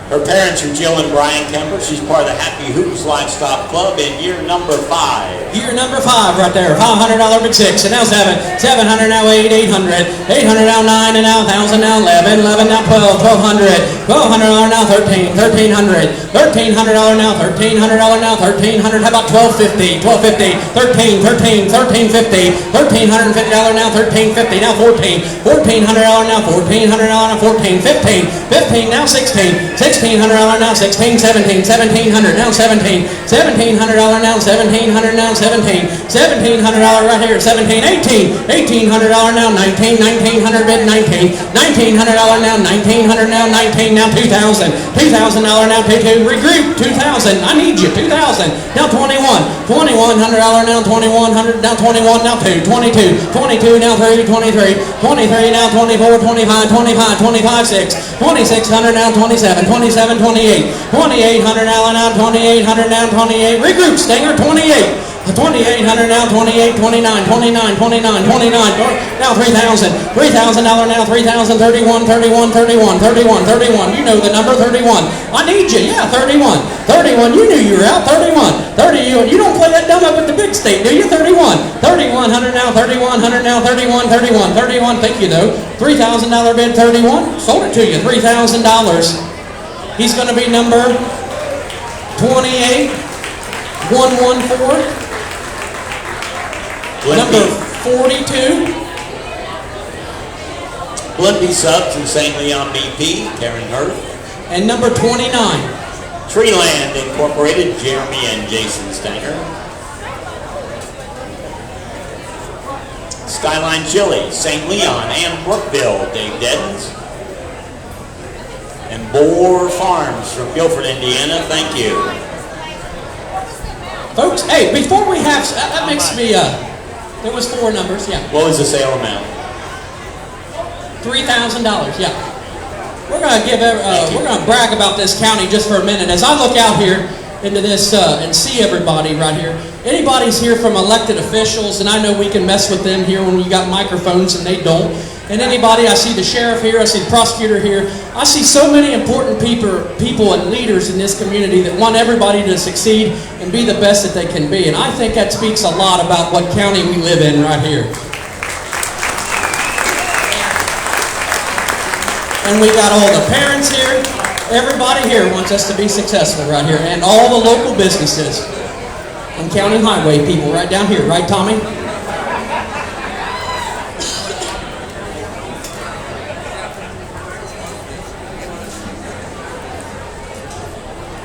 Her parents are Jill and Brian Kemper. She's part of the Happy Hoops Livestock Club in year number 5. Year number 5 right there. $500 bid 6, and now 7. $700 now 8. $800. $800 now 9, and now 1,000 now 11. 11 now 12. $1,200. $1,200 now 13. $1,300. $1,300 now 1,300 now 1,300. How about $1,250? $1,250. 13. $1,350. $1,350 now 1,350. Now 14. $1,400 now 1,400 now 14. 15. 15 now 16. $1,600 now 16. 17. $1,700 now 17. $1,700 now 1,700 now 17. $1,700 right here. 17. 18. $1,800 now 19. $1,900 bid 19. $1,900 now 1,900 now 19. Now 2,000. $2,000 now 22. Regroup. 2,000. I need you. 2,000. Now 21. $2,100 now 2,100 now 21 now 2. 22. 22 now 3. 23. 23 now 24. 25. 25. 25 6. 2,600 now 27. 27 28. 2,800 now 2,800 now 28. Regroup. Stinger 28. $2,800 now, 28, 29, 29, 29, 29, now $3,000, $3,000 now, 3,000, 31, 31, 31, 31, 31, you know the number, 31. I need you, yeah, 31, 31, you knew you were out, 31, 30, you don't play that dumb up at the big state, do you? 31, 3,100 now, 3,100 now, 31, 31, 31, thank you though, $3,000 bid, 31, sold it to you, $3,000. He's going to be number 28, 114. Number 42. Blimpie Subs in St. Leon BP, Karen Hurd. And number 29. Treeland Incorporated, Jeremy and Jason Stanger. Skyline Chili, St. Leon and Brookville, Dave Deddens. And Boar Farms from Guilford, Indiana, thank you. Folks, hey, before we have, that makes me, there was 4 numbers, yeah. What was the sale amount? $3,000, yeah. We're gonna we're gonna brag about this county just for a minute. As I look out here into this and see everybody right here, anybody's here from elected officials, and I know we can mess with them here when you got microphones and they don't. And anybody, I see the sheriff here, I see the prosecutor here. I see so many important people and leaders in this community that want everybody to succeed and be the best that they can be. And I think that speaks a lot about what county we live in right here. And we got all the parents here. Everybody here wants us to be successful right here. And all the local businesses and county highway people right down here. Right, Tommy?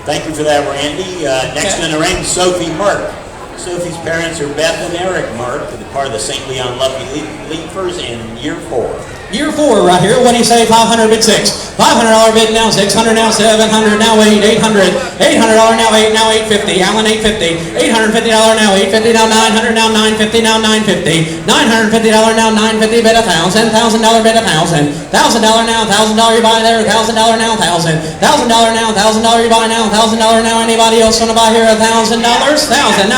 Thank you for that, Randy. Next in the ring, Sophie Merck. Sophie's parents are Beth and Eric Merck, part of the St. Leon Lucky Leapers in year 4. Year 4 right here. What do you say? 500 bid 6. $500 bid now. 600 now. 700 now. 8. 800. $800 now. 8 now. 850. Allen 850. $850 now. 850 now. 900 now. 950 now. 950. $950 now. 950 bid 1,000. $1,000 bid 1,000. $1,000 now. $1,000 you buy there. $1,000 now. 1,000. $1,000 now. $1,000 you buy now. $1,000 now. Anybody else want to buy here? $1,000. 1,000 now.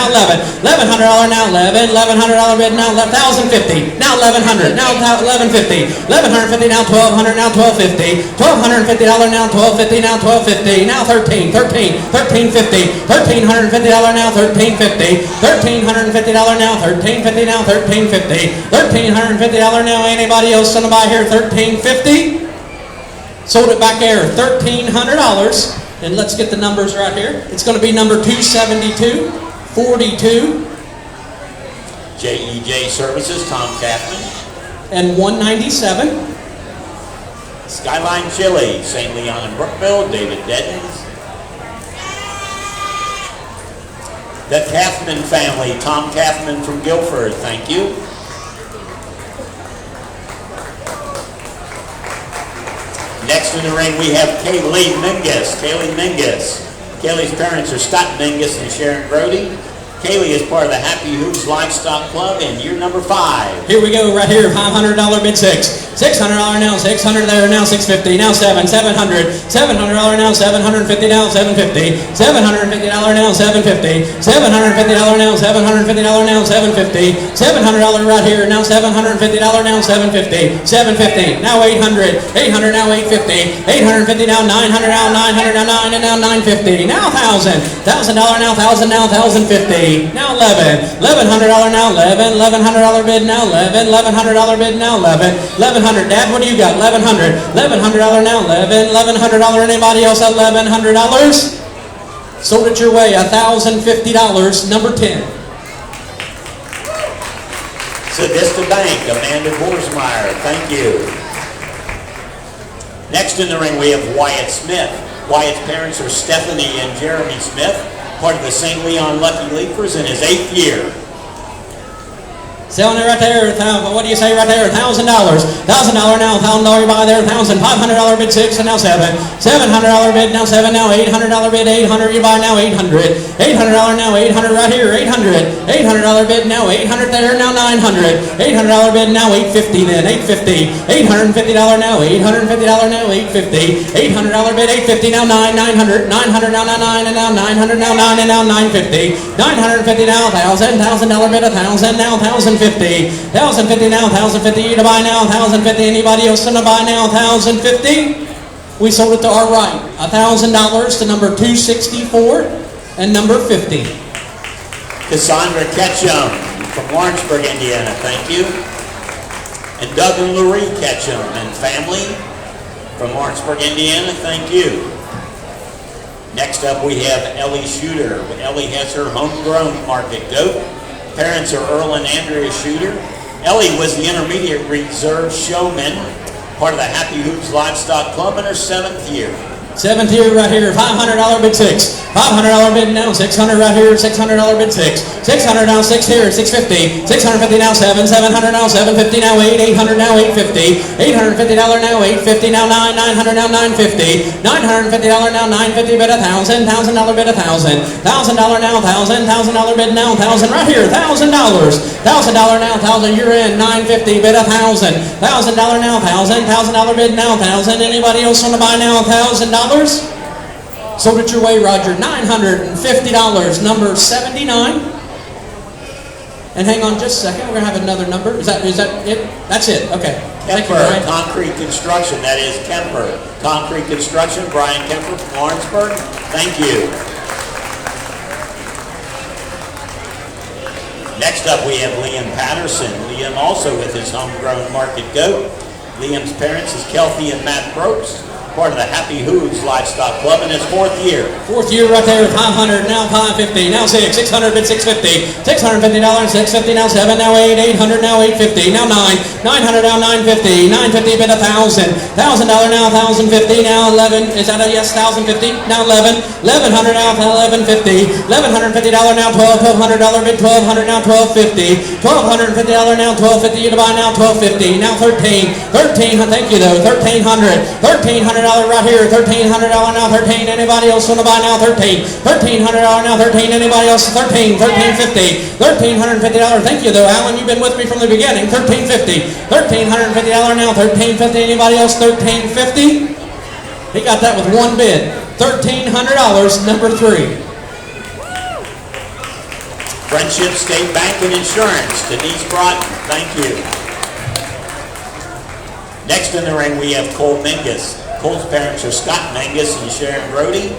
11. $1,100 now. 11. $1,100 bid now. 1,050. Now 1,100. Now 1,150. $1,150 now, $1,200 now, $1,250. $1,250 now, $1,250 now, $1,250 now, 13, 13, 1350. $1,350 now, $1,350. $1,350 now, $1,350 now, $1,350. $1,350 now. Anybody else want to buy here? $1,350. Sold it back there, $1,300. And let's get the numbers right here. It's going to be number 272, 42. JEJ Services, Tom Kaufman. And 197. Skyline Chili, St. Leon and Brookville, David Deddens. The Kaufman family, Tom Kaufman from Guilford, thank you. Next in the ring we have Kaylee Mingus. Kaylee Mingus. Kaylee's parents are Scott Mingus and Sharon Brody. Kaylee is part of the Happy Hoops Livestock Club in year number 5. Here we go, right here, $500 bid 6. $600 now, 600 there, now 650, now 7, 700, $700 now, 750 now, 750, $750 now, 750, $750 now, $750 now, 750, $700 right here, now $750 now, 750, 750, now 800, 800 now, 850, 850 now, 900 now, 900 now, 9 and now 950, now 1,000, $1,000 now, 1,000 now, 1,050, now 11, $1,100 now, 11, $1,100 bid now, 11, $1,100 bid now, 11, $1,100. Dad, what do you got? $1,100. $1,100 now. 11. $1,100. Anybody else at $1,100? Sold it your way. $1,050. Number 10. Sedista Bank, Amanda Borsmeyer. Thank you. Next in the ring, we have Wyatt Smith. Wyatt's parents are Stephanie and Jeremy Smith, part of the St. Leon Lucky Leapers in his 8th year. Selling it right there. What do you say right there? $1,000. $1,000 now. $1,000 you buy there. $1,000. $500 bid 6 and now 7. $700 bid now 7. Now $800 bid 800 you buy now 800. $800 now 800 right here. 800. $800 bid now 800 there now 900. $800 bid now 850 then 850. $850 now 850 now 850. $800 bid 850 now 900. 900 now 9 and now 900 now 9 and now 950. $950 now 1,000. $1,000 bid 1,000 now 1,050. $1,050 now 1,050 you to buy now 1,050. Anybody else to buy now 1,050? We sold it to our right. $1,000 to number 264 and number 50. Cassandra Ketchum from Lawrenceburg, Indiana. Thank you. And Doug and Lurie Ketchum and family from Lawrenceburg, Indiana. Thank you. Next up we have Ellie Shooter. Ellie has her homegrown market goat. Parents are Earl and Andrea Shooter. Ellie was the intermediate reserve showman, part of the Happy Hoops Livestock Club in her 7th year. 7th year right here, $500 bid 6. $500 bid now, $600 right here, $600 bid 6. $600 now 6 here, $650. $650 now 7. $700 now 750 now 8. $800 now 850. $850 now 850 now 9. $900 now 950. $950 now 950 bid 1,000. $1,000 bid 1,000. $1,000 now 1,000. $1,000 bid now 1,000 right here, $1,000. $1,000 now 1,000. You're in 950 bid 1,000. $1,000 now 1,000. $1,000 bid now 1,000. Anybody else want to buy now $1,000? Sold it your way, Roger. $950, number 79. And hang on just a second. We're going to have another number. Is that it? That's it. Okay. Thank you, Kemper Brian. Concrete Construction. That is Kemper Concrete Construction. Brian Kemper from Lawrenceburg. Thank you. Next up we have Liam Patterson. Liam also with his homegrown market goat. Liam's parents is Kelty and Matt Brooks, part of the Happy Hooves Livestock Club in his 4th year. 4th year right there, 500, now 550, now 6, 600 bid 650, $650, 650 now 7, now 8, 800 now 850, now 9, 900 now 950, 950 bid 1,000, $1,000 now 1,050, now 11, is that a yes, 1,050, now 11, 1,100 now 1,150, $1,150 now 12, $1,200 bid 1,200 now 1,250, $1,250 now 1,250 you to buy now 1,250, now 13, thank you though, 1,300, $1,300 right here, $1,300 now 13. Anybody else want to buy now 13? $1,300 now 13. Anybody else 13? $1,350. $1,350. Thank you though, Alan. You've been with me from the beginning. $1,350. $1,350 now 13.50. Anybody else 13.50? He got that with one bid. $1,300, number 3. Friendship State Bank and Insurance. Denise Broughton. Thank you. Next in the ring we have Cole Mingus. Cole's parents are Scott Mingus and Sharon Brody.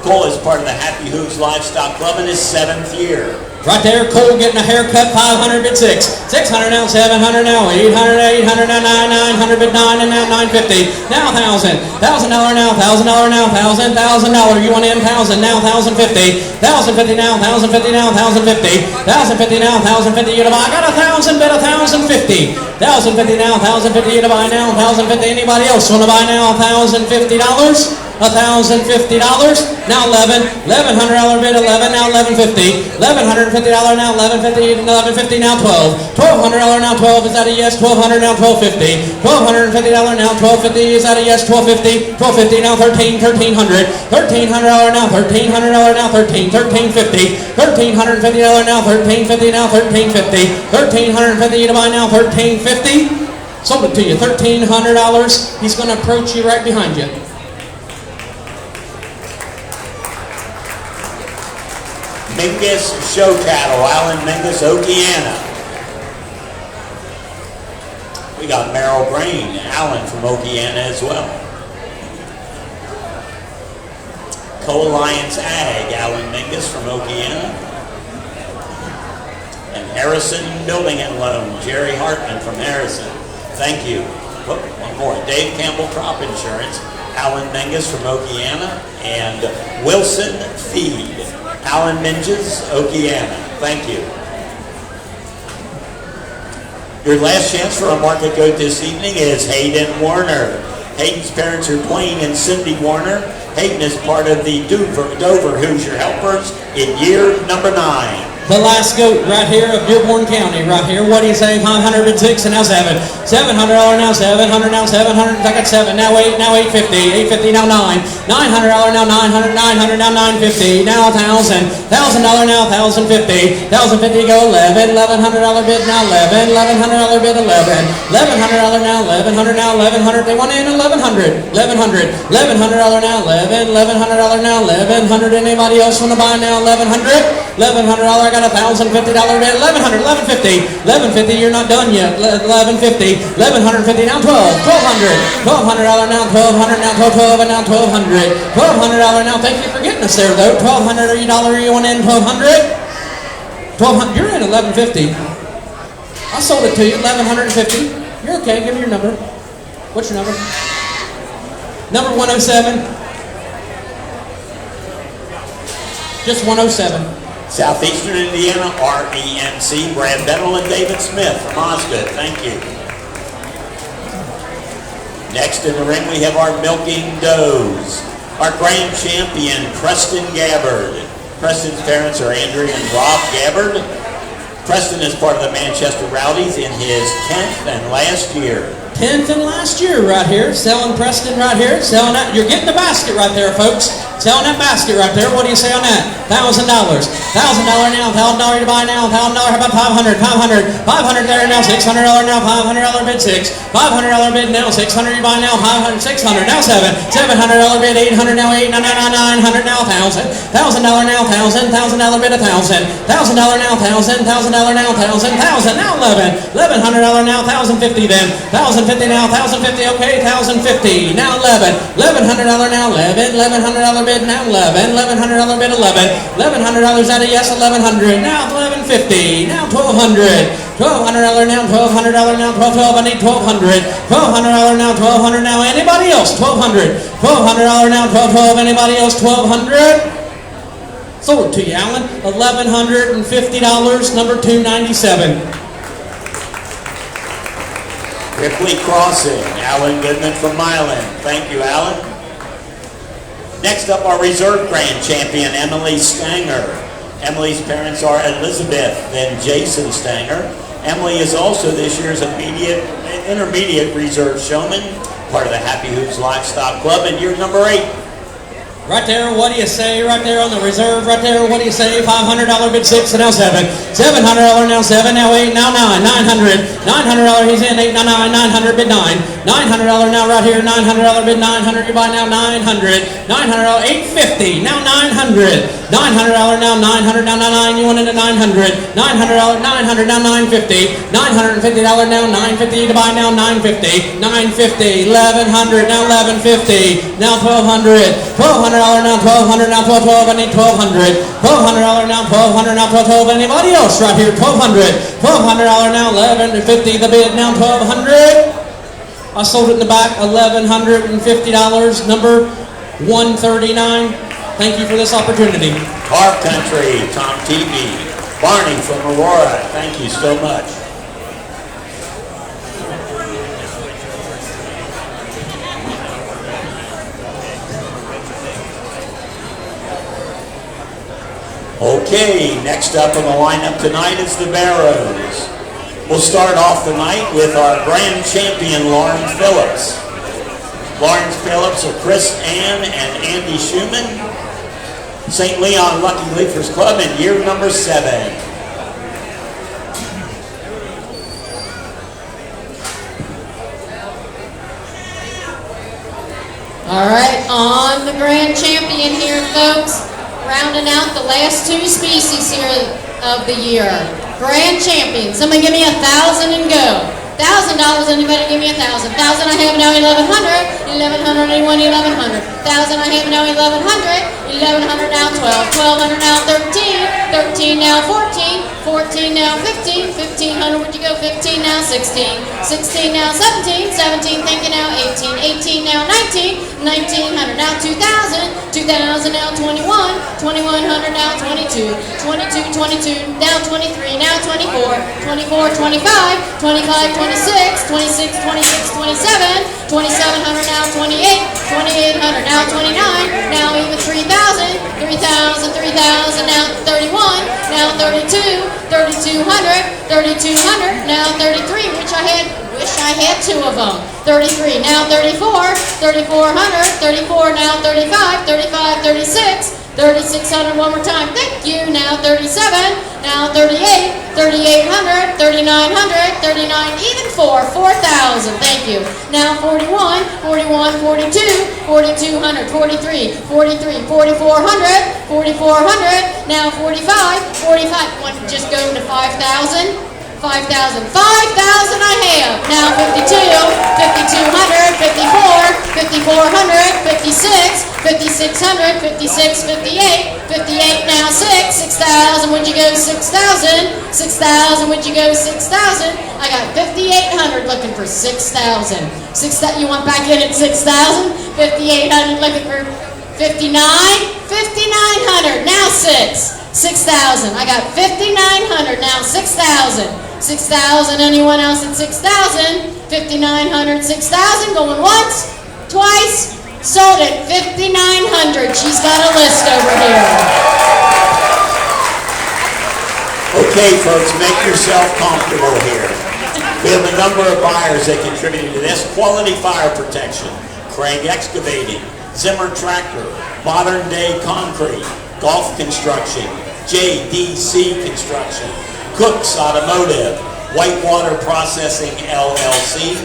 Cole is part of the Happy Hooves Livestock Club in his 7th year. Right there, Cole getting a haircut, 500 bid 6. 600 now, 700 now, 800, 800 now, 9, 900 bid 9, and now 950. Now 1,000. $1,000 now, $1,000 now, $1,000, $1,000. You want in 1,000 now, 1,050. 1,050 now, 1,050 now, 1,050. 1,050 now, 1,050 you to buy. I got 1,000 bid 1,050. 1,050 now, 1,050 you to buy now, 1,050. Anybody else want to buy now, $1,050? $1,050, now 11, $1,100 bid 11, now 1150, $1,150 now 1150 now 12, $1,200 now 12, is that a yes? $1,200 now 1250, $1,250 now 1250, is that a yes? $1,250, $1,250 now 13, $1,300, $1,300 now 1,300 now 13, $1,350, $1,350 now 1350 now 1350, $1,350 to buy now 1350. Sold it to you, $1,300. He's going to approach you right behind you. Mingus Show Cattle, Alan Mingus, Okeana. We got Merrill Brain, Alan from Okeana as well. Co-Alliance Ag, Alan Mingus from Okeana. And Harrison Building and Loan, Jerry Hartman from Harrison. Thank you. Whoop, one more. Dave Campbell Crop Insurance, Alan Mingus from Okeana. And Wilson Feed, Alan Mingus, Okeana. Thank you. Your last chance for a market goat this evening is Hayden Warner. Hayden's parents are Dwayne and Cindy Warner. Hayden is part of the Dover Hoosier Helpers in year number 9. The last goat right here of Dearborn County, right here. What do you say? 500 and 6 and now 7. $700 now 700 now 700. I got 7 now 8 now 850. 850 now 9. $900 now 900 900 now 950. Now 1,000. $1,000 now 1,050. 1,050 go 11. $1,100 bid now 11. $1,100 bid 11. $1,100 now 1,100 now 1,100. They want in 1,100. 1,100. $1,100 now 11. $1,100 now 1,100. Anybody else want to buy now? 1,100. $1,100. I got $1,050 bid. 1,100. 1,150. 1,150. You're not done yet. 1,150. 1,150 now 12. 1,200. $1,200 now 1,200 now 12 and now 1,200. $1,200 now. Thank you for getting us there though. 1,200. Are you dollar? You want in 1,200? 1,200. You're in 1,150. I sold it to you. 1,150. You're okay. Give me your number. What's your number? Number 107. Just 107. Southeastern Indiana, REMC, Brad Bettel and David Smith from Osgood. Thank you. Next in the ring, we have our milking does. Our grand champion, Preston Gabbard. Preston's parents are Andrea and Rob Gabbard. Preston is part of the Manchester Rowdies in his 10th and last year. 10th and last year right here. Selling Preston right here. Selling that. You're getting the basket right there, folks. Selling that basket right there. What do you say on that? $1,000. $1,000 now. $1,000 to buy now. $1,000. How about 500? 500. 500 there now. $600 now. $500 bid 6. $500 bid now. 600 you buy now. 500. 600 now 7. $700 bid 800 now 8. 900 now 1,000. $1,000 now 1,000. $1,000 bid 1,000. $1,000 now 1,000. $1,000 now 1,000. 1,000 now 11. $1,100 now 1,050 then. 1,050 now 1,050. Okay, 1,050 now 11. $1,100 now 11. $1,100 bid now 11. $1,100 bid 11. $1,100 out of yes. 1,100 now 1,150 now 1,200. $1,200 now, $1,200 now, 12. I need 1,200. $1,200 now, 1,200 now. Anybody else? 1,200. $1,200 now, 12. Anybody else? 1,200. Sold it to you, Alan. $1,150. Number 297. Ripley Crossing, Alan Goodman from Milan. Thank you, Alan. Next up, our reserve grand champion, Emily Stanger. Emily's parents are Elizabeth and Jason Stanger. Emily is also this year's intermediate reserve showman, part of the Happy Hoops Livestock Club, and year number 8. Right there, what do you say? Right there on the reserve, right there, what do you say? $500 bid 6 and now 7. $700 now 7, now 8, now 9. $900. $900 he's in, 8, now 9. $900 bid 9. $900 now right here, $900 bid 900. You buy now 900. $900, $850. Now 900. $900 now 900 now 9. You want into 900. $900 900 now 950. $950 now 950 to buy now 950. 950. $1,100 now 1150. Now 1,200. $1,200 now 1,200 now 12. I need 1,200. $1,200 now 1,200 now 12. Anybody else right here? 1,200. $1,200 now 1,150. The bid now 1,200. I sold it in the back. $1,150. Number 139. Thank you for this opportunity. Car Country, Tom TV. Barney from Aurora. Thank you so much. Okay, next up on the lineup tonight is the Barrows. We'll start off the night with our grand champion, Lauren Phillips. Lauren Phillips of Chris Ann and Andy Schumann. St. Leon Lucky Leafers Club in year number 7. All right, on the grand champion here, folks. Rounding out the last 2 species here of the year. Grand champion. Somebody give me 1,000 and go. $1,000. Anybody give me 1,000? 1,000 I have now 1,100. 1,100 anyone 1,100. 1,000 I have now 1,100. 1,100 now 12. 1,200 now 13. 13 now 14. 14 now 15. 1,500 would you go? 15 now 16. 16 now 17. 17 thank you now 18. 18 now 19, 1900 now 2000, 2000 now 21, 2100 now 22, 22 now 23, now 24, 24, 25, 25, 26, 26, 26, 27, 2700 now 28, 2800 now 29, now even 3000, 3000, 3000 now 31, now 32, 3200, 3200 now 33, wish I had two of them. 33 now 34, 3400, 34 now 35, 35, 36, 3600 one more time. Thank you. Now 37, now 38, 3800, 3900, 39 even 4000. Thank you. Now 41, 41, 42, 4200, 43, 43, 4400, 4400. Now 45, 45. Want to just go to 5000? 5,000. 5,000 I have. Now 52, 5,200, 54, 5,400, 56, 5,600, 56, 58, 58 now 6,000. Would you go 6,000? 6,000. Would you go 6,000? I got 5,800 looking for 6,000. You want back in at 6,000? 5,800 looking for 59, 5,900. Now 6,000. I got 5,900. Now 6,000. 6,000. Anyone else at 6,000? 5,900, 6,000. Going once, twice. Sold at 5,900. She's got a list over here. Okay, folks, make yourself comfortable here. We have a number of buyers that contributed to this. Quality Fire Protection, Craig Excavating, Zimmer Tractor, Modern Day Concrete, Golf Construction, JDC Construction, Cook's Automotive, Whitewater Processing LLC,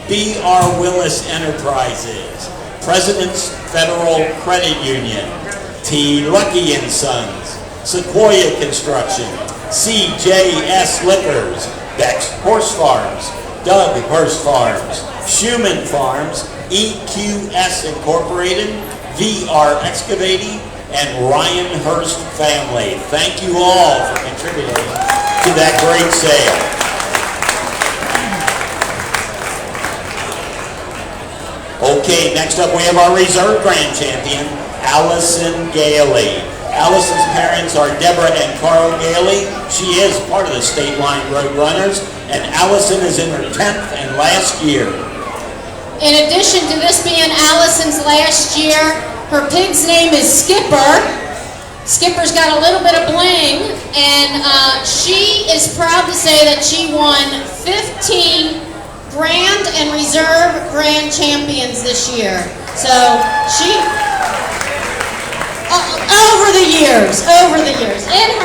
B.R. Willis Enterprises, President's Federal Credit Union, T. Lucky & Sons, Sequoia Construction, CJS Liquors, Beck's Horse Farms, Doug Horse Farms, Schumann Farms, EQS Incorporated, VR Excavating, and Ryan Hurst Family. Thank you all for contributing to that great sale. Okay, next up we have our reserve grand champion, Allison Gailey. Allison's parents are Deborah and Carl Gailey. She is part of the State Line Road Runners, and Allison is in her 10th and last year. In addition to this being Allison's last year, her pig's name is Skipper. Skipper's got a little bit of bling, and she is proud to say that she won 15 Grand and Reserve Grand Champions this year. So she, over the years, in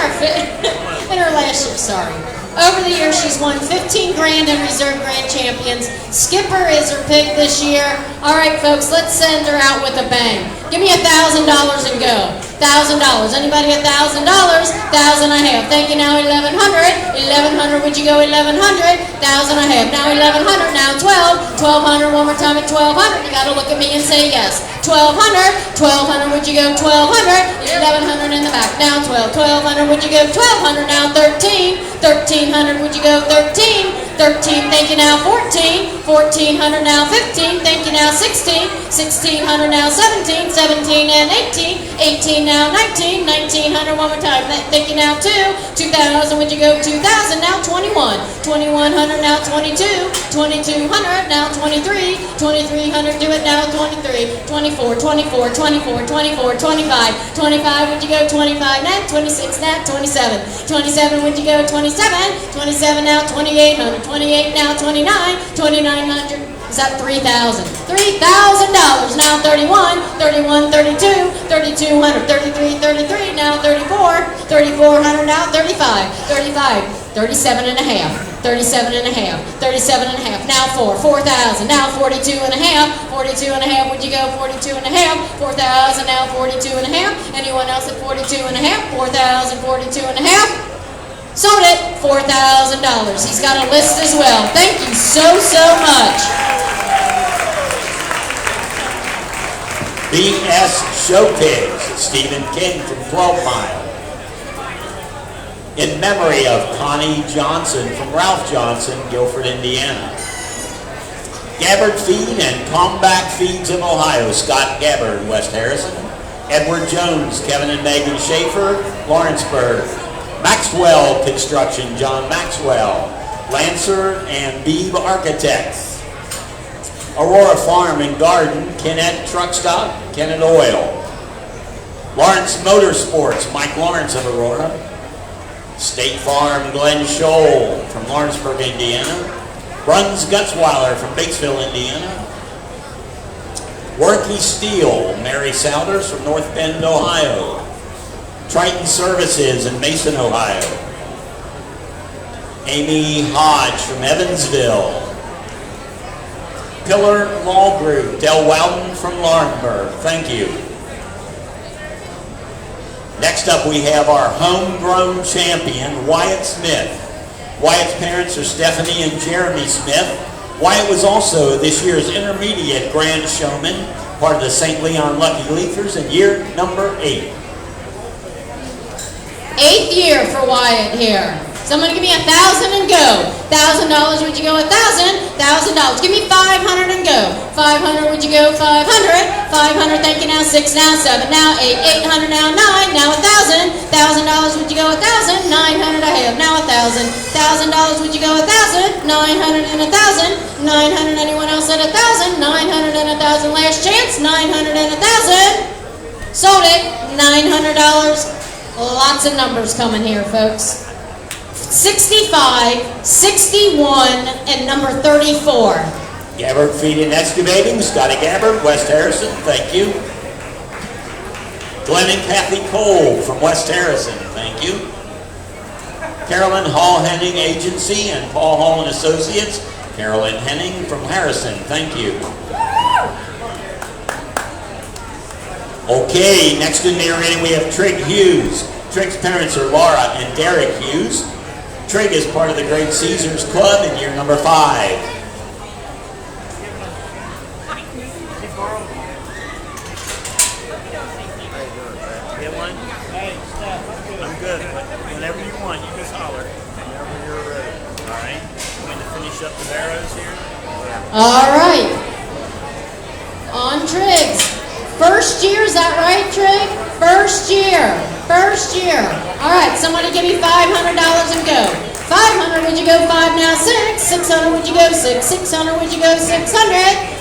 her last year, sorry. Over the years, she's won 15 Grand and Reserve Grand Champions. Skipper is her pick this year. All right, folks, let's send her out with a bang. Give me $1,000 and go. $1,000. Anybody $1,000? 1,000 I have. Thank you. Now 1,100. 1,100. Would you go 1,100? 1,000 I have. Now 1,100. Now 12. 1,200. One more time at 1,200. You got to look at me and say yes. 1,200. 1,200. Would you go 1,200? 1,100 in the back. Now 12. 1,200. Would you go 1,200? Now 13. 1,300. Would you go 13? 13. Thank you. Now 14. 1,400. Now 15. Thank you. Now 16. 1,600. Now 17. 17 and 18. 18 now 19. 1,900. One more time. Thank you. Now 2. 2,000. Would you go 2,000? Now 21. 2,100. Now 22. 2,200. Now 23. 2,300. Do it now 23. 24. 24. 24. 24. 25. 25. Would you go 25? Now 26. Now 27. 27. Would you go 27? 27. Now 2,800. 28. Now 29. 2,900. Is that 3,000? $3,000. Now 31. 31. 32. 3,200. 33. 33. Now 34. 3,400. Now 35. 35. 37 and a half. 37 and a half. 37 and a half. Now 4,000. Now 42 and a half. 42 and a half. Would you go 42 and a half? 4,000. Now 42 and a half. Anyone else at 42 and a half? 4,000. 42 and a half. Sold it. $4,000. He's got a list as well. Thank you so much. BS Show Pigs, Stephen King from 12 Mile. In memory of Connie Johnson from Ralph Johnson, Guilford, Indiana. Gabbard Feed and Combat Feeds of Ohio, Scott Gabbard, West Harrison. Edward Jones, Kevin and Megan Schaefer, Lawrenceburg. Maxwell Construction, John Maxwell. Lancer and Beebe Architects. Aurora Farm and Garden, Kennett Truck Stop, Kennett Oil. Lawrence Motorsports, Mike Lawrence of Aurora. State Farm, Glenn Scholl from Lawrenceburg, Indiana. Bruns Gutzweiler from Batesville, Indiana. Worky Steel, Mary Souders from North Bend, Ohio. Triton Services in Mason, Ohio. Amy Hodge from Evansville. Pillar Law Group, Del Wowden from Laurinburg. Thank you. Next up we have our homegrown champion, Wyatt Smith. Wyatt's parents are Stephanie and Jeremy Smith. Wyatt was also this year's intermediate grand showman, part of the St. Leon Lucky Leafers in year number 8. 8th year for Wyatt here. Someone give me 1,000 and go. $1,000, would you go 1,000? $1,000. Give me 500 and go. 500, would you go 500? 500, thank you, now 6, now 7, now 8, 800, now 9, now 1,000. $1,000, would you go 1,000? 900 I have, now 1,000. $1,000, would you go 1,000? 900 and 1,000. 900, anyone else at 1,000? 900 and 1,000, last chance. 900 and 1,000. Sold it, $900. Lots of numbers coming here, folks. 65, 61, and number 34. Gabbard Feed and Excavating, Scotty Gabbard, West Harrison, thank you. Glenn and Kathy Cole from West Harrison, thank you. Carolyn Hall Henning Agency and Paul Hall and Associates, Carolyn Henning from Harrison, thank you. Okay, next in the arena we have Trig Hughes. Trig's parents are Laura and Derek Hughes. Trig is part of the Great Caesars Club in year number 5. Get one? Hey, Steph, I'm good. Whenever you want, you just holler. Whenever you're ready. All right. Going to finish up the barrows here? All right. On Triggs. First year, is that right, Trig? First year. First year. All right, somebody give me $500 and go. 500, would you go 5 now 6? 600, would you go 6? 600, would you go 600?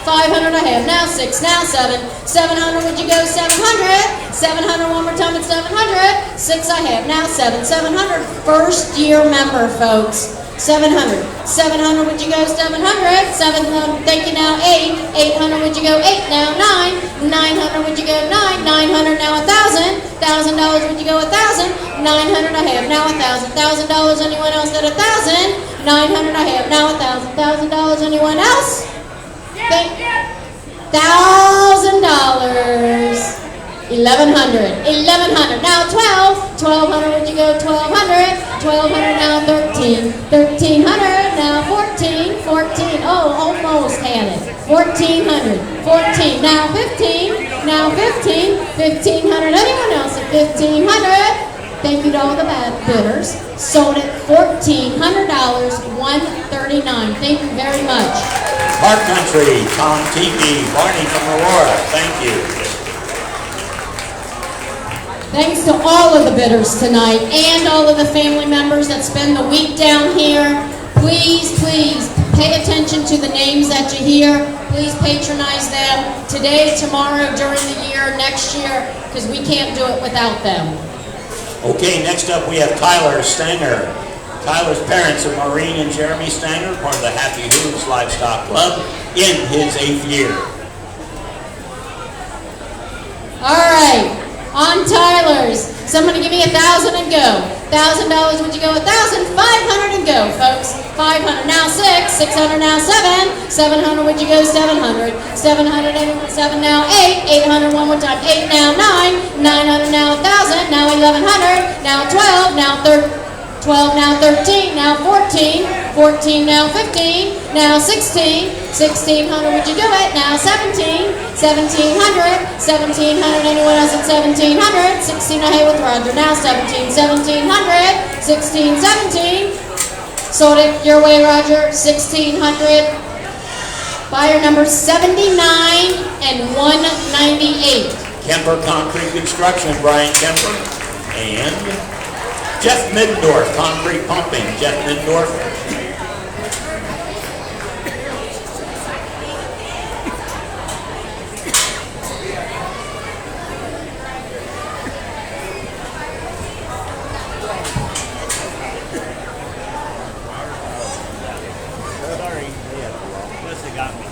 500 I have now 6, now 7. 700, would you go 700? 700, one more time at 700. 6 I have now 7. 700, first year member, folks. 700. 700, would you go 700? 700, thank you, now 8. 800, would you go 8 now 9? 900, would you go 9? 900, now 1,000. $1,000, would you go 1,000? 900 I have now 1,000. $1,000, anyone else at 1,000? 900 I have now 1,000. $1,000, anyone else? $1,000. 1,100. 1,100. Now 12. 1,200. Would you go 1,200? 1,200. Now 13. 1,300. Now 14. 14. Oh, almost had it. 1,400. 14. Now 15. Now 15. 1,500. Anyone else at 1,500? Thank you to all the bad bidders. Sold at $1,400. $139. Thank you very much. Park Country, Tom Teepee, Barney from Aurora, thank you. Thanks to all of the bidders tonight and all of the family members that spend the week down here. Please, please pay attention to the names that you hear. Please patronize them today, tomorrow, during the year, next year, because we can't do it without them. Okay, next up we have Tyler Stanger. Tyler's parents are Maureen and Jeremy Stanger, part of the Happy Hooves Livestock Club, in his 8th year. All right, on Tyler's. Somebody give me 1,000 and go. $1,000, would you go 1,000? 500 and go, folks. 500 now 6. 600 now 7. 700, would you go 700? 700, 7 now 8. 800, one more time. 8 now 9. 900 now 1,000. Now 1,100. Now 12. Now 13. 12 now 13, now 14, 14 now 15, now 16, 1,600, would you do it? Now 17, 1,700, 1,700, anyone else at 1,700? 16 I have with Roger, now 17, 1,700, 16, 17, sold it your way, Roger, 1,600, Buyer number 79 and 198. Kemper Concrete Construction, Brian Kemper. And Jeff Middendorf, Concrete Pumping, Jeff Middendorf. Sorry. Yeah. Melissa got me.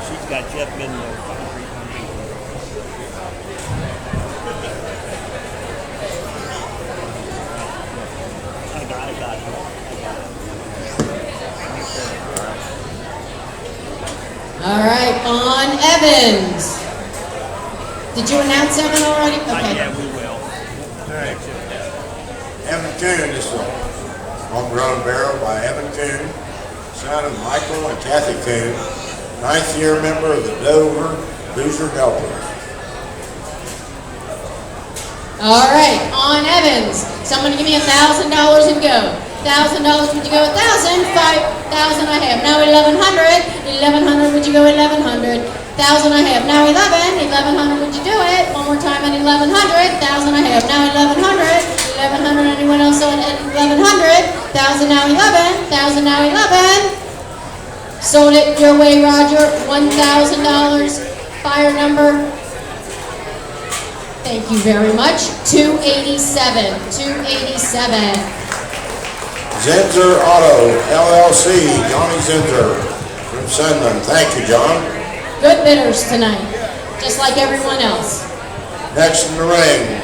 She's got Jeff Middendorf. I got it. All right, on Evans. Did you announce Evan already? Okay. Yeah, we will. Evan Coon, this is a homegrown barrel by Evan Coon, son of Michael and Kathy Coon, 9th year member of the Dover Boozer Helpers. All right, on Evans. Someone give me $1,000 and go. $1,000, would you go 1,000? 5,000 I have. Now 1,100. 1,100, would you go 1,100? 1,000 I have. Now 11. 1,100, would you do it? One more time at 1,100. 1,000 I have. Now 1,100. 1,100, anyone else at 1,100? 1,000 now 11. 1,000 now 11. Sold it your way, Roger. $1,000. Buyer number. Thank you very much. 287. 287. Zinzer Auto LLC, Johnny Zinzer from Sunland. Thank you, John. Good bidders tonight, just like everyone else. Next in the ring,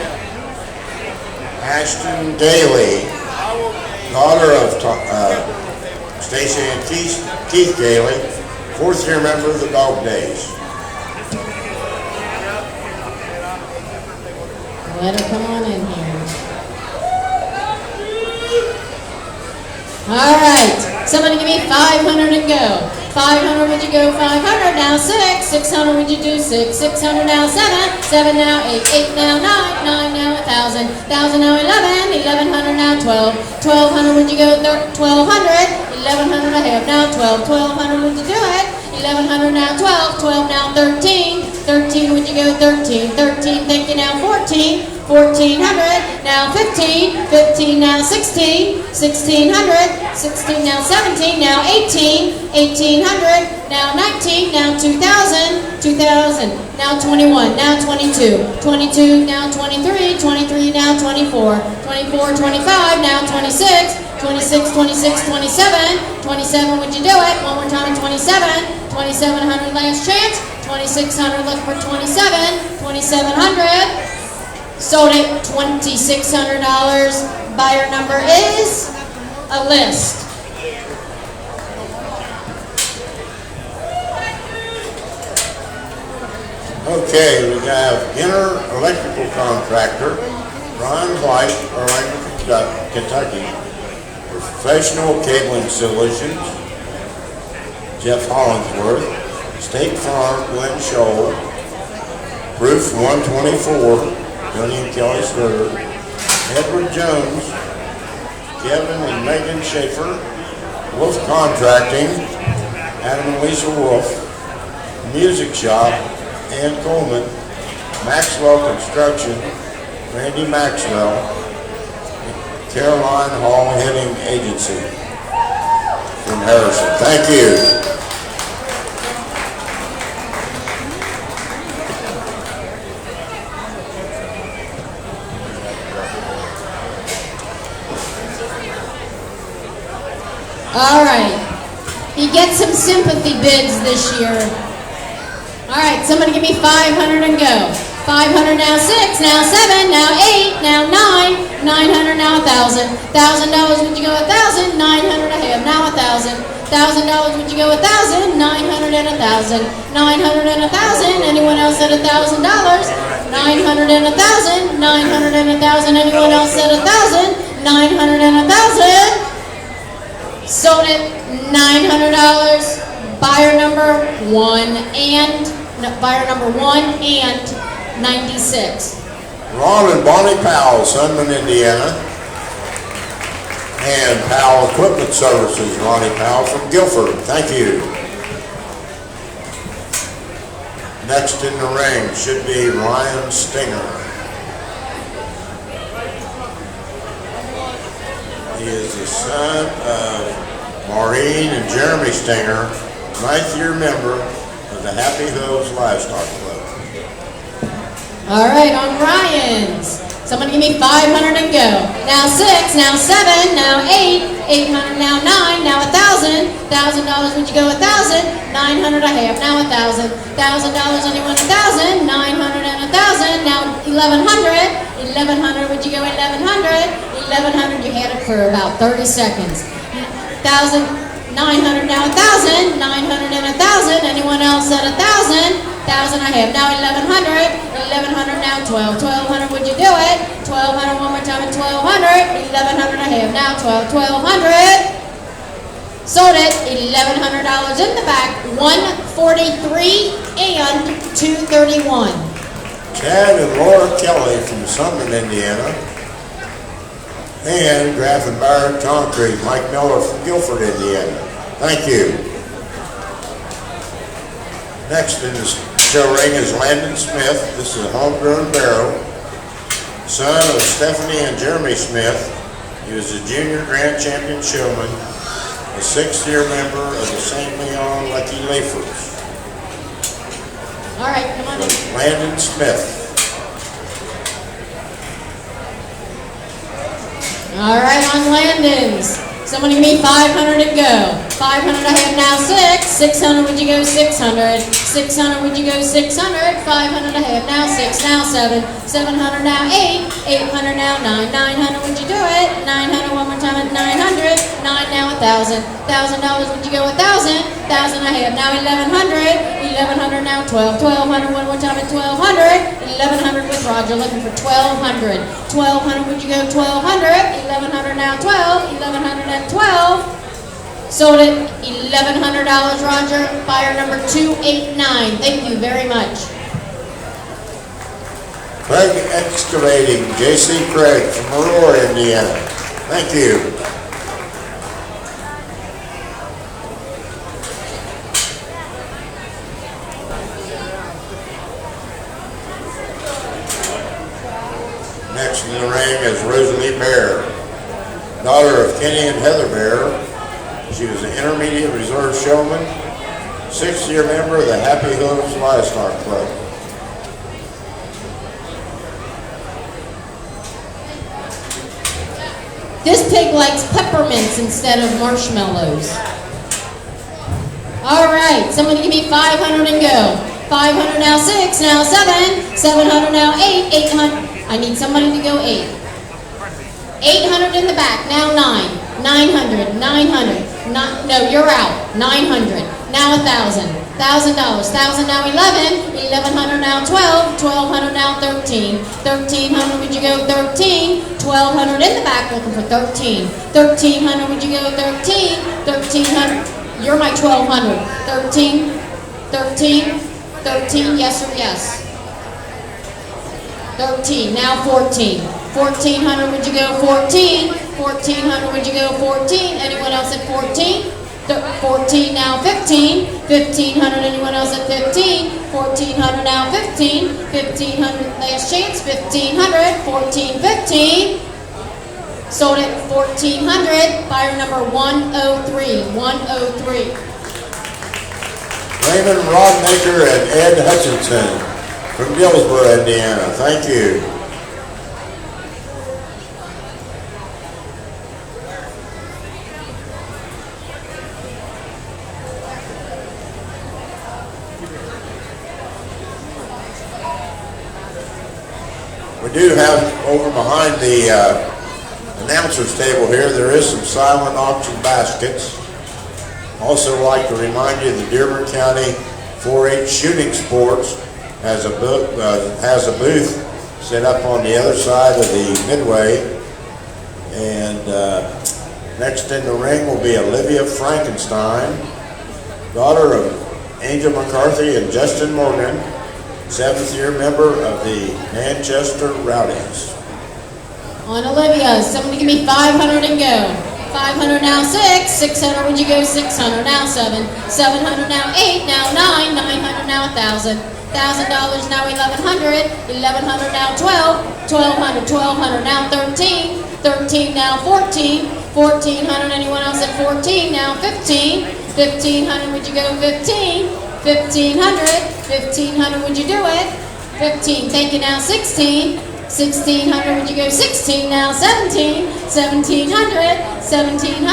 Ashton Daly, daughter of Stacy and Keith Daly, 4th year member of the Dog Days. Let her come on in here. All right, somebody give me 500 and go. 500, would you go 500? Now 6. 600, would you do 6? 600 now 7. 7 now 8. 8 now 9. 9 now 1,000. 1,000 now 11. 1,100 now 12. 1,200, would you go 1,200? 1,100 I have. Now 12. 1,200, would you do it? 1,100 now 12. 12 now 13. 13, would you go 13? 13, thank you, now 14. 1,400, now 15, 15 now 16, 1,600, 16 now 17, now 18, 1,800, now 19, now 2,000, 2,000, now 21, now 22, 22, now 23, 23, now 24, 24, 25, now 26, 26, 26, 27, 27, would you do it? One more time, 27, 2,700, last chance, 2,600, look for 27, 2,700. Sold it $2,600. Buyer number is a list. Okay, we have Inner Electrical Contractor, Ron White, Orlando, Kentucky. Professional Cabling Solutions, Jeff Hollingsworth. State Farm, Glen Shoal. Roof 124. Tony and Kelly Schroeder, Edward Jones, Kevin and Megan Schaefer, Wolf Contracting, Adam and Lisa Wolf, Music Shop, Ann Coleman, Maxwell Construction, Randy Maxwell, Caroline Hall Heading Agency from Harrison. Thank you. All right. He gets some sympathy bids this year. All right, somebody give me 500 and go. 500 now 6, now 7, now 8, now 9, 900 now 1,000. $1,000 would you go 1,000? 900 I have now 1,000. $1,000 would you go 1,000? 900 and 1,000. 900 and 1,000. Anyone else at $1,000? 900 and 1,000. 900 and 1,000. Anyone else at 1,000? 900 and 1,000. Sold it $900. Buyer number 1 and 96. Ron and Bonnie Powell, Sunman, Indiana. And Powell Equipment Services, Ronnie Powell from Guilford. Thank you. Next in the ring should be Ryan Stinger. He is the son of Maureen and Jeremy Stinger, 9th year member of the Happy Hooves Livestock Club. All right, on Ryan's. Somebody give me 500 and go. Now 6, now 7, now 8, 800, now 9, now 1,000. $1,000, would you go 1,000? 900 a half, now 1,000. $1,000, anyone 1,000? 900 and 1,000, now 1,100. 1,100, would you go 1,100? 1,100, you had it for about 30 seconds. 1,000, 900, now 1,000. 900 and 1,000, anyone else at 1,000? 1,000 a half, now 1,100. 1,100, now 12. 1,200, would you do it? 1,200, one more time at 1,200. 1,100 a half, now 12. 1,200. Sold it. $1,100 in the back. 143 and 231. Chad and Laura Kelly from Sumner, Indiana. And Graff and Barrett Concrete, Mike Miller from Guilford, Indiana. Thank you. Next in the show ring is Landon Smith. This is a homegrown barrow, son of Stephanie and Jeremy Smith. He was a junior grand champion showman, a 6th year member of the St. Leon Lucky Leafers. All right, come on in. Landon Smith. All right, on Landon's. Somebody give me 500 and go. 500 I have now 6. 600, would you go 600? 600, would you go 600? 500 I have now 6, now 7. 700, now 8. 800, now 9. 900, would you do it? 900, one more time at 900. 9, now 1,000. $1,000, would you go 1,000? 1,000 I have now 1,100. 1,100, now 12. 1,200, one more time at 1,200. 1,100 with Roger, looking for 1,200. 1,200, would you go 1,200? 1,100, now 12. 1,100 and 12. Sold it. $1,100, Roger. Buyer number 289. Thank you very much. Craig Excavating, J.C. Craig from Aurora, Indiana. Thank you. Next in the ring is Rosalie Bear, daughter of Kenny and Heather Bear. She was an intermediate reserve showman, 6th year member of the Happy Hooves Livestock Club. This pig likes peppermints instead of marshmallows. All right, somebody give me 500 and go. 500 now 6, now 7. 700 now 8. 800. I need somebody to go 8. 800 in the back, now 9. 900, 900. No, you're out. 900. Now 1,000. $1,000. 1,000 now 11. 1,100 now 12. 1,200 now 13. 1,300, would you go 13? 1,200 in the back, looking for 13. 1,300, would you go 13? 1,300. You're my 1,200. 13. 13. 13. Yes or yes? 13. Now 14. 1,400, would you go 14? 1,400, would you go 14? Anyone else at 14? 14 now 15. 1,500, anyone else at 15? 1,400 now 15. 1,500, last chance. 1,500. 14, 15. Sold at 1,400. Buyer number 103. 103. Raymond Rodmaker and Ed Hutchinson from Dillsboro, Indiana. Thank you. We do have over behind the announcer's table here, there is some silent auction baskets. Also like to remind you that Dearborn County 4-H Shooting Sports has a booth set up on the other side of the midway. And next in the ring will be Olivia Frankenstein, daughter of Angel McCarthy and Justin Morgan, 7th year member of the Manchester Rowdies. On Olivia, somebody give me 500 and go. 500 now 6, 600, would you go 600, now 7, 700 now 8, now 9, 900 now now $1,000. $1,000 now 1,100. 1,100 now 12. 1,200. 1,200 now 13. 13 now 14. 1,400. Anyone else at 14? Now 15. 1,500. Would you go 15? 1,500. 1,500. Would you do it? 15. Thank you. Now 16. 1,600. Would you go 16? Now 17. 1,700. 1,700.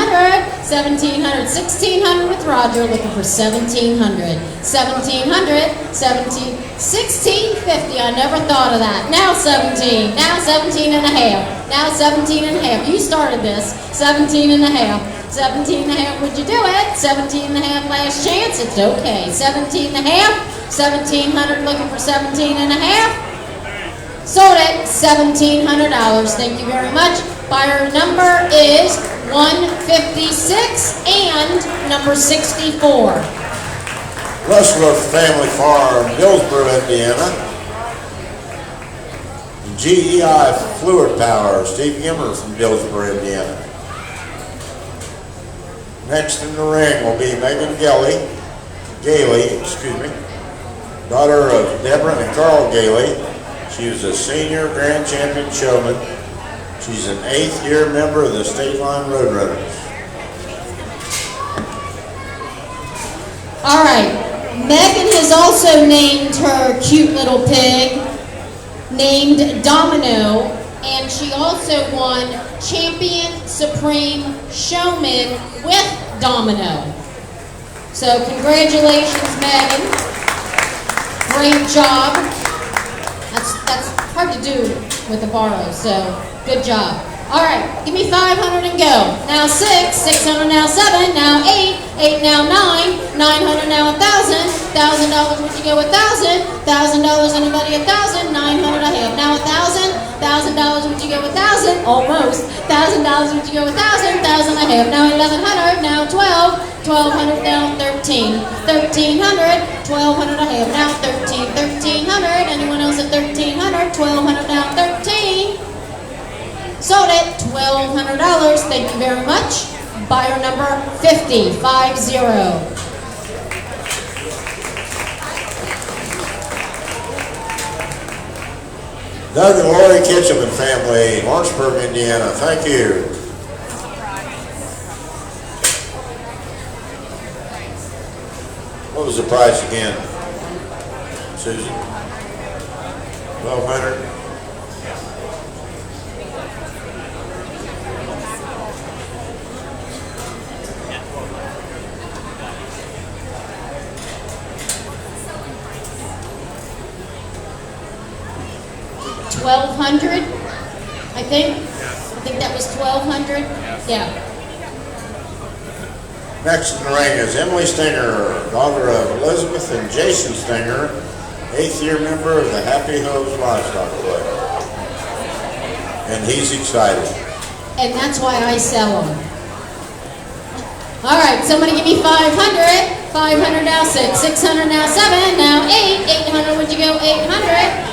1,700. 1,600 with Roger, looking for 1,700. 1,700. 1,650. I never thought of that. Now 17. Now 17 and a half. Now 17 and a half. You started this. 17 and a half. 17 and a half. Would you do it? 17 and a half. Last chance. It's okay. 17 and a half. 1,700. Looking for 17 and a half. Sold it, $1,700. Thank you very much. Buyer number is 156 and number 64. Rustler Family Farm, Dillsboro, Indiana. GEI Fluid Power, Steve Gimmer from Dillsboro, Indiana. Next in the ring will be Megan Gailey, daughter of Deborah and Carl Gailey. She was a senior grand champion showman. She's an 8th year member of the State Line Roadrunners. All right, Megan has also named her cute little pig, named Domino, and she also won Champion Supreme Showman with Domino. So congratulations, Megan. Great job. That's hard to do with a borrow, so good job. All right, give me 500 and go. Now 6, 600 now 7, now 8, 8 now 9, 900 now 1,000. $1,000, would you go 1,000? $1,000, anybody 1,000? 900 I have. Now 1,000. $1,000, would you go 1,000? Almost. $1,000, would you go 1,000? 1,000 I have. Now 1,100, now 12. 1,200 now 13. 1,300, 1,200 I have. Now 13. 1,300, anyone else at 1,300? 1,200 now 13. Sold it, $1,200. Thank you very much. Buyer number 50, 50. Doug and Lori Kitcheman family, Lawrenceburg, Indiana. Thank you. What was the price again, Susan? 1,200. $1,200, I think. I think that was 1,200. Yeah. Next in the ring is Emily Stinger, daughter of Elizabeth and Jason Stinger, 8th year member of the Happy Hose Livestock Club. And he's excited. And that's why I sell them. All right, somebody give me 500. 500 now 6, 600 now 7, now 8, 800, would you go 800?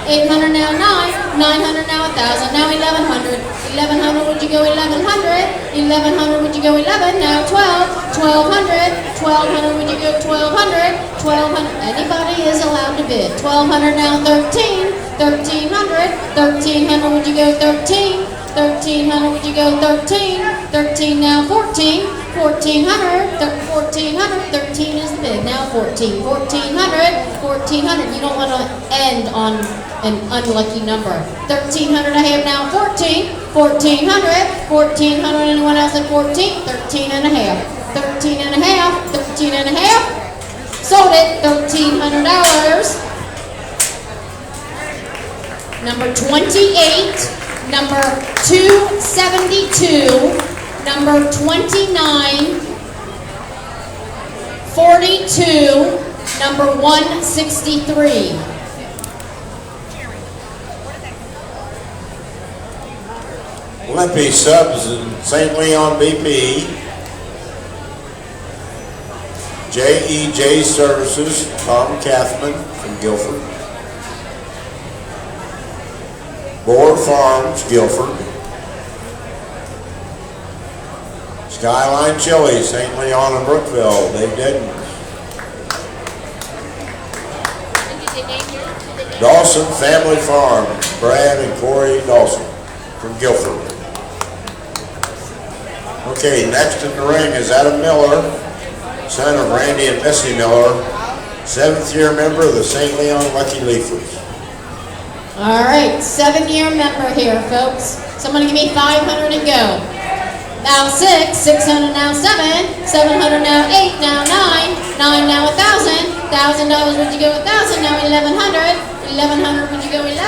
800 now 9, 900 now 1,000, now 1,100. 1,100, would you go 1,100? 1,100, would you go 11? Now 12, 1,200. 1,200, would you go 1,200? 1,200, anybody is allowed to bid. 1,200 now 13, 1,300. 1,300, would you go 13? 1,300, would you go 13? 13 now 14. 1,400, 1,400, 13 is the bid. Now 14, 1,400, 1,400. You don't want to end on an unlucky number. 1,300 I have now 14, 1,400, 1,400. Anyone else at 14? 13 and a half, 13 and a half, 13 and a half. Sold it, $1,300. Number 28, number 272. Number 29, 42, number 163. Limpy Subs in St. Leon, BP. JEJ Services, Tom Kathman from Guilford. Board Farms, Guilford. Skyline Chili, St. Leon and Brookville, Dave Dedman. Dawson Family Farm, Brad and Corey Dawson from Guilford. Okay, next in the ring is Adam Miller, son of Randy and Missy Miller, 7th year member of the St. Leon Lucky Leafers. All right, 7-year member here, folks. Someone give me 500 and go. Now 6, 600 now 7, 700 now 8, now 9, 9 now 1,000, $1,000 would you go 1,000, now 1,100, 1,100 would you go 11,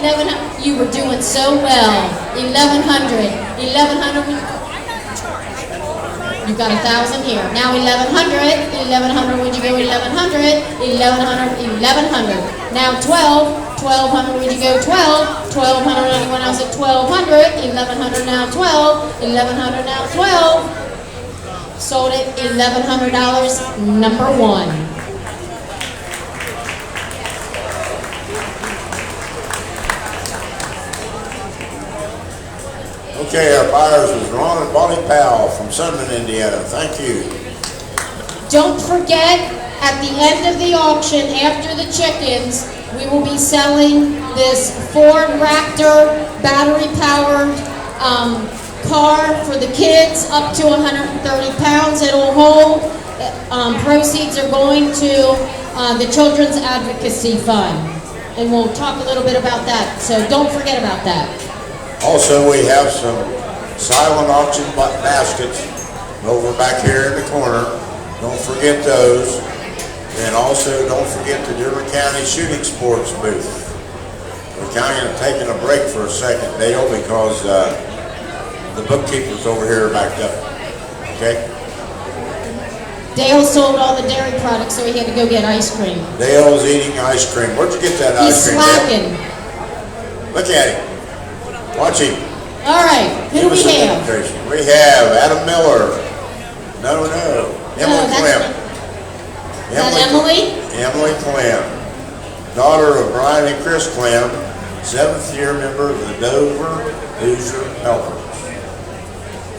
1,100, you were doing so well, 1,100, 1,100, you got 1,000 here, now 1,100, 1,100 would you go 1,100, 1,100, 1,100, now 12, 1,200 would you go 12, 1,200 anyone else at 1,200, 1,100 now 12, 1,100 now 12, sold it $1,100, number 1. Okay, our buyers is Ron and Bonnie Powell from Sunman, Indiana. Thank you. Don't forget, at the end of the auction, after the chickens, we will be selling this Ford Raptor battery-powered car for the kids up to 130 pounds. It'll hold. Proceeds are going to the Children's Advocacy Fund. And we'll talk a little bit about that, so don't forget about that. Also, we have some silent auction baskets over back here in the corner. Don't forget those. And also, don't forget the Dearborn County Shooting Sports booth. We're kind of taking a break for a second, Dale, because the bookkeepers over here are backed up. Okay? Dale sold all the dairy products, so he had to go get ice cream. Dale's eating ice cream. Where'd you get that ice cream, He's slacking. Dale? Look at him. Watch him. All right, who do we have? We have Adam Miller. No. Emily Clem. Emily? Emily Clem. Daughter of Brian and Chris Clem, 7th year member of the Dover Hoosier Helpers.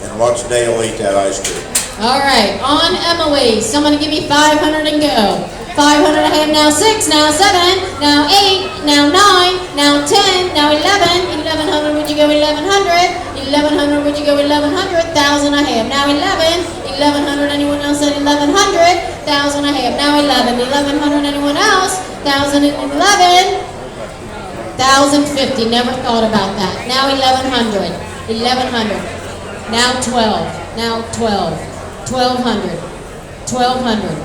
And watch Dale eat that ice cream. All right, on Emily. Someone give me 500 and go. 500 I have now 6, now 7, now 8, now 9, now 10, now 11. 1,100 would you go 1,100? 1,100 would you go 1,100? 1,000 I have now 11. 1,100 anyone else at 1,100? 1,000 I have now 11. 1,100 anyone else? 1,011. 1,050. Never thought about that. Now 1,100. 1,100. Now 12. Now 12. 1,200. 1,200.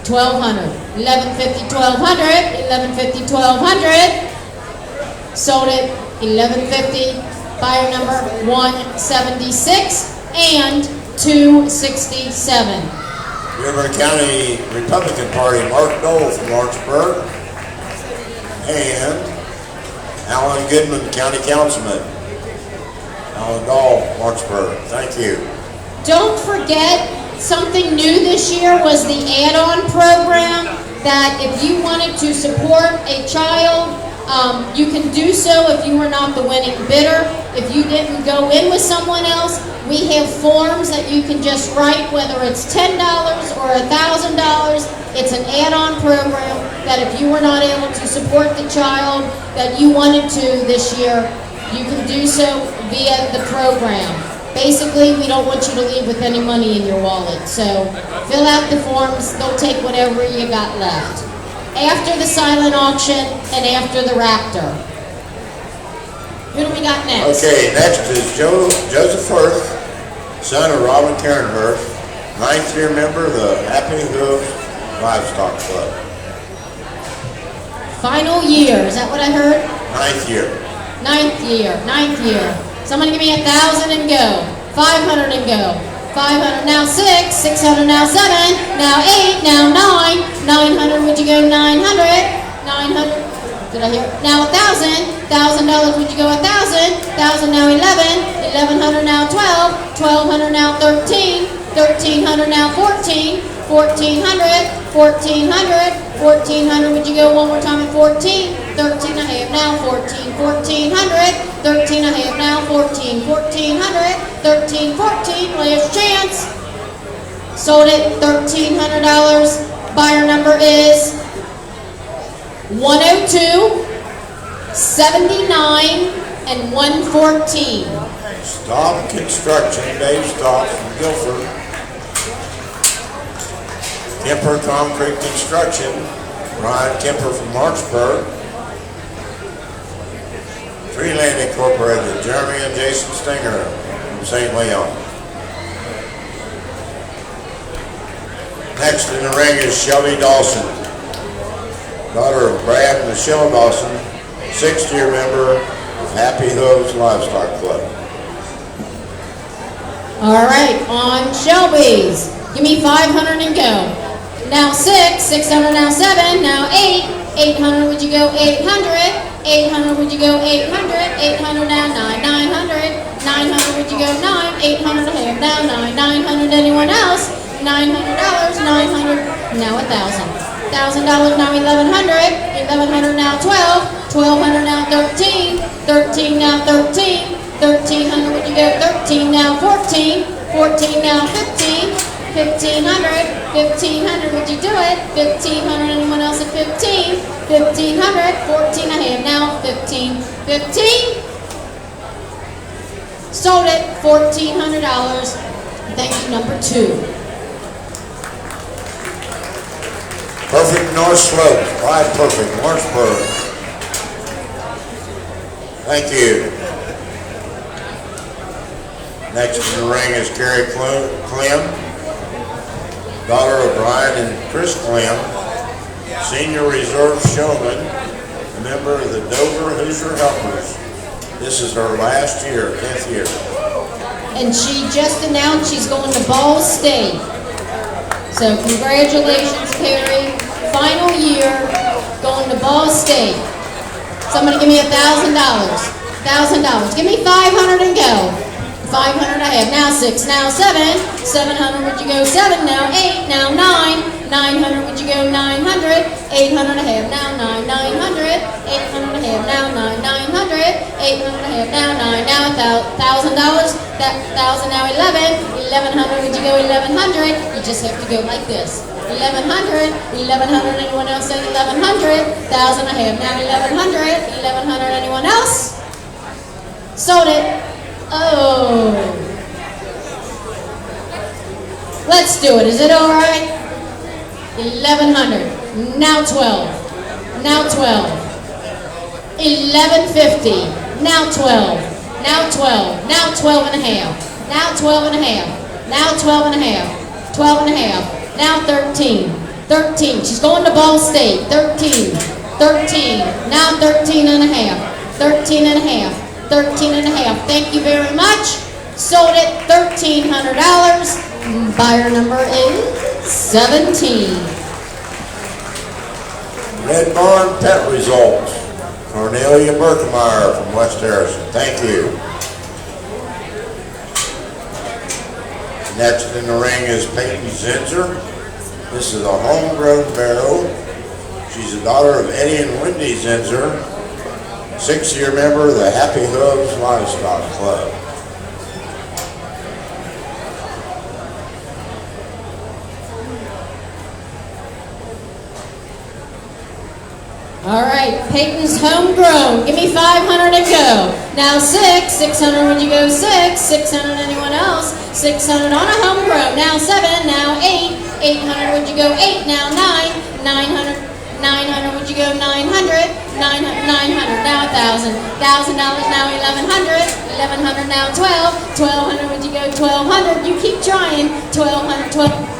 1,200. 1,150. 1,200. 1,150. 1,200. Sold it. 1,150. Buyer number 176 and 267. Dearborn County Republican Party, Mark Dole from Lawrenceburg, and Alan Goodman, County Councilman. Alan Dole, Lawrenceburg. Thank you. Don't forget, something new this year was the add-on program, that if you wanted to support a child, you can do so if you were not the winning bidder. If you didn't go in with someone else, we have forms that you can just write, whether it's $10 or $1,000. It's an add-on program that if you were not able to support the child that you wanted to this year, you can do so via the program. Basically, we don't want you to leave with any money in your wallet. So fill out the forms. They'll take whatever you got left. After the silent auction and after the Raptor. Who do we got next? Okay, next is Joseph Hurth, son of Robin Karen Hurth, 9th year member of the Happy Hoof Livestock Club. Final year, is that what I heard? 9th year. 9th year. Someone give me 1,000 and go. 500 and go. 500 now 6, 600 now 7, now 8, now 9, 900 would you go 900? 900, did I hear? Now 1,000, $1,000 would you go 1,000? 1,000 now 11, 1,100 now 12, 1,200 now 13, 1,300 now 14, 1,400, 1,400, 1,400 would you go one more time at 14, 13 I have now 14, 1,400, 13 I have now 14, 1,400, 13, 14, last chance. Sold it $1,300. Buyer number is 102, 79, and 114. Staub Construction, Dave Staub from Guilford. Kemper Concrete Construction, Brian Kemper from Marksburg. Treeland Incorporated, Jeremy and Jason Stinger from St. Leon. Next in the ring is Shelby Dawson, daughter of Brad and Michelle Dawson, 6th-year member of Happy Hooves Livestock Club. All right, on Shelby's. Give me 500 and go. Now 6, 600 now 7, now 8, 800 would you go 800, 800 would you go 800, 800 now 9, 900, 900 would you go 9, 800 a half now 9, 900 anyone else, $900, 900, now $1,000. $1,000 now 1,100, 1,100 now 12, 1,200 now 13, 13 now 13, 1,300 would you go 13 now 14, 14 now 15, 1,500, 1,500 would you do it, 1,500 anyone else at 15, 1,500, 14 a half now 15, 15, sold it, $1,400. Thank you, number 2. Perfect North Slope, Ride Perfect, Lawrenceburg. Thank you. Next in the ring is Carrie Clem, daughter of Brian and Chris Clem, Senior Reserve Showman, a member of the Dover Hoosier Helpers. This is her last year, 10th year. And she just announced she's going to Ball State. So congratulations, Carrie. Final year, going to Ball State. Somebody give me $1,000. $1,000. Give me 500 and go. 500 I have. Now 6, now 7. 700 would you go 7, now 8, now 9. 900 would you go 900. 800 I have. Now 9, 900. 800 I have. Now 9, 900. 800 I have. Now 9. Now $1,000. That 1,000 now 11. 1,100 would you go 1,100. You just have to go like this. 1,100. 1,100 anyone else say 1,100. 1,000 I have. Now 1,100. 1,100 anyone else? Sold it. Oh. Let's do it. Is it all right? 1,100. Now 12. Now 12. 1,150. Now 12. Now 12. Now 12 and a half. Now 12 and a half. Now 12 and a half. 12 and a half. Now 13. 13. She's going to Ball State. 13. 13. Now 13 and a half. 13 and a half. 13 and a half. Thank you very much. Sold it $1,300. Buyer number is 17. Red Barn Pet Results, Cornelia Berkemeyer from West Harrison. Thank you. Next in the ring is Peyton Zinzer. This is a homegrown barrow. She's the daughter of Eddie and Wendy Zinzer, 6-year member of the Happy Hooves Livestock Club. All right, Peyton's homegrown. Give me 500 and go. Now 6, 600 when you go 6, 600 anyone else, 600 on a homegrown. Now 7, now 8, 800 would you go 8, now 9, 900, 900 would you go 900, 900, 900, now 1,000, $1,000 now 1,100, 1,100 now 12, 1,200 would you go 1,200, you keep trying, 1,200, 12.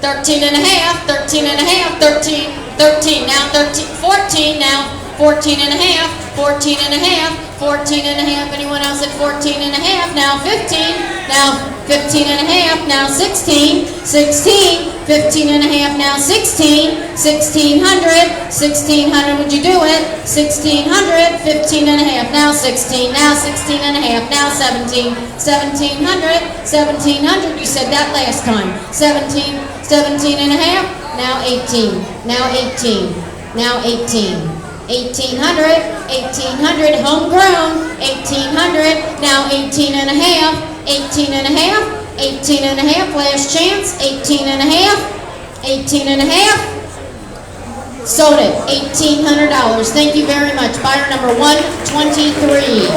$13 and a half, 13 and a half, 13, 13, now 13, 14, now 14 and a half, 14 and a half, 14 and a half, anyone else at 14 and a half, now 15, now 15 and a half, now 16, 16, 15 and a half, now 16, 1,600, 1,600, would you do it? 1,600, 15 and a half, now 16, now 16 and a half, now 17, 1,700, 1,700, you said that last time, 17, 17 and a half, now 18, now 18, now 18, 1800, 1800, homegrown, 1800, now 18 and a half, 18 and a half, 18 and a half, last chance, 18 and a half, 18 and a half, sold it, $1,800. Thank you very much. Buyer number 123.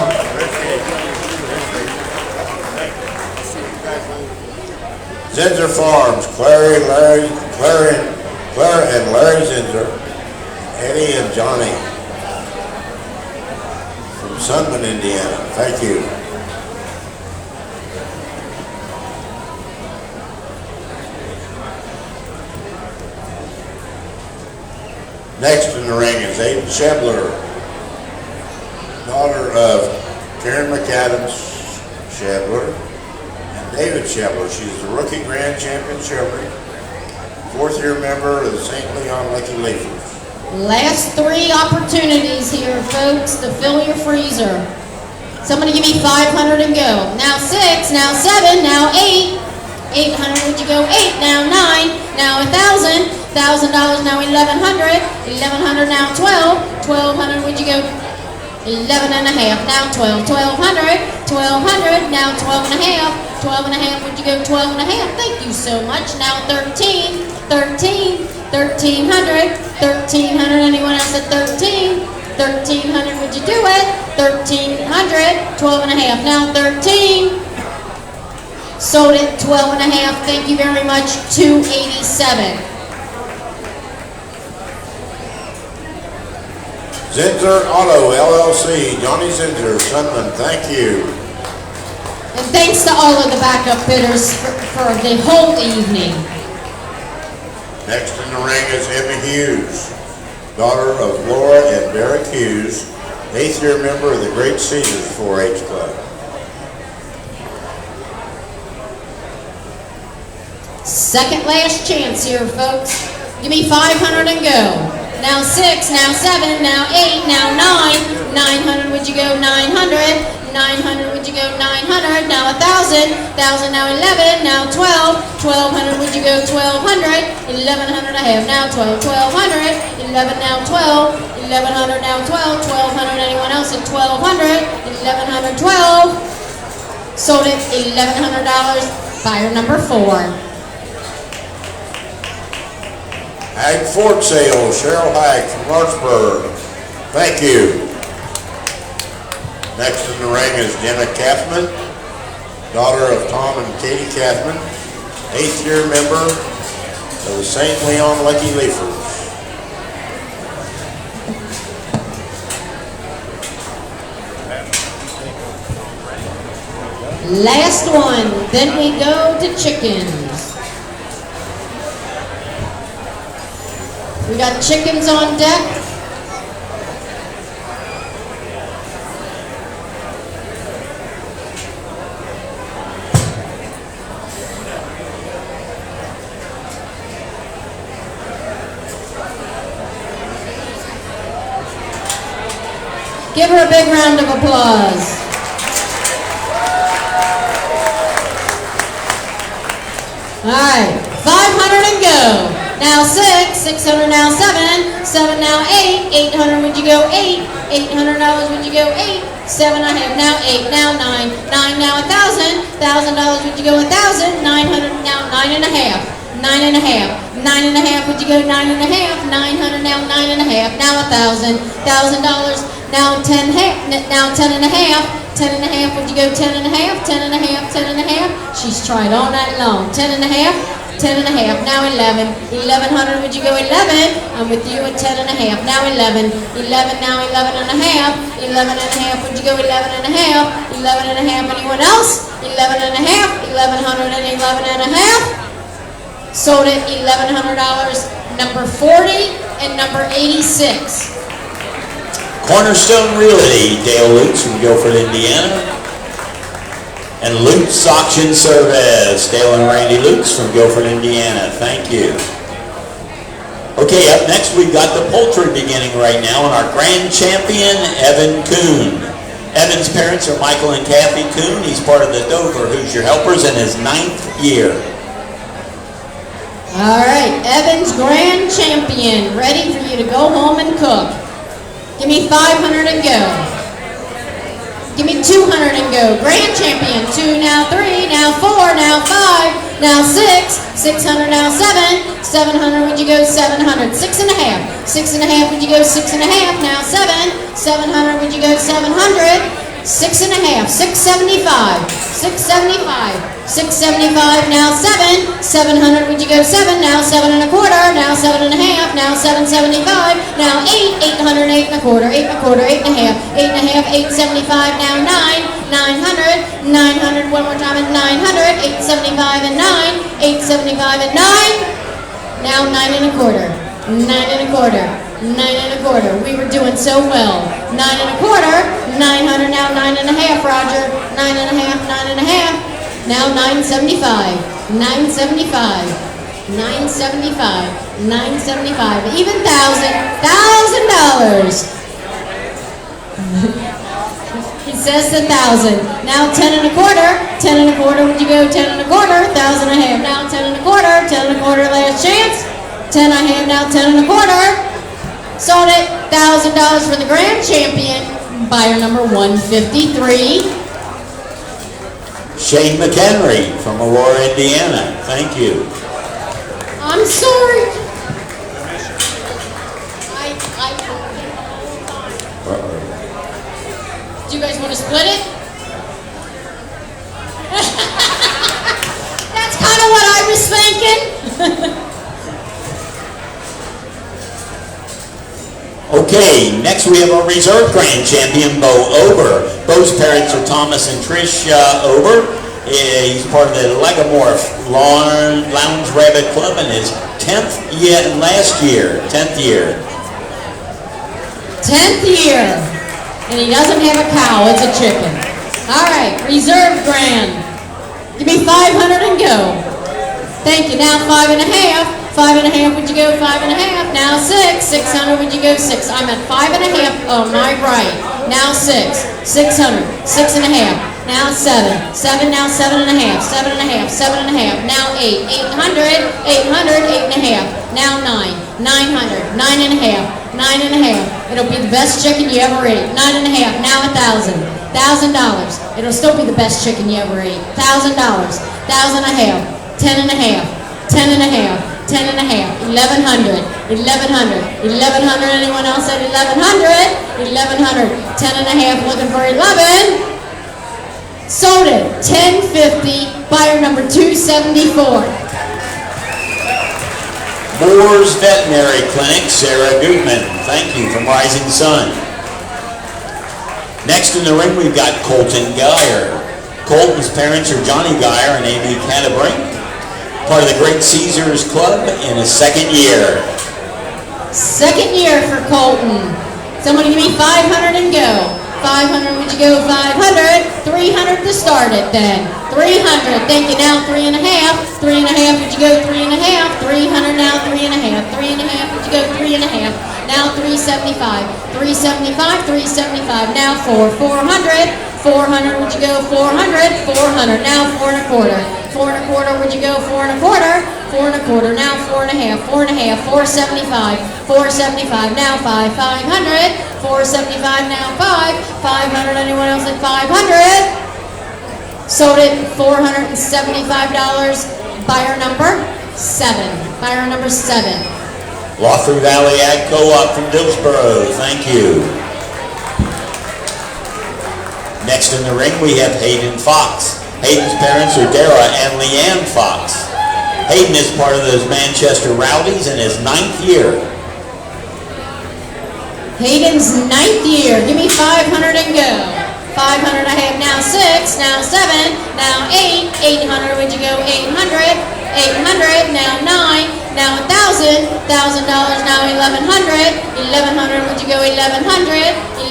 Zinser Farms, Claire and Larry Zinser, Eddie and Johnny from Sunman, Indiana. Thank you. Next in the ring is Aiden Shebler, daughter of Karen McAdams Shebler and David Shebler. She's the rookie grand champion Shebler, fourth-year member of the St. Leon Lucky Leafers. Last 3 opportunities here, folks, to fill your freezer. Somebody give me 500 and go. Now 6, now 7, now 8. 800, would you go? 8, now 9, now 1,000. $1,000, now 1,100. 1,100, now 12. 1,200, would you go? 11 and a half, now 12. 1,200. 1,200, now 12 and a half. 12 and a half, would you go? 12 and a half. Thank you so much. Now 13. 13. 1,300. 1,300, anyone else at 13? 1,300, would you do it? 1,300. 12 and a half, now 13. Sold it, 12 and a half. Thank you very much. 287. Zinser Auto LLC, Johnny Zinser, Sunman, thank you. And thanks to all of the backup bidders for the whole evening. Next in the ring is Emma Hughes, daughter of Laura and Derek Hughes, 8th-year member of the Great Cedars 4-H Club. Second last chance here, folks. Give me 500 and go. Now 6, now 7, now 8, now 9. 900, would you go? 900. 900, would you go? 900. Now 1,000. 1,000, now 11. Now 12. 1,200, would you go? 1,200. 1,100 I have. Now 12. 1,200. 11, now 12. 1,100, now 12. 1,200, anyone else at 1,200. 1,100, 12. Sold it, $1,100. Buyer number 4. Ag Ford Sale, Cheryl Hike from Lawrenceburg. Thank you. Next in the ring is Jenna Kathman, daughter of Tom and Katie Kathman, 8th-year member of the St. Leon Lucky Leafers. Last one, then we go to chickens. We got chickens on deck. Give her a big round of applause. All right, 500 and go. Now 6, 600 now 7, 7 now 8, 800 would you go 8, $800 would you go 8, 7 I have now 8, now 9, 9 now 1,000, $1,000 would you go 1,000, 900 now 9 and a half, 9 and a half, 9 and a half would you go 9 and a half, 900 now 9 and a half, now 1,000, $1,000 now 10 now 10 and a half, 10 and a half would you go 10 and a half, 10 and a half, 10 and a half, she's tried all night long, 10 and a half, 10 and a half, now 11, 1,100 would you go 11, I'm with you at 10 and a half, now 11, 11 now 11 and a half, 11 and a half would you go 11 and a half, 11 and a half, anyone else, 11 and a half, 1,100 and 11 and a half, sold it $1,100, number 40 and number 86. Cornerstone Realty, Dale Lutz from Guilford, Indiana. And Lutz Auction Service, Dale and Randy Lutz from Guilford, Indiana. Thank you. Okay, up next we've got the poultry beginning right now, and our grand champion, Evan Kuhn. Evan's parents are Michael and Kathy Kuhn. He's part of the Dover Hoosier Helpers in his 9th year. All right, Evan's grand champion, ready for you to go home and cook. Give me 500 and go. Give me 200 and go. Grand champion. 2, now 3, now 4, now 5, now 6, 600, now 7, 700, would you go 700? 6 and a half. 6 and a half, would you go 6 and a half? Now 7, 700, would you go 700? 6 and a half. 675, 675, 675, now 7, 700, would you go 7? Now 7 and a quarter, now 7 and a half, now 775, now 8, 800, 8 and a quarter, 8 and a quarter, 8 and a half, 8 and a half, 875, now 9, 900, 900, one more time at 900, 875 and 9, 875 and 9, now 9 and a quarter, 9 and a quarter, 9 and a quarter. We were doing so well. 9 and a quarter, 900, now 9 and a half, Roger. 9 and a half, 9 and a half. Now 975, 975, 975, 975, even $1,000. He says 1,000. Now 10 and a quarter, 10 and a quarter, would you go 10 and a quarter? 1,000 and a half. Now 10 and a quarter, 10 and a quarter, last chance. 10 and a half, now 10 and a quarter. Sold it, $1,000 for the grand champion, buyer number 153. Shane McHenry from Aurora, Indiana. Thank you. I'm sorry. Do you guys want to split it? That's kind of what I was thinking. Okay, next we have our reserve grand champion, Bo Ober. Bo's parents are Thomas and Trish Ober. He's part of the Legamorph Lounge Rabbit Club in his 10th year, last year, 10th year. 10th year. And he doesn't have a cow, it's a chicken. All right, reserve grand. Give me 500 and go. Thank you. Now 5 and a half. 5 and a half, would you go 5 and a half? Now 6, 600, would you go 6? I'm at 5 and a half on my right. Now 6, 600, 6 and a half. Now 7, 7, now 7 and a half, 7 and a half, 7 and a half. Now 8, 800, 800, 8 and a half. Now 9, 900, 9 and a half, 9 and a half. It'll be the best chicken you ever ate. 9 and a half, now 1,000. $1,000. It'll still be the best chicken you ever ate. $1,000. 1,000 and a half, 10 and a half, 10 and a half. 10 and a half, 1,100, 1,100, 1,100, anyone else at 1,100, 1,100, 10 and a half, looking for 11, sold it, 1050, buyer number 274. Moore's Veterinary Clinic, Sarah Goodman, thank you, from Rising Sun. Next in the ring we've got Colton Geyer. Colton's parents are Johnny Geyer and Amy Canterbury. Part of the Great Caesars Club in his 2nd year. 2nd year for Colton. Somebody give me 500 and go. 500, would you go 500? 300 to start it then. 300, thank you. Now 3 and a half. 3 and a half, would you go 3 and a half? 300, now 3 and a half. 3 and a half, would you go 3 and a half? Now 375. 375, 375. Now 4, 400. 400, would you go 400? 400, now 4 and a quarter. 4 and a quarter, would you go 4 and a quarter? 4 and a quarter, now 4 and a half, 4 and a half, 475, 475, now 5, 500, 475, now 5, 500, anyone else at 500? Sold it, $475, buyer number 7, buyer number 7. Lothar Valley Ag Co-op from Dillsboro, thank you. Next in the ring we have Hayden Fox. Hayden's parents are Dara and Leanne Fox. Hayden is part of those Manchester Rowdies in his 9th year. Hayden's 9th year. Give me 500 and go. 500 I have now 6, now 7, now 8, 800, would you go 800, 800, now 9, now 1,000, $1,000, now 1,100, 1,100, would you go 1,100,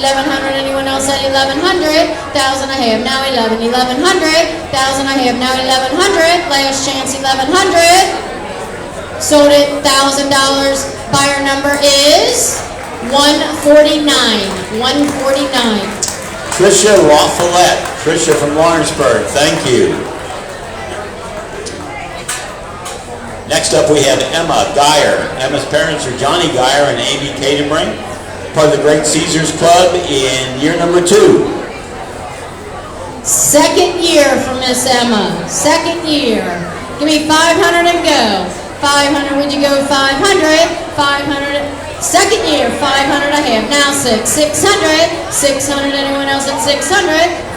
1,100, anyone else at 1,100, 1,000 I have, now 11, 1,100, 1,000 I have, now 1,100, last chance 1,100, sold it, $1,000, buyer number is 149, 149. Tricia LaFollette, Tricia from Lawrenceburg, thank you. Next up we have Emma Geyer. Emma's parents are Johnny Geyer and Amy Cadenbring. part of the Great Caesars Club in year number 2. Second year for Miss Emma. Second year. Give me 500 and go. 500, would you go 500? 500. Second year, 500 I have. Now 6. 600. 600. Anyone else at 600?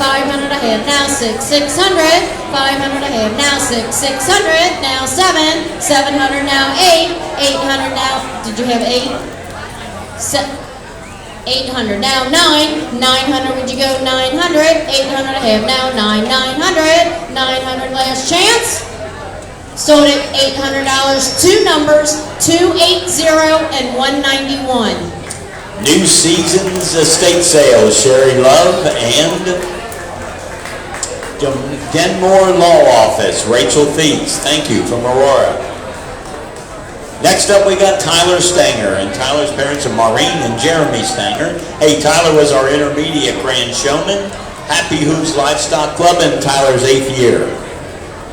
500 I have. Now 6. 600. 500 I have. Now 6. 600. Now 7. 700. Now 8. 800 now. Did you have 8? 800. Now 9. 900. Would you go 900? 800 I have. Now 9. 900. 900. Last chance. Sold at $800. Two numbers, 280 and 191. New Seasons Estate Sales, Sherry Love and Denmore Law Office, Rachel Thies. Thank you, from Aurora. Next up we got Tyler Stanger, and Tyler's parents are Maureen and Jeremy Stanger. Hey, Tyler was our intermediate grand showman. Happy Hooves Livestock Club in Tyler's 8th year.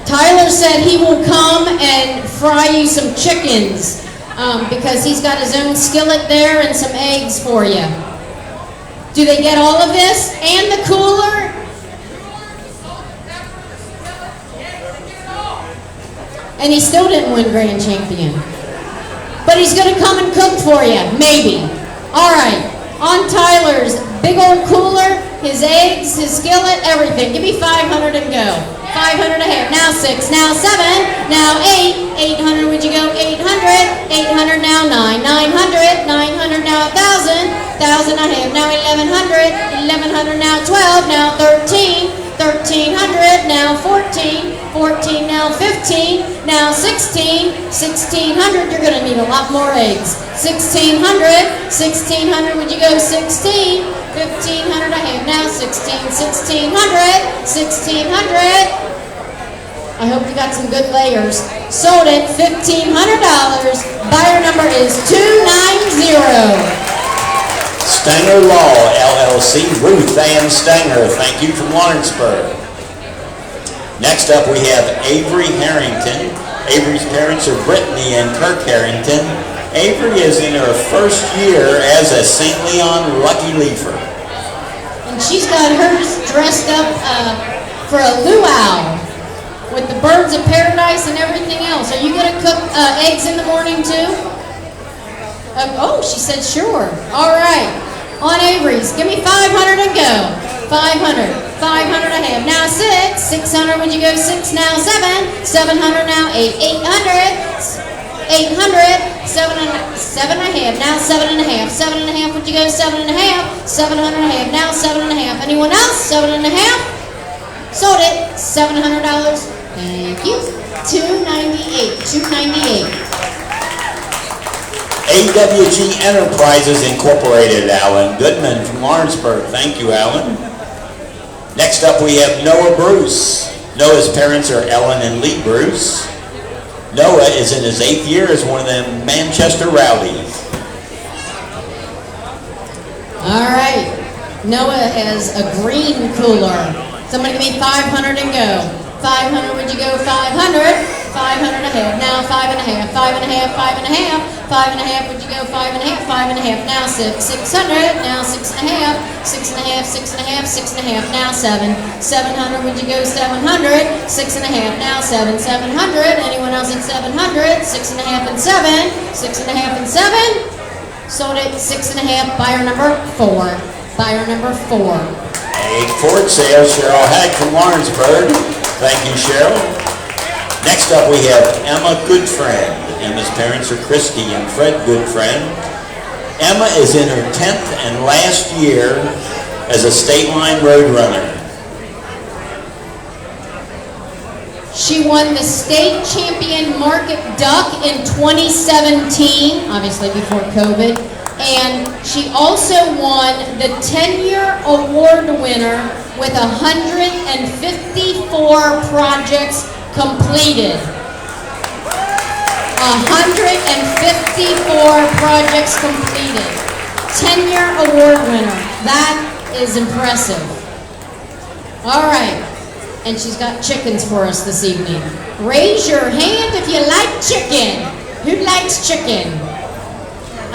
Tyler said he will come and fry you some chickens because he's got his own skillet there and some eggs for you. Do they get all of this? And the cooler? And he still didn't win grand champion. But he's going to come and cook for you, maybe. All right, on Tyler's big old cooler, his eggs, his skillet, everything. Give me 500 and go. 500 I have. Now 6. Now 7. Now 8. 800. Would you go 800? 800 now 9. 900. 900 now 1,000. 1,000 I have. Now 1,100. 1,100 now 12. Now 13. 1,300. Now 14. 14 now 15. Now 16. 1,600. You're going to need a lot more eggs. 1,600. 1,600. Would you go 16? 1,500 I have. Now 16. 1,600. 1,600. I hope you got some good layers. Sold at $1,500. Buyer number is 290. Stanger Law, LLC, Ruth Ann Stanger. Thank you, from Lawrenceburg. Next up we have Avery Harrington. Avery's parents are Brittany and Kirk Harrington. Avery is in her first year as a St. Leon Lucky Leafer. And she's got hers dressed up for a luau with the birds of paradise and everything else. Are you going to cook eggs in the morning too? Oh, she said sure. All right. On Avery's, give me 500 and go. 500. 500 I have. Now 6. 600. Would you go 6? Now 7. 700 now 8. 800. 800. 7 I have. Now 7.5. 7.5. Would you go 7.5? 700 I have. Now 7.5. Anyone else? 7.5. Sold it. $700. Thank you. 298. 298. AWG Enterprises Incorporated, Alan Goodman from Lawrenceburg. Thank you, Alan. Next up we have Noah Bruce. Noah's parents are Ellen and Lee Bruce. Noah is in his 8th year as one of them Manchester Rowdies. All right. Noah has a green cooler. Somebody give me 500 and go. 500, would you go 500? 500 I have. Now 5.5. 5.5. 5.5. 5.5, would you go 5.5? 5.5. Now 6. 600. Now 6.5. 6.5. 6.5. 6.5. Now 7. 700, would you go 700? 6.5. Now 7. 700. Anyone else at 700? 6.5 and 7. 6.5 and 7. Sold it 6.5. Buyer number 4. Buyer number 4. A Ford sales, Cheryl Hagg from Lawrenceburg. Thank you, Cheryl. Next up we have Emma Goodfriend. Emma's parents are Christy and Fred Goodfriend. Emma is in her 10th and last year as a State Line Roadrunner. She won the state champion market duck in 2017, obviously before COVID. And she also won the 10-year award winner with 154 projects completed. 154 projects completed. 10-year award winner. That is impressive. All right. And she's got chickens for us this evening. Raise your hand if you like chicken. Who likes chicken?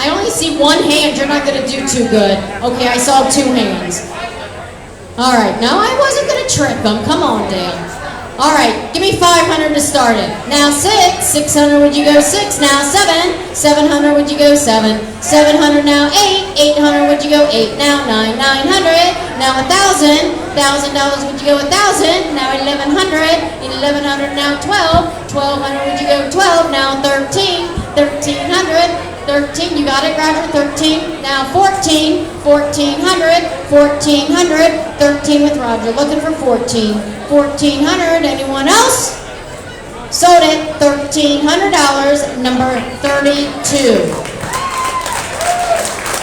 I only see one hand. You're not going to do too good. Okay, I saw two hands. All right, no, I wasn't going to trick them. Come on, Dale. All right, give me 500 to start it. Now 6, 600, would you go 6? Now 7, 700, would you go 7? 700, now 8, 800, would you go 8? Now 9, 900, now $1,000, $1,000, would you go 1,000? Now 1,100, 1,100, now 12, 1,200, would you go 12? Now 13, 1,300. 13, you got it, Roger, 13. Now 14, 1,400, 1,400, 13 with Roger, looking for 14. 1,400, anyone else? Sold it, $1,300, number 32.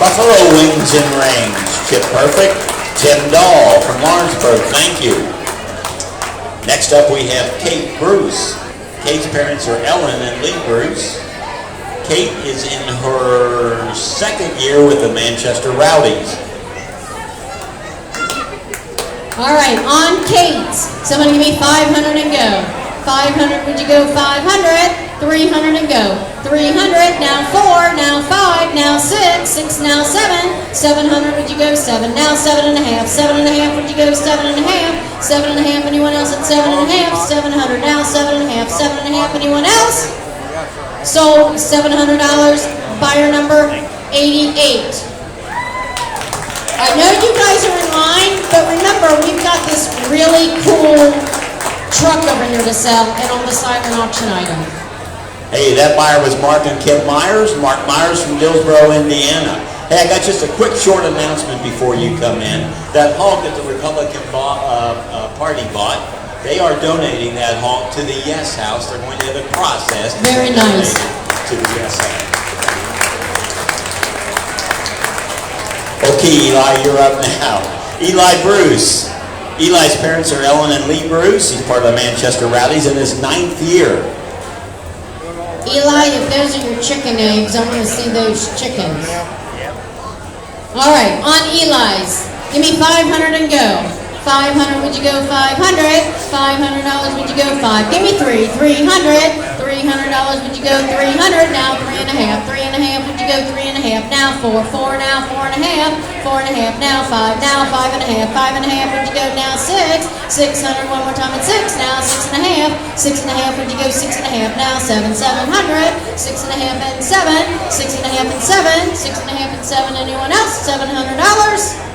Buffalo Wings and Rings, Chip Perfect, Tim Dahl from Lawrenceburg, thank you. Next up we have Kate Bruce. Kate's parents are Ellen and Lee Bruce. Kate is in her second year with the Manchester Rowdies. All right, on Kate's. Somebody give me 500 and go. 500, would you go 500? 300 and go. 300, now 4, now 5, now 6, 6, now 7. 700, would you go 7? Now 7 and a half. 7 and a half, would you go 7 and a half? 7 and a half, anyone else at 7 and a half? 700, now 7 and a half. 7 and a half, anyone else? Sold, $700, buyer number 88. I know you guys are in line, but remember, we've got this really cool truck over here to sell and on the silent auction item. Hey, that buyer was Mark and Kim Myers. Mark Myers from Dillsboro, Indiana. Hey, I got just a quick short announcement before you come in. That hog that the Republican Party bought, they are donating that hog to the Yes House. They're going to have it processed. Very nice. To the Yes House. Okay, Eli, you're up now. Eli Bruce. Eli's parents are Ellen and Lee Bruce. He's part of the Manchester Rowdies in his 9th year. Eli, if those are your chicken eggs, I want to see those chickens. All right, on Eli's. Give me 500 and go. 500, would you go 500? $500, would you go 5? Give me 3. 300. $300, would you go 300? Now 3 and a half. 3 and a half, would you go 3 and a half? Now 4. 4, now 4 and a half. 4 and a half, now 5. Now 5 and a half. 5 and a half, would you go now 6? 600, one more time at 6. Now 6 and a half. 6 and a half, would you go 6 and a half? Now 7. 700. 6 and a half and 7. 6 and a half and 7. 6 and a half and 7. Anyone else? $700.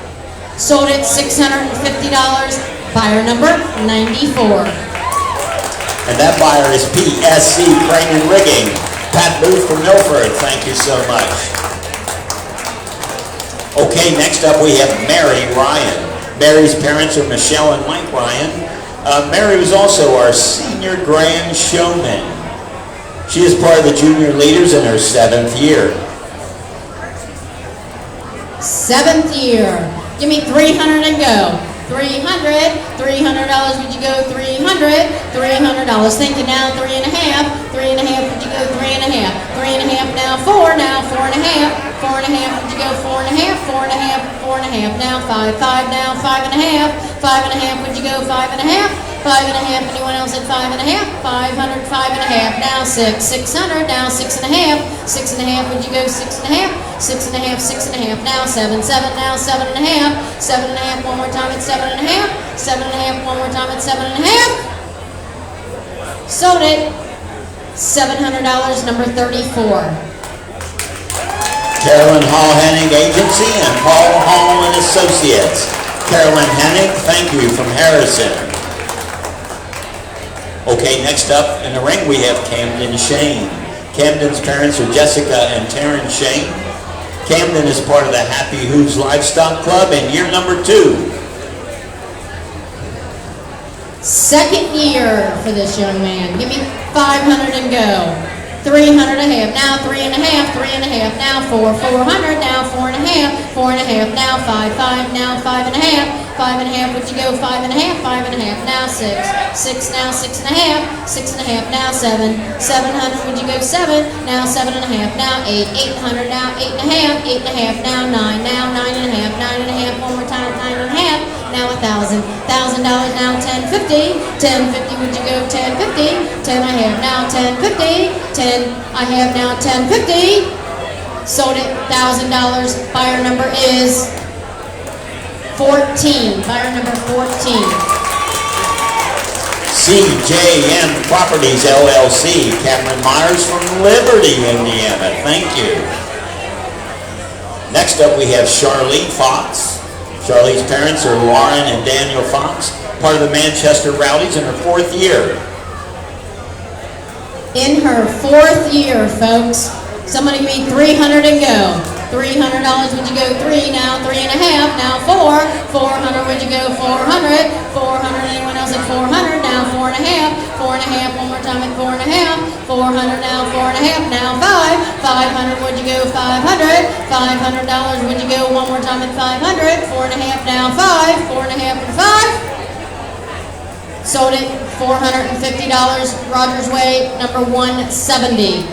Sold it $650. Buyer number 94. And that buyer is PSC Crane and Rigging. Pat Booth from Milford, thank you so much. Okay, next up we have Mary Ryan. Mary's parents are Michelle and Mike Ryan. Mary was also our senior grand showman. She is part of the junior leaders in her 7th year. 7th year. Give me 300 and go. 300. $300, would you go 300? $300. Think it now, 3 and a half. 3 and a half, would you go 3 and a half? 3 and a half, now 4. Now 4 and a half. 4 and a half, would you go 4 and a half? 4 and a half, 4 and a half. Now 5. 5, now 5 and a half. 5 and a half, would you go 5 and a half? 5 and a half, anyone else at 5 and a half? 500, 5 and a half. Now 6. 600, now 6 and a half. 6 and a half, would you go 6 and a half? 6 and a half, 6 and a half. Now 7. 7, now 7 and a half. 7 and a half, one more time at 7 and a half. 7 and a half, one more time at 7 and a half. Sold it. $700, number 34. Carolyn Hall Henning Agency and Paul Hall and Associates. Carolyn Henning, thank you, from Harrison. Okay, next up in the ring we have Camden Shane. Camden's parents are Jessica and Terrence Shane. Camden is part of the Happy Hooves Livestock Club in year number 2. 2nd year for this young man. Give me 500 and go. 300 and a half. Now 3 and a half. 3 and a half. Now 4. 400. Now 4 and a half. 4 and a half. Now 5. 5. Now 5 and a half. 5 and a half, would you go 5 and a half? 5 and a half. Now 6. 6, now 6 and a half. 6 and a half. Now 7. 700, would you go 7? Now 7 and a half. Now 8. 800, now 8 and a half. 8 and a half. Now 9. Now 9 and a half. 9 and a half. One more time. 9 and a half. Now 1,000. $1,000. Now 1050. 1050, would you go 1050? 10 I have. Now 1050. 10 I have. Now 1050. sold at $1,000. Buyer number is 14. Buyer number 14. CJM Properties LLC, Cameron Myers from Liberty, Indiana. Thank you. Next up we have Charlene Fox. Charlene's parents are Lauren and Daniel Fox, part of the Manchester Rowdies in her 4th year. In her 4th year, folks. Somebody give me 300 and go. $300, would you go 3, now 3.5, now 4. 400, would you go 400? 400, anyone else at 400? Now 4.5. 4.5, one more time at 4.5. 400, now 4.5, now 5. 500, would you go 500? $500, would you go one more time at 500? 4.5, now 5. 4.5 and 5. Sold it $450. Rogers Way, number 170.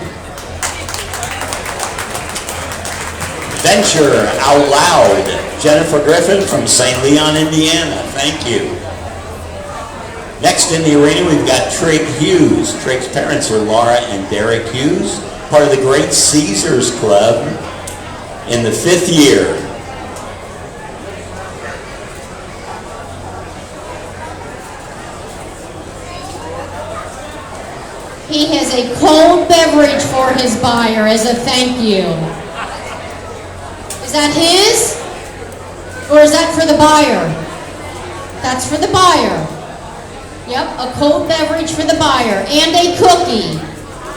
Venture Out Loud, Jennifer Griffin from St. Leon, Indiana. Thank you. Next in the arena, we've got Trig Hughes. Trig's parents are Laura and Derek Hughes, part of the Great Caesars Club in the 5th year. He has a cold beverage for his buyer as a thank you. Is that his? Or is that for the buyer? That's for the buyer. Yep, a cold beverage for the buyer and a cookie.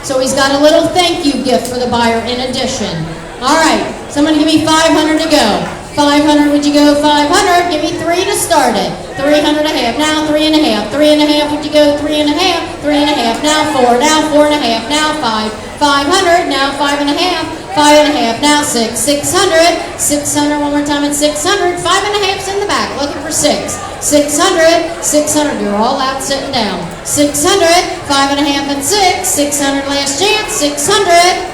So he's got a little thank you gift for the buyer in addition. All right, somebody give me 500 to go. 500, would you go 500? Give me 3 to start it. 300 and a half, now 3.5. 3.5, would you go 3.5? 3.5, now 4, now 4.5, now 5. 500, now 5.5. 5.5, now 6. 600, 600, one more time at 600. 5.5's in the back, looking for 6. 600, 600, you're all out sitting down. 600, 5.5 and 6. 600, last chance, 600.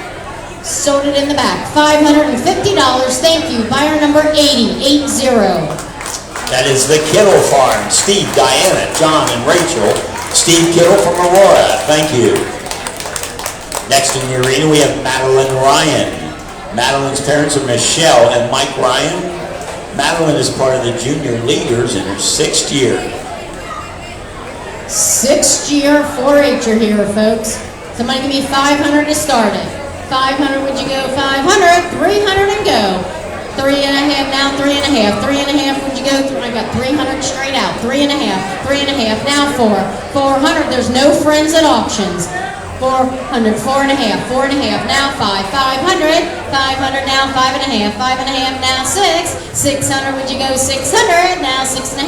Sold it in the back. $550. Thank you. Buyer number 80. 80. That is the Kittle Farm. Steve, Diana, John, and Rachel. Steve Kittle from Aurora. Thank you. Next in the arena, we have Madeline Ryan. Madeline's parents are Michelle and Mike Ryan. Madeline is part of the junior leaders in her 6th year. 6th year 4-H'er here, folks. Somebody give me 500 to start it. 500, would you go 500? 300 and go. 3.5, now 3.5. 3.5, would you go? I got 300 straight out. 3.5, 3.5, now 4. 400, there's no friends at auctions. 400, 4.5, 4.5, now 5. 500, 500, now 5.5. 5.5, now 6. 600, would you go 600? Now 6.5.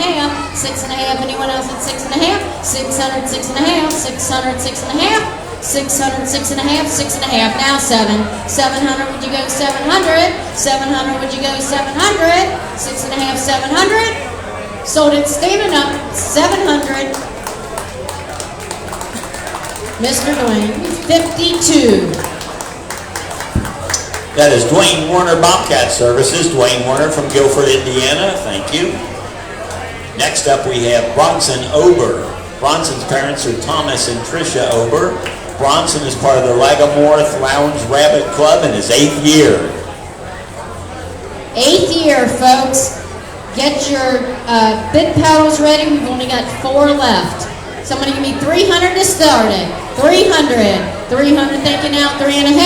6.5, anyone else at 6.5? 600, 6.5. 600, 6.5. 600, 6.5, 6.5, now 7. 700, would you go 700? 700, would you go 700? 6.5, 700. Sold it standing up, 700. Mr. Dwayne, 52. That is Dwayne Warner Bobcat Services. Dwayne Warner from Guilford, Indiana. Thank you. Next up we have Bronson Ober. Bronson's parents are Thomas and Tricia Ober. Bronson is part of the Lagamorth Lounge Rabbit Club in his 8th year. 8th year, folks. Get your bid paddles ready. We've only got 4 left. Somebody give me 300 to start it. 300. 300, thank you now. 3.5.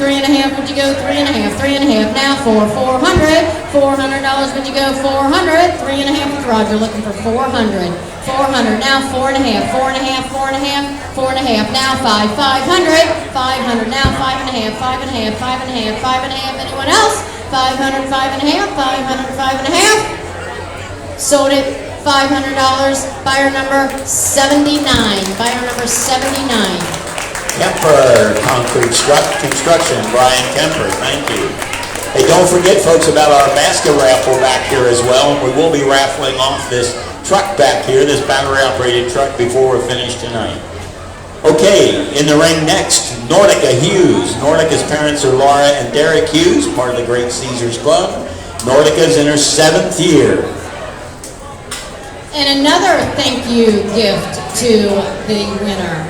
3.5, would you go 3.5? 3.5, now 4. 400. $400, would you go 400? 3.5 with Roger, looking for 400. 400, now 4.5. 4.5, 4.5. 4.5, now 5. 500. 500, now 5.5. 5.5, 5.5. 5.5, anyone else? 500, 5.5. 500, 5.5. Sold it $500. Buyer number 79. Buyer number 79. Kemper Concrete Construction, Brian Kemper, thank you. Hey, don't forget, folks, about our basket raffle back here as well. We will be raffling off this truck back here, this battery-operated truck, before we're finished tonight. Okay, in the ring next, Nordica Hughes. Nordica's parents are Laura and Derek Hughes, part of the Great Caesars Club. Nordica's in her 7th year. And another thank you gift to the winner.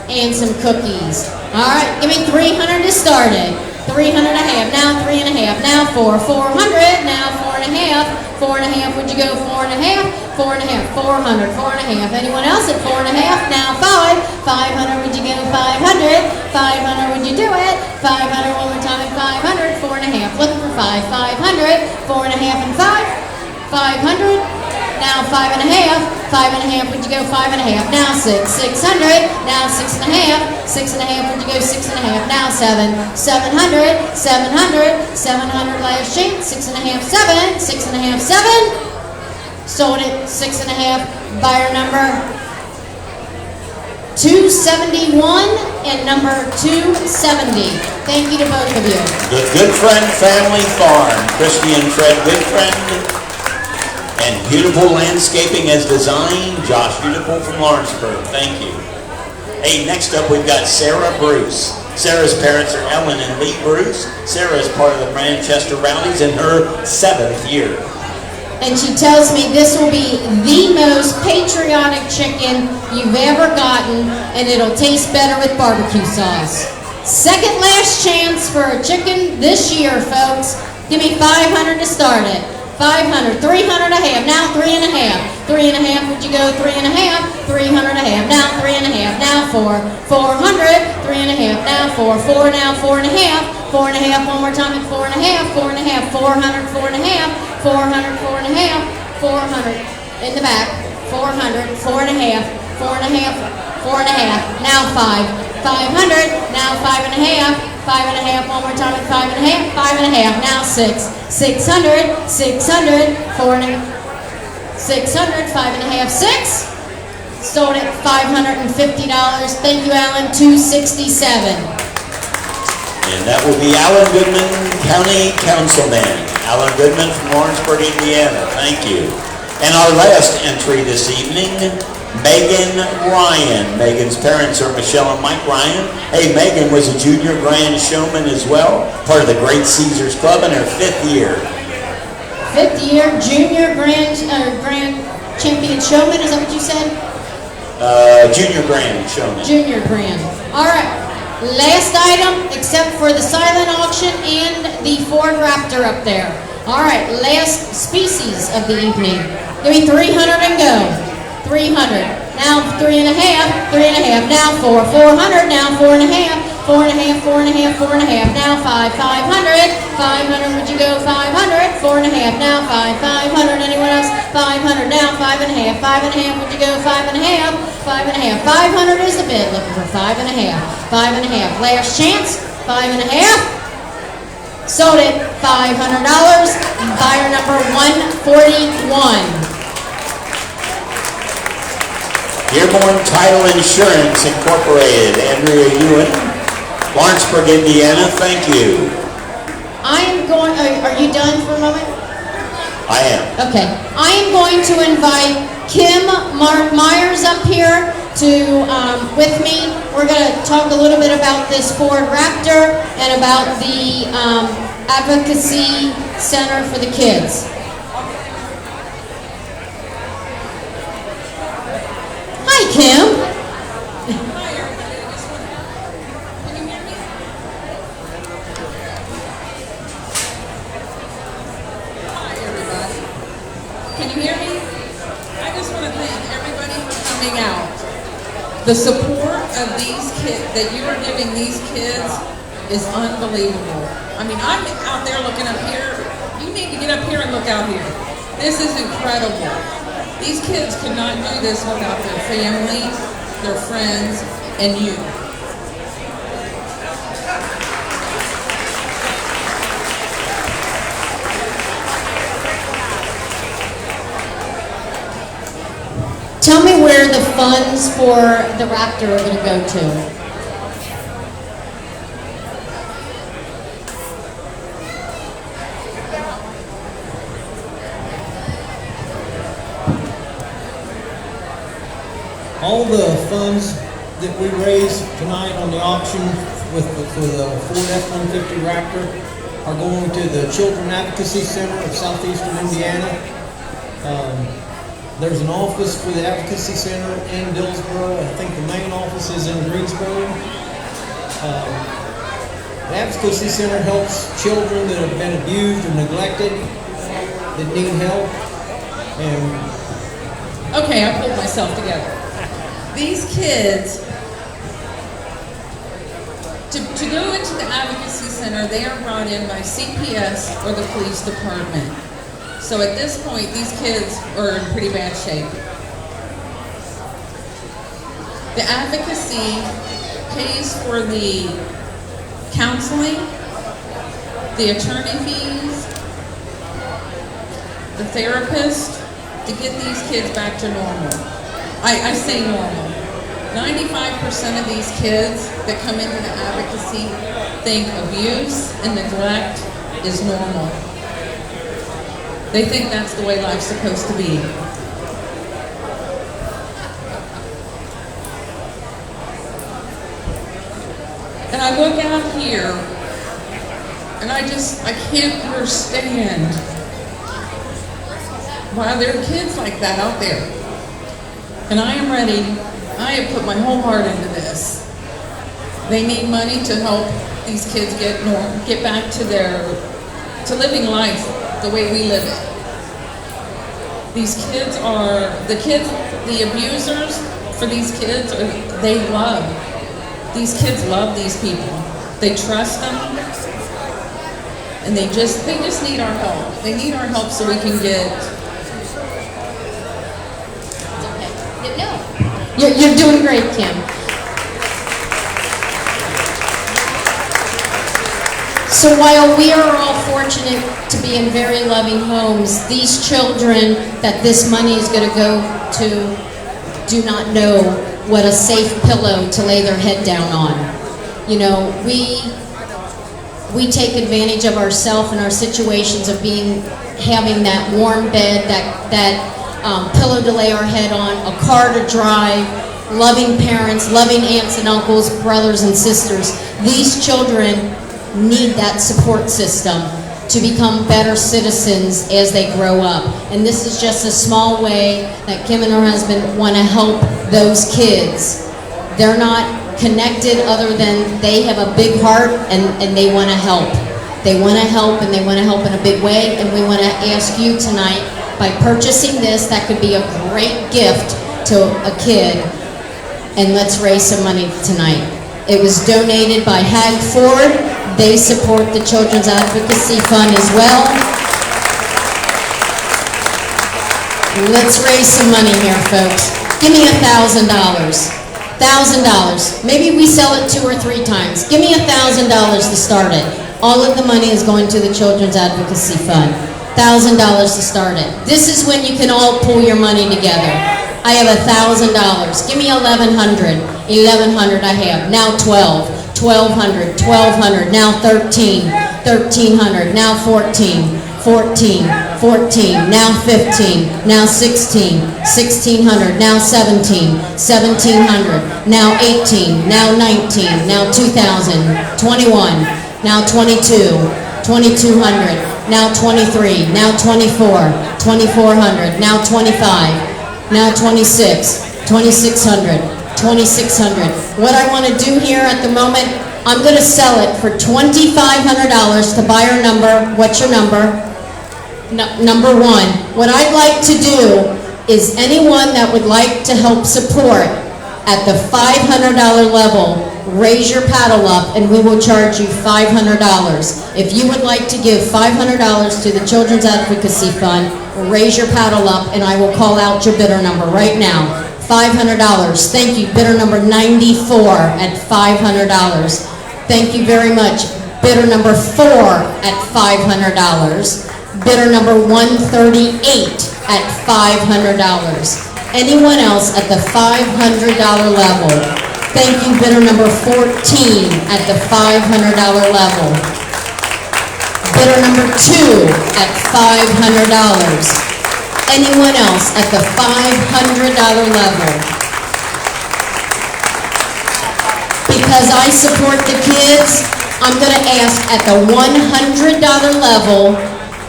And some cookies. All right, give me 300 to start it. 300 and a half, now 3 and a half, now 4, 400, now 4 and a half, 4 and a half, would you go 4 and a half, 4 and a half, 400, 4 and a half, anyone else at 4 and a half, now 5, 500, would you go 500, 500, would you do it, 500, one more time, 500, 4 and a half, looking for 5, 500, 4 and a half and 5, 500, now 5 and a half, 5 and a half, would you go 5 and a half, now 6, 600, now 6 and a half, 6 and a half, would you go 6 and a half, now 7, 700, 700, 700, last chance, 6 and a half, 7, 6 and a half, 7, sold it, 6 and a half, buyer number 271 and number 270. Thank you to both of you. The Goodfriend Family Farm, Christy and Fred Goodfriend. And Beautiful Landscaping as designed, Josh Beautiful from Lawrenceburg. Thank you. Hey, next up we've got Sarah Bruce. Sarah's parents are Ellen and Lee Bruce. Sarah is part of the Manchester Rowdies in her 7th year. And she tells me this will be the most patriotic chicken you've ever gotten, and it'll taste better with barbecue sauce. Second last chance for a chicken this year, folks. Give me 500 to start it. 500, 300 and a half, now 3 and a half. 3 and a half, would you go 3 and a half? 300 and a half, now 3 and a half, now 4. 400, 3 and a half, now 4. 4, now 4 and a half. 4 and a half, one more time at 4 and a half. 4 and a half, 400, 4 and a half. 400, 4 and a half. 400, in the back. 400, 4 and a half. 4 and a half, 4 and a half, now 5. 500, now 5 and a half. 5 and a half, one more time at 5 and a half. 5 and a half, now 6. 600, 600, 4 and a half. 600, 5 and a half, 6. Sold at $550. Thank you, Alan. 267. And that will be Alan Goodman, County Councilman. Alan Goodman from Lawrenceburg, Indiana. Thank you. And our last entry this evening, Megan Ryan. Megan's parents are Michelle and Mike Ryan. Hey, Megan was a junior grand showman as well, part of the Great Caesars Club in her 5th year. 5th year, junior grand champion showman, is that what you said? Junior grand showman. Junior grand. All right. Last item, except for the silent auction and the Ford Raptor up there. All right, last species of the evening. Give me 300 and go. 300. Now 3 and a half. 3 and a half. Now 4. 400. Now 4 and a half. 4 and a half. 4 and a half. 4 and a half. Now 5. 500. 500. Would you go 500? 4 and a half. Now 5. 500. Anyone else? 500. Now 5 and a half. 5 and a half. Would you go 5 and a half? 5 and a half. 500 is the bid. Looking for 5 and a half. 5 and a half. Last chance. 5 and a half. Sold it. $500. Buyer number 141. Dearborn Title Insurance Incorporated, Andrea Ewan, Lawrenceburg, Indiana. Thank you. I am going, are you done for a moment? I am. Okay. I am going to invite Kim Myers up here to with me. We're going to talk a little bit about this Ford Raptor and about the Advocacy Center for the Kids. Hi, Kim. Hi, everybody. I just want can you hear me? Hi, everybody. Can you hear me? I just want to thank everybody for coming out. The support of these kids, that you are giving these kids, is unbelievable. I mean, I'm out there looking up here. You need to get up here and look out here. This is incredible. These kids could not do this without their family, their friends, and you. Tell me where the funds for the Raptor are going to go to. All the funds that we raised tonight on the auction for the Ford F-150 Raptor are going to the Children Advocacy Center of Southeastern Indiana. There's an office for the Advocacy Center in Dillsboro. I think the main office is in Greensboro. The Advocacy Center helps children that have been abused or neglected, that need help, and Okay, I pulled myself together. These kids, to go into the Advocacy Center, they are brought in by CPS or the police department. So at this point, these kids are in pretty bad shape. The advocacy pays for the counseling, the attorney fees, the therapist, to get these kids back to normal. I say normal. 95% of these kids that come into the advocacy think abuse and neglect is normal. They think that's the way life's supposed to be. And I look out here, and I can't understand why there are kids like that out there. And I am ready, I have put my whole heart into this. They need money to help these kids get back to living life the way we live it. These kids are, the abusers for these kids, these kids love these people. They trust them, and they just need our help. They need our help so we can get. No, you're doing great, Kim. So while we are all fortunate to be in very loving homes, these children that this money is going to go to do not know what a safe pillow to lay their head down on. You know, we take advantage of ourselves and our situations of having that warm bed, that pillow to lay our head on, a car to drive, loving parents, loving aunts and uncles, brothers and sisters. These children need that support system to become better citizens as they grow up. And this is just a small way that Kim and her husband want to help those kids. They're not connected other than they have a big heart and they want to help. They want to help, and they want to help in a big way, and we want to ask you tonight, by purchasing this, that could be a great gift to a kid, and let's raise some money tonight. It was donated by Hag Ford. They support the Children's Advocacy Fund as well. Let's raise some money here, folks. Give me $1,000. $1,000. Maybe we sell it 2 or 3 times. Give me $1,000 to start it. All of the money is going to the Children's Advocacy Fund. $1,000 to start it. This is when you can all pull your money together. I have $1,000. Give me 1,100. 1,100 I have. Now 12. 1,200. 1,200. Now 13. 1,300. Now 14. 14. 14. Now 15. Now 16. 1,600. Now 17. 1,700. Now 18. Now 19. Now 2,000. 21. Now 22. 2,200. Now 23, now 24, 2,400, now 25, now 26, 2,600, 2,600. What I want to do here at the moment, I'm going to sell it for $2,500 to buyer number. What's your number? Number 1. What I'd like to do is anyone that would like to help support at the $500 level, raise your paddle up and we will charge you $500. If you would like to give $500 to the Children's Advocacy Fund, raise your paddle up and I will call out your bidder number right now. $500. Thank you. Bidder number 94 at $500. Thank you very much. Bidder number 4 at $500. Bidder number 138 at $500. Anyone else at the $500 level? Thank you, bidder number 14 at the $500 level. Bidder number 2 at $500. Anyone else at the $500 level? Because I support the kids, I'm going to ask at the $100 level,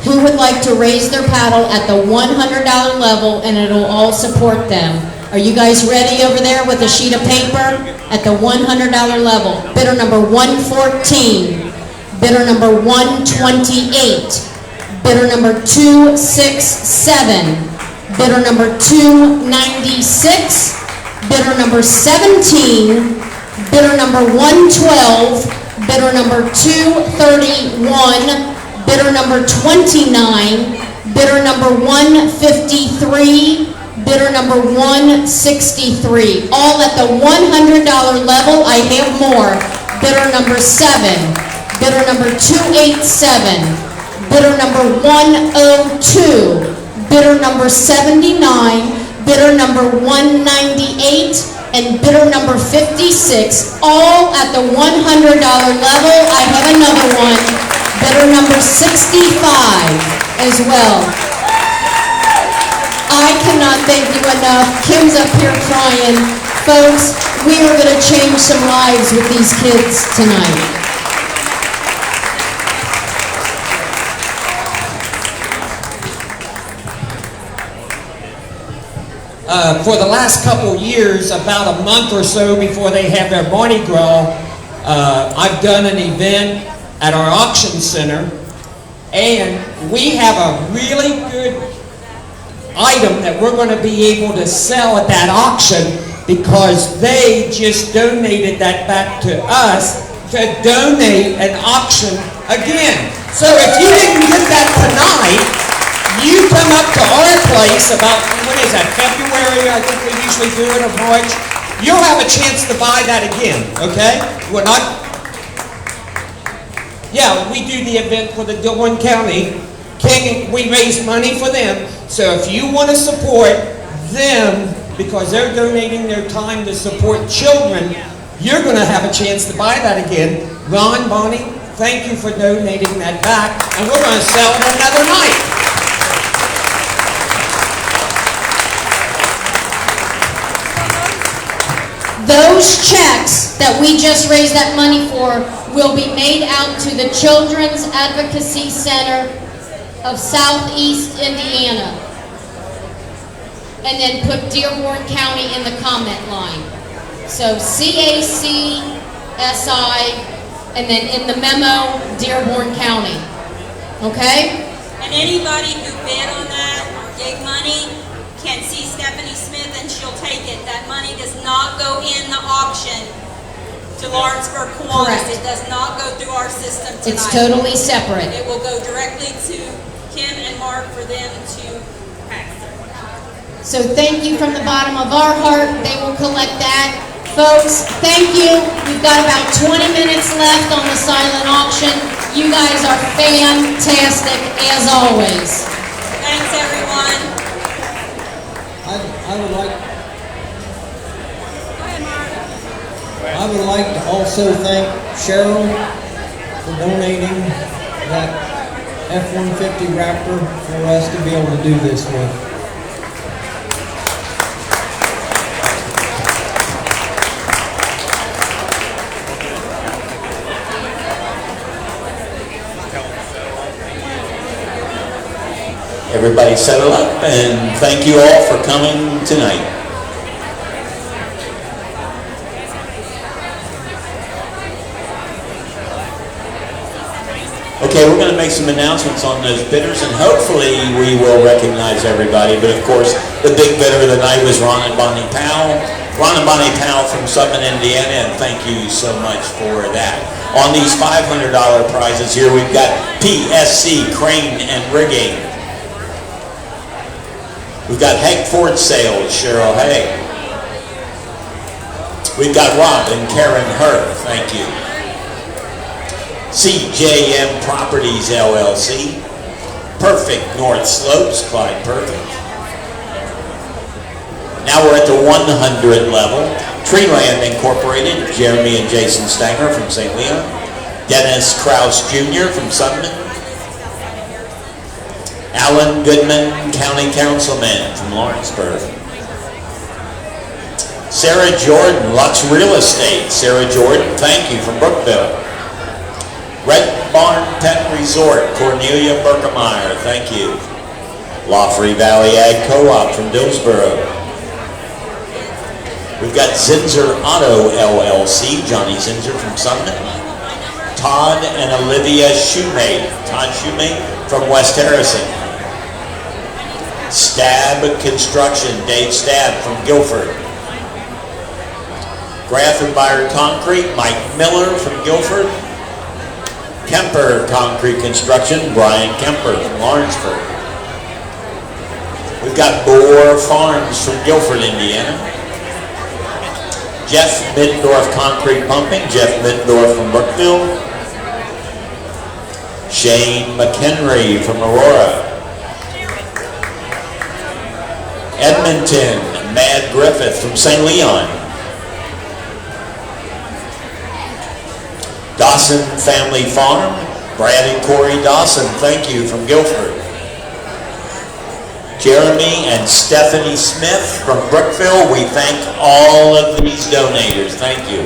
who would like to raise their paddle at the $100 level, and it'll all support them. Are you guys ready over there with a sheet of paper? At the $100 level, bidder number 114 Bidder number 128. Bidder number 267. Bidder number 296. Bidder number 17. Bidder number 112. Bidder number 231. Bidder number 29. Bidder number 153. Bidder number 163. All at the $100 level. I have more. Bidder number 7. Bidder number 287. Bidder number 102. Bidder number 79. Bidder number 198. And bidder number 56. All at the $100 level. I have another one. Bidder number 65 as well. I cannot thank you enough. Kim's up here crying. Folks, we are going to change some lives with these kids tonight. For the last couple years, about a month or so before they have their Mardi Gras, I've done an event at our auction center, and we have a really good item that we're going to be able to sell at that auction because they just donated that back to us to donate an auction again. So if you didn't get that tonight, you come up to our place about, what is that, February, I think we usually do it, or March. You'll have a chance to buy that again, okay? We're not, yeah, we do the event for the Dearborn County. We raise money for them. So if you want to support them, because they're donating their time to support children, you're going to have a chance to buy that again. Ron, Bonnie, thank you for donating that back, and we're going to sell it another night. Those checks that we just raised that money for will be made out to the Children's Advocacy Center of Southeast Indiana. And then put Dearborn County in the comment line. So CAC, SI, and then in the memo, Dearborn County. Okay? And anybody who bid on that or gave money can see Stephanie Smith and she'll take it. That money does not go in the auction to Lawrenceburg, Kiwanis. Correct. It does not go through our system tonight. It's totally separate. It will go directly to Kim and Mark for them to pass. So thank you from the bottom of our heart. They will collect that. Folks, thank you. We've got about 20 minutes left on the silent auction. You guys are fantastic as always. Thanks, everyone. I would like to also thank Cheryl for donating that F-150 Raptor for us to be able to do this with. Everybody settle up, and thank you all for coming tonight. Okay, we're going to make some announcements on those bidders, and hopefully we will recognize everybody. But of course, the big bidder of the night was Ron and Bonnie Powell. Ron and Bonnie Powell from Subman, Indiana, and thank you so much for that. On these $500 prizes here, we've got PSC Crane and Rigging. We've got Hank Ford Sales, Cheryl Hay. We've got Rob and Karen Hurd, thank you. CJM Properties, LLC. Perfect North Slopes, Clyde Perfect. Now we're at the 100 level. Treeland Incorporated, Jeremy and Jason Stanger from St. Leon. Dennis Krause Jr. from Subman. Alan Goodman, County Councilman from Lawrenceburg. Sarah Jordan, Lux Real Estate. Sarah Jordan, thank you, from Brookville. Red Barn Pet Resort, Cornelia Berkemeyer, thank you. Lawfrey Valley Ag Co-op from Dillsboro. We've got Zinzer Auto LLC, Johnny Zinzer from Subman. Todd and Olivia Shoemate. Todd Shoemate from West Harrison. Stab Construction, Dave Stab from Guilford. Grafenbeyer Concrete, Mike Miller from Guilford. Kemper Concrete Construction, Brian Kemper from Lawrenceburg. We've got Boer Farms from Guilford, Indiana. Jeff Middendorf Concrete Pumping, Jeff Middendorf from Brookville. Shane McHenry from Aurora. Edmonton, Mad Griffith from St. Leon. Dawson Family Farm, Brad and Corey Dawson, thank you, from Guilford. Jeremy and Stephanie Smith from Brookville, we thank all of these donators, thank you.